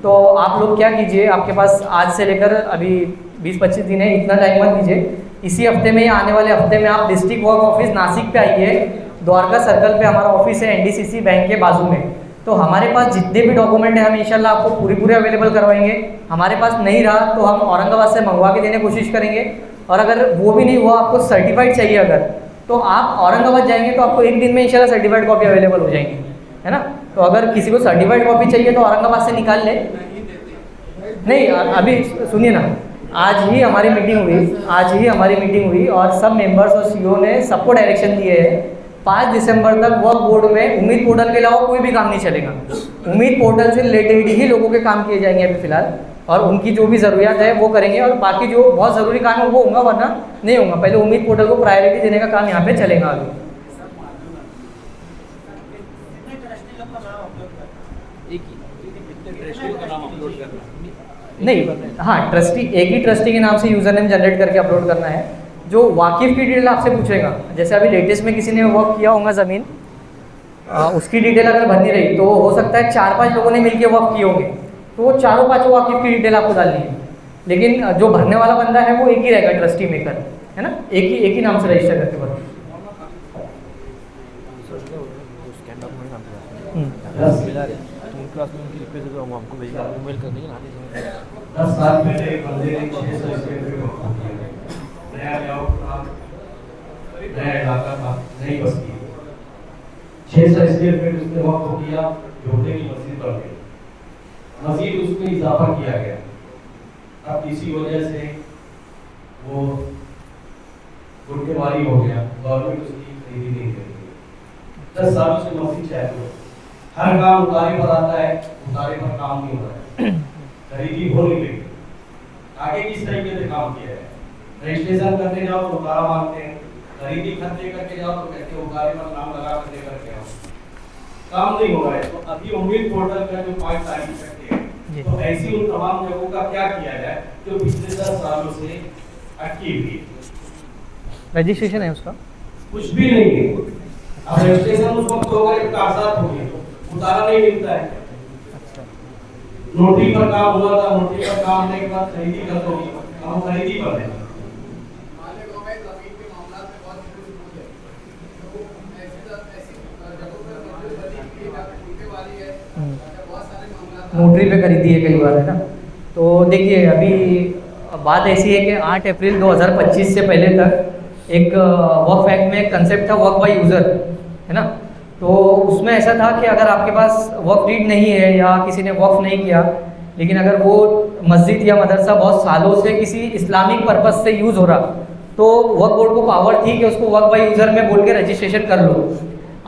तो आप लोग क्या कीजिए, आपके पास आज से लेकर अभी 20-25 दिन है, इतना टाइम मत कीजिए, इसी हफ्ते में या आने वाले हफ्ते में आप डिस्ट्रिक्ट वर्क ऑफिस नासिक पे आइए, द्वारका सर्कल पे हमारा ऑफिस है NDCC बैंक के बाजू में। तो हमारे पास जितने भी डॉक्यूमेंट हैं हम इंशाल्लाह आपको पूरे अवेलेबल करवाएंगे। हमारे पास नहीं रहा तो हम औरंगाबाद से मंगवा के देने की कोशिश करेंगे, और अगर वो भी नहीं हुआ, आपको सर्टिफाइड चाहिए अगर, तो आप औरंगाबाद जाएंगे तो आपको एक दिन में इंशाल्लाह सर्टिफाइड कॉपी अवेलेबल हो जाएंगी, है ना। तो अगर किसी को सर्टिफाइड कॉपी चाहिए तो औरंगाबाद से निकाल ले। नहीं, अभी सुनिए ना, आज ही हमारी मीटिंग हुई और सब मेंबर्स और CEO ने सबको डायरेक्शन दिए है 5 दिसंबर तक वर्क बोर्ड में उम्मीद पोर्टल के अलावा कोई भी काम नहीं चलेगा। उम्मीद पोर्टल से रिलेटेड ही लोगों के काम किए जाएंगे अभी फिलहाल, और उनकी जो भी ज़रूरियात है वो करेंगे, और बाकी जो बहुत ज़रूरी काम है वो होगा, वरना नहीं होगा। पहले उम्मीद पोर्टल को प्रायोरिटी देने का काम यहाँ पे चलेगा अभी। नहीं, हाँ, ट्रस्टी एक ही ट्रस्टी के नाम से यूज़र नेम जनरेट करके अपलोड करना है। जो वाकिफ़ की डिटेल आपसे पूछेगा, जैसे अभी लेटेस्ट में किसी ने वर्क किया होगा ज़मीन, उसकी डिटेल अगर भरनी रही तो हो सकता है 4-5 लोगों ने मिलके वर्क किए होंगे, तो वो चारों पाँचों वाकिफ़ की डिटेल आपको डालनी है। लेकिन जो भरने वाला बंदा है वो एक ही रहेगा, ट्रस्टी मेकर, है ना, एक ही नाम से रजिस्टर करके भरो। 10 साल पहले एक बंदे ने 600 स्क्वायर फीट वक्त किया, नया लेआउट था, नया इलाका था, नई बस्ती, 600 स्क्वायर फीट उसने वक्त किया, झोपड़े की मस्जिद बन गई, मजीद उसमें इजाफा किया गया। अब इसी वजह से वो गुटकेबारी हो गया, गवर्नमेंट उसकी खरीदी नहीं करेगी। 10 सालों से मस्जिद चाहते हर काम उतारे पर आता है, उतारे पर काम नहीं हो रहा है, खरीदी हो नहीं रही। आगे किस तरीके से काम किया है, रजिस्ट्रेशन करने जाओ तो उतारा मांगते हैं, खरीदी खर्च करके जाओ तो कहते हैं उतारे पर नाम लगा कर दे करके आओ, काम नहीं हो रहा है। तो अभी उम्मीद पोर्टल का जो 5 तारीख तक है, तो ऐसी उन तमाम जगहों का क्या किया जाए जो पिछले 10 सालों से अटकी हुई है। रजिस्ट्रेशन है उसका कुछ भी नहीं है। अब रजिस्ट्रेशन उस वक्त होगा जब कागजात होंगे, उतारा नहीं मिलता है। नोटरी पर काम हुआ था, नोटरी पर काम होने के बाद खरीदी कर दो, हम खरीदी पर है। नोटरी पे खरीदी है कई बार, है ना। तो देखिए अभी बात ऐसी है कि 8 अप्रैल 2025 से पहले तक एक वक्फ एक्ट में कंसेप्ट था वर्क बाय यूज़र, है ना। तो उसमें ऐसा था कि अगर आपके पास वक्फ डीड नहीं है या किसी ने वक्फ नहीं किया, लेकिन अगर वो मस्जिद या मदरसा बहुत सालों से किसी इस्लामिक पर्पस से यूज़ हो रहा, तो वक्फ बोर्ड को पावर थी कि उसको वर्क बाय यूज़र में बोल के रजिस्ट्रेशन कर लो।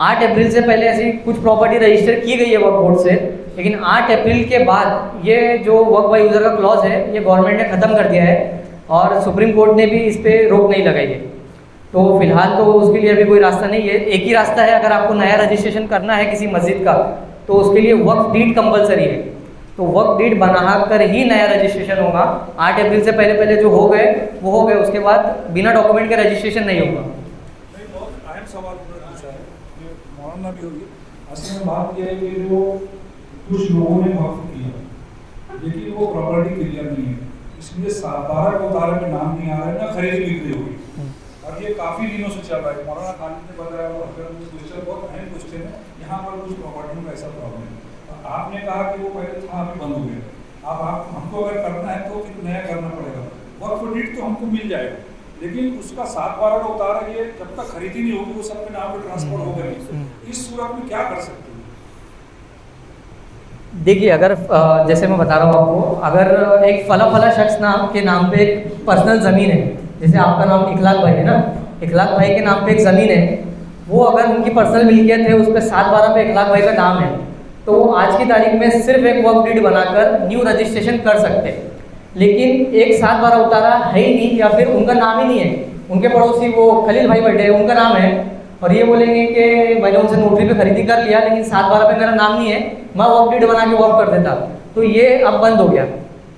8 अप्रैल से पहले ऐसी कुछ प्रॉपर्टी रजिस्टर की गई है वक्फ बोर्ड से, लेकिन 8 अप्रैल के बाद ये जो वर्क बाय यूज़र का क्लॉज है ये गवर्नमेंट ने ख़त्म कर दिया है, और सुप्रीम कोर्ट ने भी इस पर रोक नहीं लगाई है। तो फिलहाल तो उसके लिए अभी कोई रास्ता नहीं है। एक ही रास्ता है, अगर आपको नया रजिस्ट्रेशन करना है किसी मस्जिद का तो उसके लिए वक्फ डीड कंपलसरी है। तो वक्फ डीड बना कर ही नया रजिस्ट्रेशन होगा। 8 अप्रैल से पहले जो हो गए वो हो गए, उसके बाद बिना डॉक्यूमेंट के रजिस्ट्रेशन नहीं होगा। बहुत अहम सवाल पूछा है, ये मौलाना भी होगी। असल में बात यह है कि जो कुछ लोगों ने वक्फ किया लेकिन वो प्रॉपर्टी क्लियर नहीं है, इसलिए 12 को उतारे में नाम नहीं आ रहा है, ना खरीदी बिक्री होगी, और ये काफ़ी दिनों से चल रहा है। मौलाना खालिद ने बताया वो क्वेश्चन बहुत अहम क्वेश्चन है, यहाँ पर कुछ प्रॉपर्टी में ऐसा प्रॉब्लम है। आपने कहा कि वो पहले था अभी बंद हो गया, अब आप हमको अगर करना है तो फिर नया करना पड़ेगा। वर्क डीड तो हमको मिल जाएगा, लेकिन उसका 7/12 का उतारा ये जब तक खरीदी नहीं होगी वो सबके नाम पे ट्रांसफर होगा नहीं। इस सूरत में क्या कर सकते हैं? देखिए, अगर जैसे मैं बता रहा हूँ आपको, अगर एक फला शख्स नाम के नाम पे एक पर्सनल ज़मीन है, जैसे आपका नाम इखलाक भाई है ना, इखलाक भाई के नाम पे एक ज़मीन है, वो अगर उनकी पर्सनल मिल्कियत है, उस पर 7/12 पे इखलाक भाई का नाम है, तो वो आज की तारीख में सिर्फ एक वक्फ डीड बनाकर न्यू रजिस्ट्रेशन कर सकते हैं। लेकिन एक 7/12 उतारा है ही नहीं, या फिर उनका नाम ही नहीं है, उनके पड़ोसी वो खलील भाई बैठे हैं, उनका नाम है, और ये बोलेंगे कि मैंने उनसे नोटरी पे खरीदी कर लिया लेकिन 7/12 पे मेरा नाम नहीं है, मैं वक्फ डीड बना के वक्फ कर देता, तो ये अब बंद हो गया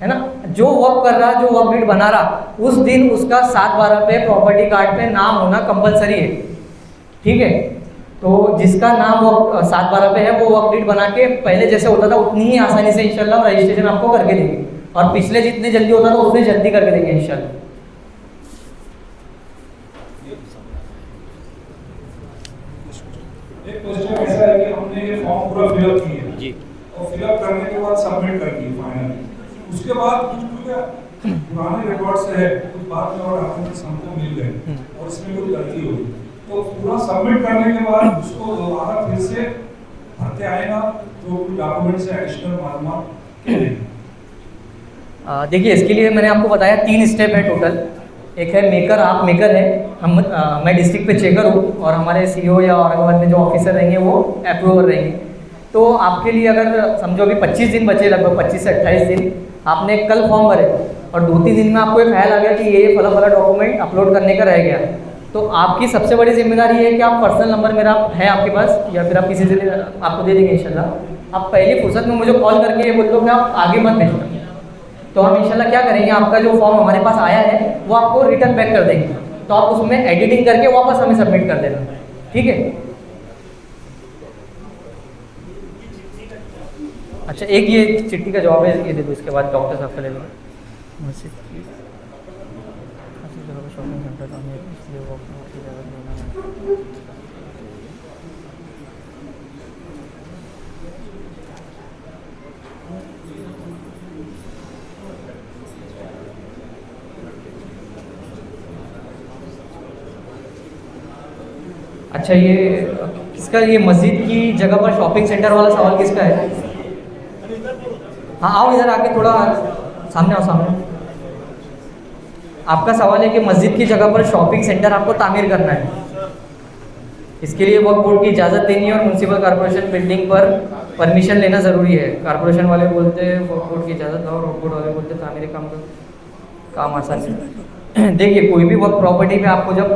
है ना। जो वक्फ कर रहा, जो वक्फ डीड बना रहा, उस दिन उसका 7/12 पे प्रॉपर्टी कार्ड पे नाम होना कंपलसरी है, ठीक है। तो जिसका नाम वो 7/12 पे है, वो वक्फ डीड बना के पहले जैसे होता था उतनी ही आसानी से इंशाल्लाह रजिस्ट्रेशन आपको करके देंगे, और पिछले जितने जल्दी होता था उतने जल्दी करके देंगे इंशाल्लाह। एक क्वेश्चन ऐसा है कि हमने ये फॉर्म पूरा फिलअप किया जी, और फिलअप करने के बाद सबमिट कर दिए फाइनल, उसके बाद कुछ पुराने रिकॉर्ड्स है, कुछ बाद में और डॉक्यूमेंट्स हमको मिल गए और इसमें कोई गलती हो गई, तो पूरा सबमिट करने के बाद उसको दोबारा फिर से भरते आएगा जो डॉक्यूमेंट्स है एडिशनल मालूमात के लिए? देखिए, इसके लिए मैंने आपको बताया 3 स्टेप है टोटल। एक है मेकर, आप मेकर है, मैं डिस्ट्रिक्ट पे चेकर हूँ, और हमारे सीईओ या औरंगाबाद में जो ऑफिसर रहेंगे वो अप्रूवर रहेंगे। तो आपके लिए अगर समझो अभी 25 दिन बचे, लगभग 25 से 28 दिन, आपने कल फॉर्म भरे और 2-3 दिन में आपको एक ख्याल आ गया कि ये फला डॉक्यूमेंट अपलोड करने का रह गया, तो आपकी सबसे बड़ी जिम्मेदारी है कि आप पर्सनल नंबर मेरा है आपके पास, या फिर आप किसी से आपको दे देंगे इंशाल्लाह, आप पहली फुर्सत में मुझे कॉल करके ये बोल दो कि आप आगे मत भेजना, तो हम इंशाल्लाह क्या करेंगे, आपका जो फॉर्म हमारे पास आया है वो आपको रिटर्न बैक कर देंगे, तो आप उसमें एडिटिंग करके वापस हमें सबमिट कर देना, ठीक है। अच्छा, एक ये चिट्ठी का जवाब है, ये दे दो, इसके बाद डॉक्टर साहब का ले लो। शॉपिंग सेंटर अच्छा, ये किसका, ये मस्जिद की जगह पर शॉपिंग सेंटर वाला सवाल किसका है? हाँ, आओ इधर आके थोड़ा सामने आओ, सामने। आपका सवाल है कि मस्जिद की जगह पर शॉपिंग सेंटर आपको तामीर करना है, इसके लिए वक्फ बोर्ड की इजाज़त देनी है और म्यूनसिपल कॉर्पोरेशन बिल्डिंग पर परमिशन लेना ज़रूरी है। कॉर्पोरेशन वाले बोलते हैं वक्फ बोर्ड की इजाज़त दो, वक्फ बोर्ड वाले बोलते हैं तामीरी काम आसान है। देखिए, कोई भी वक्फ प्रॉपर्टी पे आपको जब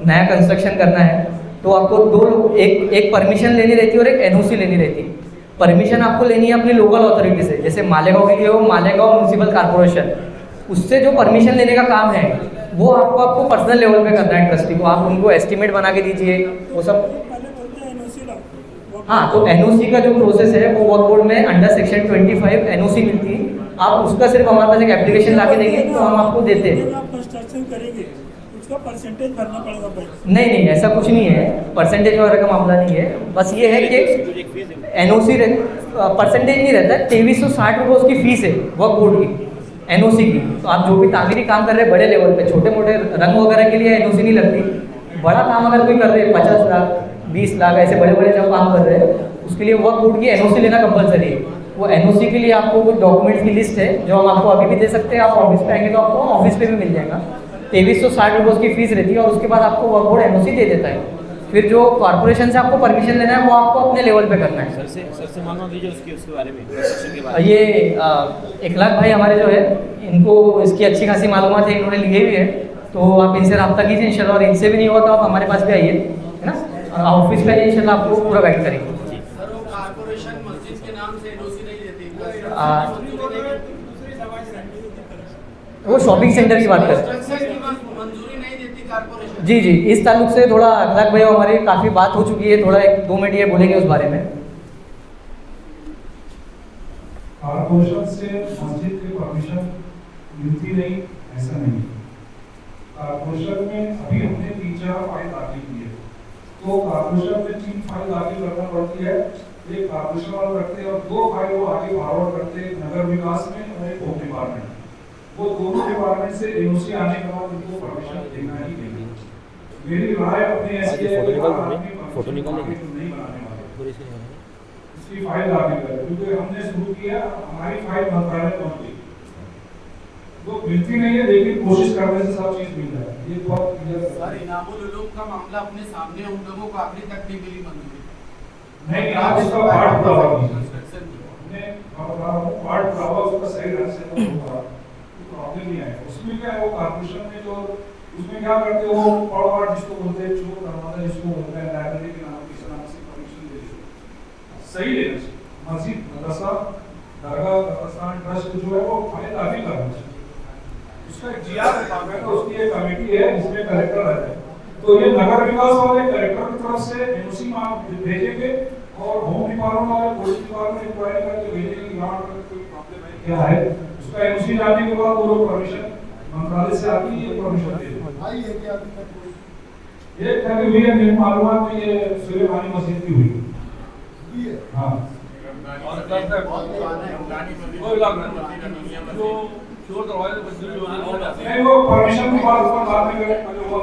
नया कंस्ट्रक्शन करना है तो आपको एक परमिशन लेनी रहती है और एक एनओसी लेनी रहती है। परमिशन आपको लेनी है अपनी लोकल अथॉरिटी से, जैसे मालेगांव के लिए हो मालेगांव म्यूनसिपल कॉर्पोरेशन, उससे जो परमिशन लेने का काम है वो आपको पर्सनल लेवल पे करना है ट्रस्टी को, आप उनको एस्टीमेट बना के दीजिए वो सब। हाँ, तो एनओसी का जो प्रोसेस है वो वक्फ बोर्ड में अंडर सेक्शन 25 एनओसी मिलती है, आप उसका सिर्फ हमारे पास एक एप्लीकेशन ला के देंगे तो हम आपको देते हैं। कंस्ट्रक्शन करेंगे उसका परसेंटेज भरना पड़ेगा भाई? नहीं, ऐसा कुछ नहीं है, परसेंटेज वगैरह का मामला नहीं है, बस ये है कि एनओसी परसेंटेज नहीं रहता है, 2360 रुपये उसकी फीस है वक्फ बोर्ड की एनओसी की। तो आप जो भी तामीरी काम कर रहे हैं बड़े लेवल पे, छोटे मोटे रंग वगैरह के लिए एनओसी नहीं लगती, बड़ा काम अगर कोई कर रहे हैं 50 लाख 20 लाख ऐसे बड़े बड़े जब काम कर रहे हैं उसके लिए वक्फ बोर्ड की एनओसी लेना कंपलसरी है। वो एनओसी के लिए आपको कुछ डॉक्यूमेंट्स की लिस्ट है जो हम आपको अभी भी दे सकते हैं, आप ऑफिस पे आएंगे तो आपको ऑफिस पे भी मिल जाएगा। 2360 रुपये उसकी फीस रहती है और उसके बाद आपको वक्फ बोर्ड एनओसी दे देता है। फिर जो कॉर्पोरेशन से आपको परमिशन लेना है वो आपको अपने लेवल पे करना है। सर से मालूम दीजिए उसके बारे में। ये इखलाक भाई हमारे जो है इनको इसकी अच्छी खासी मालूमात है, इन्होंने लिए हुई है, तो आप इनसे रब्ता कीजिए इंशाल्लाह, और इनसे भी नहीं हुआ तो आप हमारे पास भी आइए, है ना, ऑफिस पे इंशाल्लाह आपको पूरा गाइड करेंगे। सर, वो कॉर्पोरेशन मस्जिद के नाम से एनओसी नहीं देती, वो शॉपिंग सेंटर की बात करें, मंजूरी नहीं देती कॉर्पोरेशन। जी, इस ताल्लुक से थोड़ा इखलाक भाई हमारी काफ़ी बात हो चुकी है, थोड़ा 1-2 मिनट ये बोलेंगे उस बारे में। कॉर्पोरेशन से मस्जिद की परमिशन मिलती नहीं, ऐसा नहीं। कॉर्पोरेशन में अभी हमने 3-4 फाइल दाखिल की है, तो कॉर्पोरेशन में 3 फाइल दाखिल करना पड़ती है, एक कॉर्पोरेशन वाले रखते हैं और 2 फाइल वो आगे फॉरवर्ड करते हैं नगर विकास में और एक होम डिपार्टमेंट। वो दोनों डिपार्टमेंट से एनओसी आने के बाद उनको परमिशन देना ही देना। मेरी राय अपनी ऐसी है कि फोटो निकालेंगे नहीं बनाने वाले, इसकी फाइल दाखिल करें, क्योंकि हमने शुरू किया, हमारी फाइल मंत्रालय पहुंच गई, वो मिलती नहीं है, लेकिन कोशिश करने से सब चीज मिल जाए। ये बहुत क्लियर सर, इनामुल उलूम का मामला अपने सामने, उन लोगों को आखिरी तक नहीं मिली मंजूरी। नहीं, आप इसका पार्ट पार्ट उसका सही ढंग से प्रॉब्लम नहीं आएगा। उसमें क्या है, वो कॉर्पोरेशन में जो उसमें क्या करते हैं, वो पड़वाड़ जिसको बोलते हैं, चोर दरवाजा जिसको बोलते हैं, लाइब्रेरी के नाम किस नाम से परमिशन दे देते, सही लेना चाहिए। मस्जिद, मदरसा, दरगाह, कब्रिस्तान, ट्रस्ट जो है वो फाइल दाखिल करना चाहिए, उसका एक जीआर है, तो उसकी एक कमेटी है जिसमें कलेक्टर रहते हैं, तो ये नगर विकास वाले कलेक्टर की तरफ से एनओसी मांग भेजेंगे और होम डिपार्टमेंट वाले पुलिस डिपार्टमेंट इंक्वायरी करके भेजेंगे कि यहाँ पर कोई प्रॉब्लम है क्या है, उसका एनओसी जाने के बाद वो लोग परमिशन मंत्रालय से आती है, परमिशन दे आई है कि अभी तक कोई ये कभी हुई है, मेरे मालूम में ये सुलेमानी मस्जिद की हुई है। हाँ, और कोई लग रहा जो चोर दरवाजे मंजूरी होने नहीं, वो परमिशन के बाद उसका बाद में पहले हुआ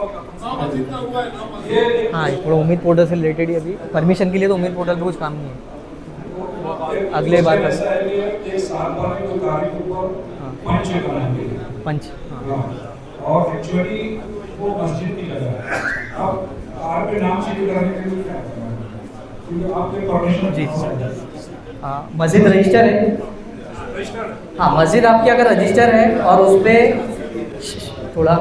हाँ, थोड़ा उम्मीद पोर्टल से रिलेटेड ही अभी परमिशन के लिए तो उम्मीद पोर्टल पे कुछ काम नहीं है, अगले बार कर पंच। हाँ, और एक्चुअली वो मस्जिद की जगह है। अब कार पे नाम चेंज करने के लिए क्या करना है, क्योंकि आपके परमिशन जी मस्जिद रजिस्टर है। हाँ, मस्जिद आपकी अगर रजिस्टर है और उस पर थोड़ा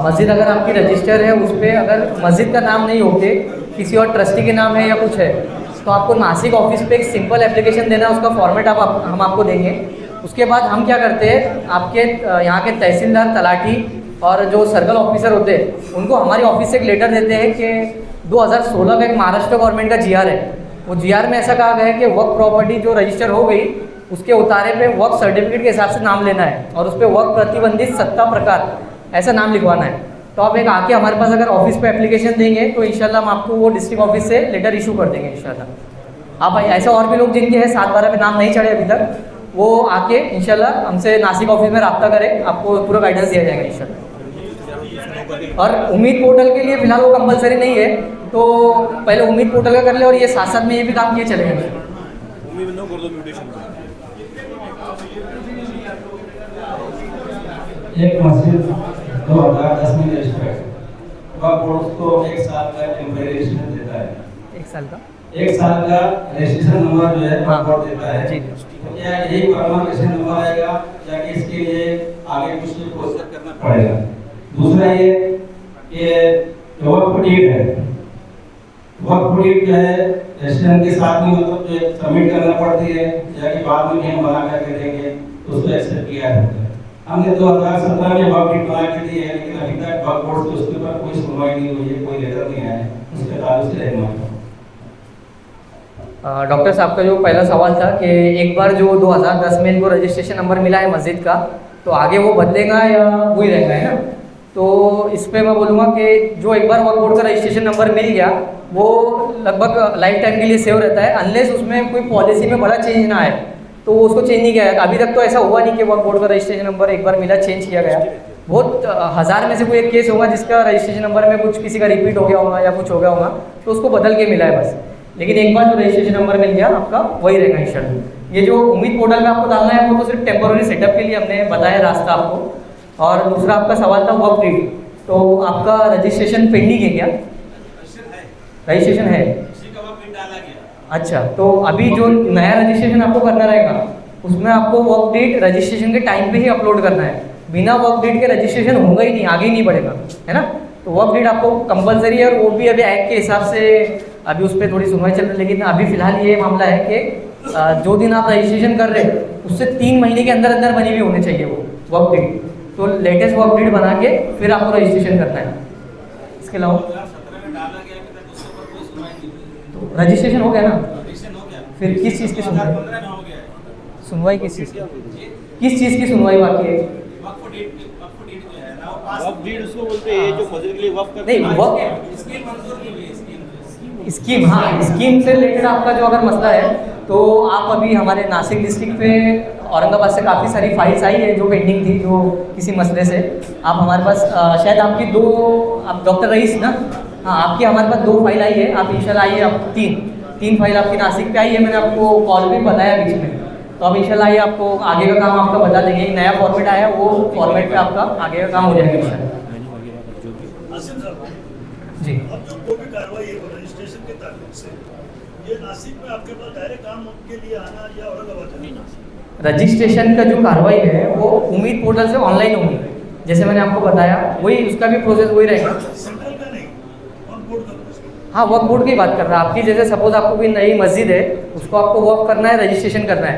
मस्जिद अगर आपकी रजिस्टर है, उस पर अगर मस्जिद का नाम नहीं होके किसी और ट्रस्टी के नाम है या कुछ है, तो आपको नासिक ऑफिस पे एक सिंपल एप्लीकेशन देना है, उसका फॉर्मेट हम आपको देंगे। उसके बाद हम क्या करते हैं, आपके यहाँ के तहसीलदार, तलाठी और जो सर्कल ऑफिसर होते हैं, उनको हमारी ऑफिस से एक लेटर देते हैं कि 2016 का एक महाराष्ट्र गवर्नमेंट का जीआर है, वो जीआर में ऐसा कहा गया है कि वक्फ प्रॉपर्टी जो रजिस्टर हो गई, उसके उतारे पे वक्फ सर्टिफिकेट के हिसाब से नाम लेना है और उस पर वक्फ प्रतिबंधित सत्ता प्रकार ऐसा नाम लिखवाना है। तो आप एक आके हमारे पास अगर ऑफिस पे एप्लीकेशन देंगे तो इंशाल्लाह हम आपको वो डिस्ट्रिक्ट ऑफिस से लेटर इशू कर देंगे इंशाल्लाह। आप ऐसे और भी लोग जिनके हैं 7/12 पे नाम नहीं चढ़े अभी तक, वो आके इंशाल्लाह हमसे नासिक ऑफिस में रब्ता करें, आपको पूरा गाइडेंस दिया जाएगा इंशाल्लाह। और उम्मीद पोर्टल के लिए फिलहाल वो कंपलसरी नहीं है, तो पहले उम्मीद पोर्टल का कर ले और ये साथ साथ में ये भी काम किए चलेंगे। एक मस्जिद 2010 में रजिस्टर्ड, वक्फ बोर्ड को 1 साल का टेम्परेरी रजिस्ट्रेशन देता है। 1 साल का रजिस्ट्रेशन नंबर जो है वक्फ बोर्ड देता है। या यही परमानेंट नंबर आएगा या कि इसके लिए आगे कुछ प्रोसेस करना पड़ेगा। दूसरा ये कि वक्फ डीड है, वक्फ डीड जो है रजिस्ट्रेशन के साथ में मतलब जो सबमिट करना पड़ती है या कि बाद में हम बना करके देंगे तो उसको एक्सेप्ट किया जाता है। हमने 2017 में वक्फ डीड बना के दी है, लेकिन अभी तक वक्फ बोर्ड से उसके ऊपर कोई सुनवाई नहीं हुई है, कोई लेटर नहीं आया है, उसके ताल्लुक से रहना। डॉक्टर साहब का जो पहला सवाल था कि एक बार जो 2010 में इनको रजिस्ट्रेशन नंबर मिला है मस्जिद का, तो आगे वो बदलेगा या वही रहेगा, है ना? तो इस पर मैं बोलूँगा कि जो एक बार वक्फ बोर्ड का रजिस्ट्रेशन नंबर मिल गया वो लगभग लाइफ टाइम के लिए सेव रहता है, अनलेस उसमें कोई पॉलिसी में बड़ा चेंज ना आए तो वो उसको चेंज नहीं किया जाता। अभी तक तो ऐसा हुआ नहीं कि वक्फ बोर्ड का रजिस्ट्रेशन नंबर एक बार मिला चेंज किया गया। बहुत 1000 में से कोई एक केस होगा जिसका रजिस्ट्रेशन नंबर में कुछ किसी का रिपीट हो गया होगा या कुछ हो गया होगा, तो उसको बदल के मिला है बस। लेकिन एक बार जो रजिस्ट्रेशन नंबर मिल गया आपका वही रहेगा इंशाल्लाह। ये जो उम्मीद पोर्टल में आपको डालना है वो तो सिर्फ टेम्पोररी सेटअप के लिए हमने बताया रास्ता आपको। और दूसरा आपका सवाल था वक्फ डीड, तो आपका रजिस्ट्रेशन पेंडिंग है क्या? रजिस्ट्रेशन है। अच्छा, तो अभी जो नया रजिस्ट्रेशन आपको करना रहेगा उसमें आपको वक्फ डीड रजिस्ट्रेशन के टाइम पे ही अपलोड करना है। बिना वक्फ डीड के रजिस्ट्रेशन होगा ही नहीं, आगे ही नहीं बढ़ेगा, है ना? तो वक्फ डीड आपको कंपलसरी है और वो भी अभी एक्ट के हिसाब से अभी उस पर थोड़ी सुनवाई चल रही है। लेकिन अभी फिलहाल ये मामला है कि जो दिन आप रजिस्ट्रेशन कर रहे हैं उससे 3 महीने के अंदर अंदर बनी हुई होनी चाहिए वो वक्फ डीड। तो लेटेस्ट वक्फ डीड बना के फिर आपको रजिस्ट्रेशन करना है। इसके अलावा तो रजिस्ट्रेशन हो गया ना, फिर किस चीज़ की सुनवाई? सुनवाई किस चीज़ की? किस चीज़ की सुनवाई बाकी है? वक्फ डीड उसको बोलते हैं जो मस्जिद के लिए वक्फ करते नहीं, वक्फ स्कीम, हाँ, स्कीम से रिलेटेड आपका जो अगर मसला है तो आप अभी हमारे नासिक डिस्ट्रिक्ट पे औरंगाबाद से काफ़ी सारी फाइल्स आई है जो पेंडिंग थी, जो किसी मसले से आप हमारे पास शायद आपकी 2, आप डॉक्टर रईस ना, हाँ आपकी हमारे पास 2 फाइल आई है, आप इंशाल्लाह आइए, आप 3 फाइल आपकी नासिक पे आई है, मैंने आपको कॉल भी बताया बीच में, तो अब इंशाल्लाह आइए, आपको आगे का काम आपका बता देंगे, एक नया फॉर्मेट आया वो फॉर्मेट पे आपका आगे का काम हो जाएगा इंशाल्लाह। आसिम साहब, जी अब जो कोई भी कार्रवाई है रजिस्ट्रेशन के ताल्लुक से, ये नासिक में आपके पास डायरेक्ट काम के लिए आना या औरंगाबाद जाना? रजिस्ट्रेशन का जो कार्रवाई है वो उम्मीद पोर्टल से ऑनलाइन होगी, जैसे मैंने आपको बताया, वही उसका भी प्रोसेस वही रहेगा। सेंट्रल का नहीं, ऑन बोर्ड का प्रोसेस। हाँ वक्फ बोर्ड की बात कर रहा है आपकी, जैसे सपोज आपको कोई नई मस्जिद है, उसको आपको वक्फ करना है, रजिस्ट्रेशन करना है,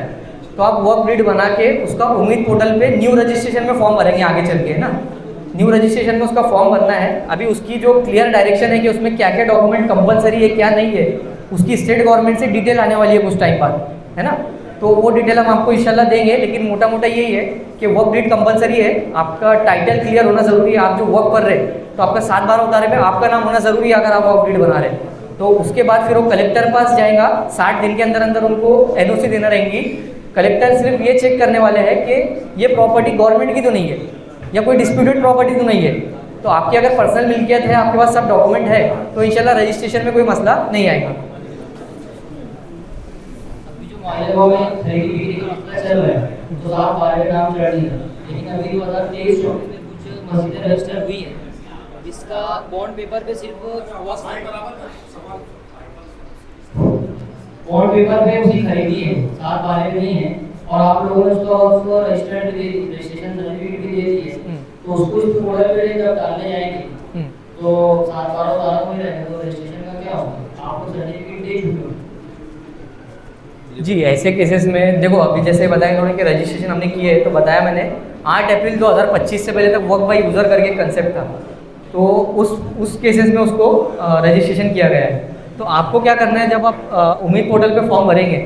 तो आप वक्फ डीड बना के उसका उम्मीद पोर्टल पे न्यू रजिस्ट्रेशन में फॉर्म भरेंगे आगे चल के, है ना, न्यू रजिस्ट्रेशन में उसका फॉर्म भरना है। अभी उसकी जो क्लियर डायरेक्शन है कि उसमें क्या क्या डॉक्यूमेंट कंपलसरी है क्या नहीं है, उसकी स्टेट गवर्नमेंट से डिटेल आने वाली है कुछ टाइम बाद, है ना, तो वो डिटेल हम आपको इंशाल्लाह देंगे, लेकिन मोटा मोटा यही है कि वर्क डीड कंपलसरी है, आपका टाइटल क्लियर होना ज़रूरी है, आप जो वर्क कर रहे हैं तो आपका 7/12 उतारे में आपका नाम होना ज़रूरी है अगर आप वर्क डीड बना रहे हैं, तो उसके बाद फिर वो कलेक्टर पास जाएगा, 60 दिन के अंदर अंदर उनको NOC देना रहेंगी। कलेक्टर सिर्फ ये चेक करने वाले हैं कि ये प्रॉपर्टी गवर्नमेंट की तो नहीं है या कोई डिस्प्यूटेड प्रॉपर्टी तो नहीं है, तो आपकी अगर पर्सनल मिल्कियत है, आपके पास सब डॉक्यूमेंट है, तो इंशाल्लाह रजिस्ट्रेशन में कोई मसला नहीं आएगा। अभी जो मालेगांव में खरीदी बिक्री का मसला चल रहा है, तो 7/12 का नाम चढ़ नहीं है, लेकिन अभी 2023 में कुछ मस्जिदें रजिस्टर हुई है, इसका बॉन्ड पेपर पे सिर्फ बॉन्ड पेपर पे उसकी खरीदी है, 7/12 में नहीं है, और आप लोगों ने उसको रजिस्टर्ड रजिस्ट्रेशन सर्टिफिकेट भी दे दी है, तो उसको इस पोर्टल पे जब डालने जाएंगे तो 7/12 को ही रहेगा, तो रजिस्ट्रेशन का क्या होगा, आपको सर्टिफिकेट दे चुके हो। जी ऐसे केसेस में देखो, अभी जैसे बताया इन्होंने कि रजिस्ट्रेशन हमने की है, तो बताया मैंने 8 अप्रैल 2025 से पहले तक वर्क बाय यूज़र करके कंसेप्ट था, तो उस केसेस में उसको रजिस्ट्रेशन किया गया है। तो आपको क्या करना है, जब आप उम्मीद पोर्टल पे फॉर्म भरेंगे,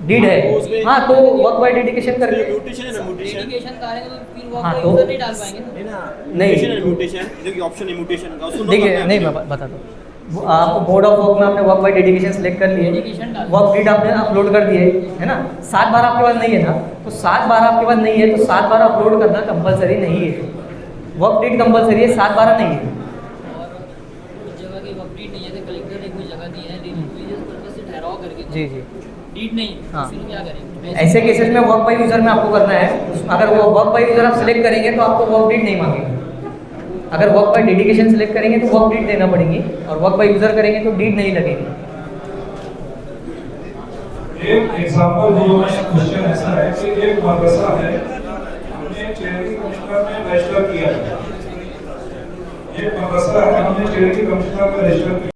डीड है हाँ, तो वर्क बाय डेडिकेशन करके डेडिकेशन करेंगे तो फिर वो हाँ, कोई तो यूजर नहीं डाल पाएंगे ना। नहीं ऑप्शन इम्यूटेशन का उसको देखिए, नहीं मैं बताता हूँ, आप बोर्ड ऑफ वर्क में आपने वर्क बाय डेडिकेशन सेलेक्ट कर लिए, डेडिकेशन डाल वर्क डीड आपने अपलोड कर दिए, है ना, 7/12 आपके पास नहीं है ना, तो 7/12 आपके पास नहीं है, तो 7/12 अपलोड करना कंपलसरी नहीं है, वर्क डीड कंपलसरी है, 7/12 नहीं है। और कुछ जगह की अपडेट नहीं है, तो कलेक्टर ने कोई जगह दी है रिलीजियस पर्पस से ठहराव करके जी जी डीड नहीं है, हाँ। फिर क्या करेंगे? ऐसे केसेस में वर्क बाय यूज़र में आपको करना है, अगर वो वर्क बाय यूज़र आप सिलेक्ट करेंगे तो आपको वर्क डीड नहीं मांगेंगे, अगर वर्क बाय डेडिकेशन सिलेक्ट करेंगे तो वर्क डीड देना पड़ेगी, और वर्क बाय यूज़र करेंगे तो डीड नहीं लगेगी। एक एग्जांपल जो है, क्वेश्चन ऐसा है कि एक मदरसा है, हमने चैरिटी कमिश्नर में रजिस्टर किया, एक मदरसा है, हमने चैरिटी कमिश्नर में रजिस्टर किया।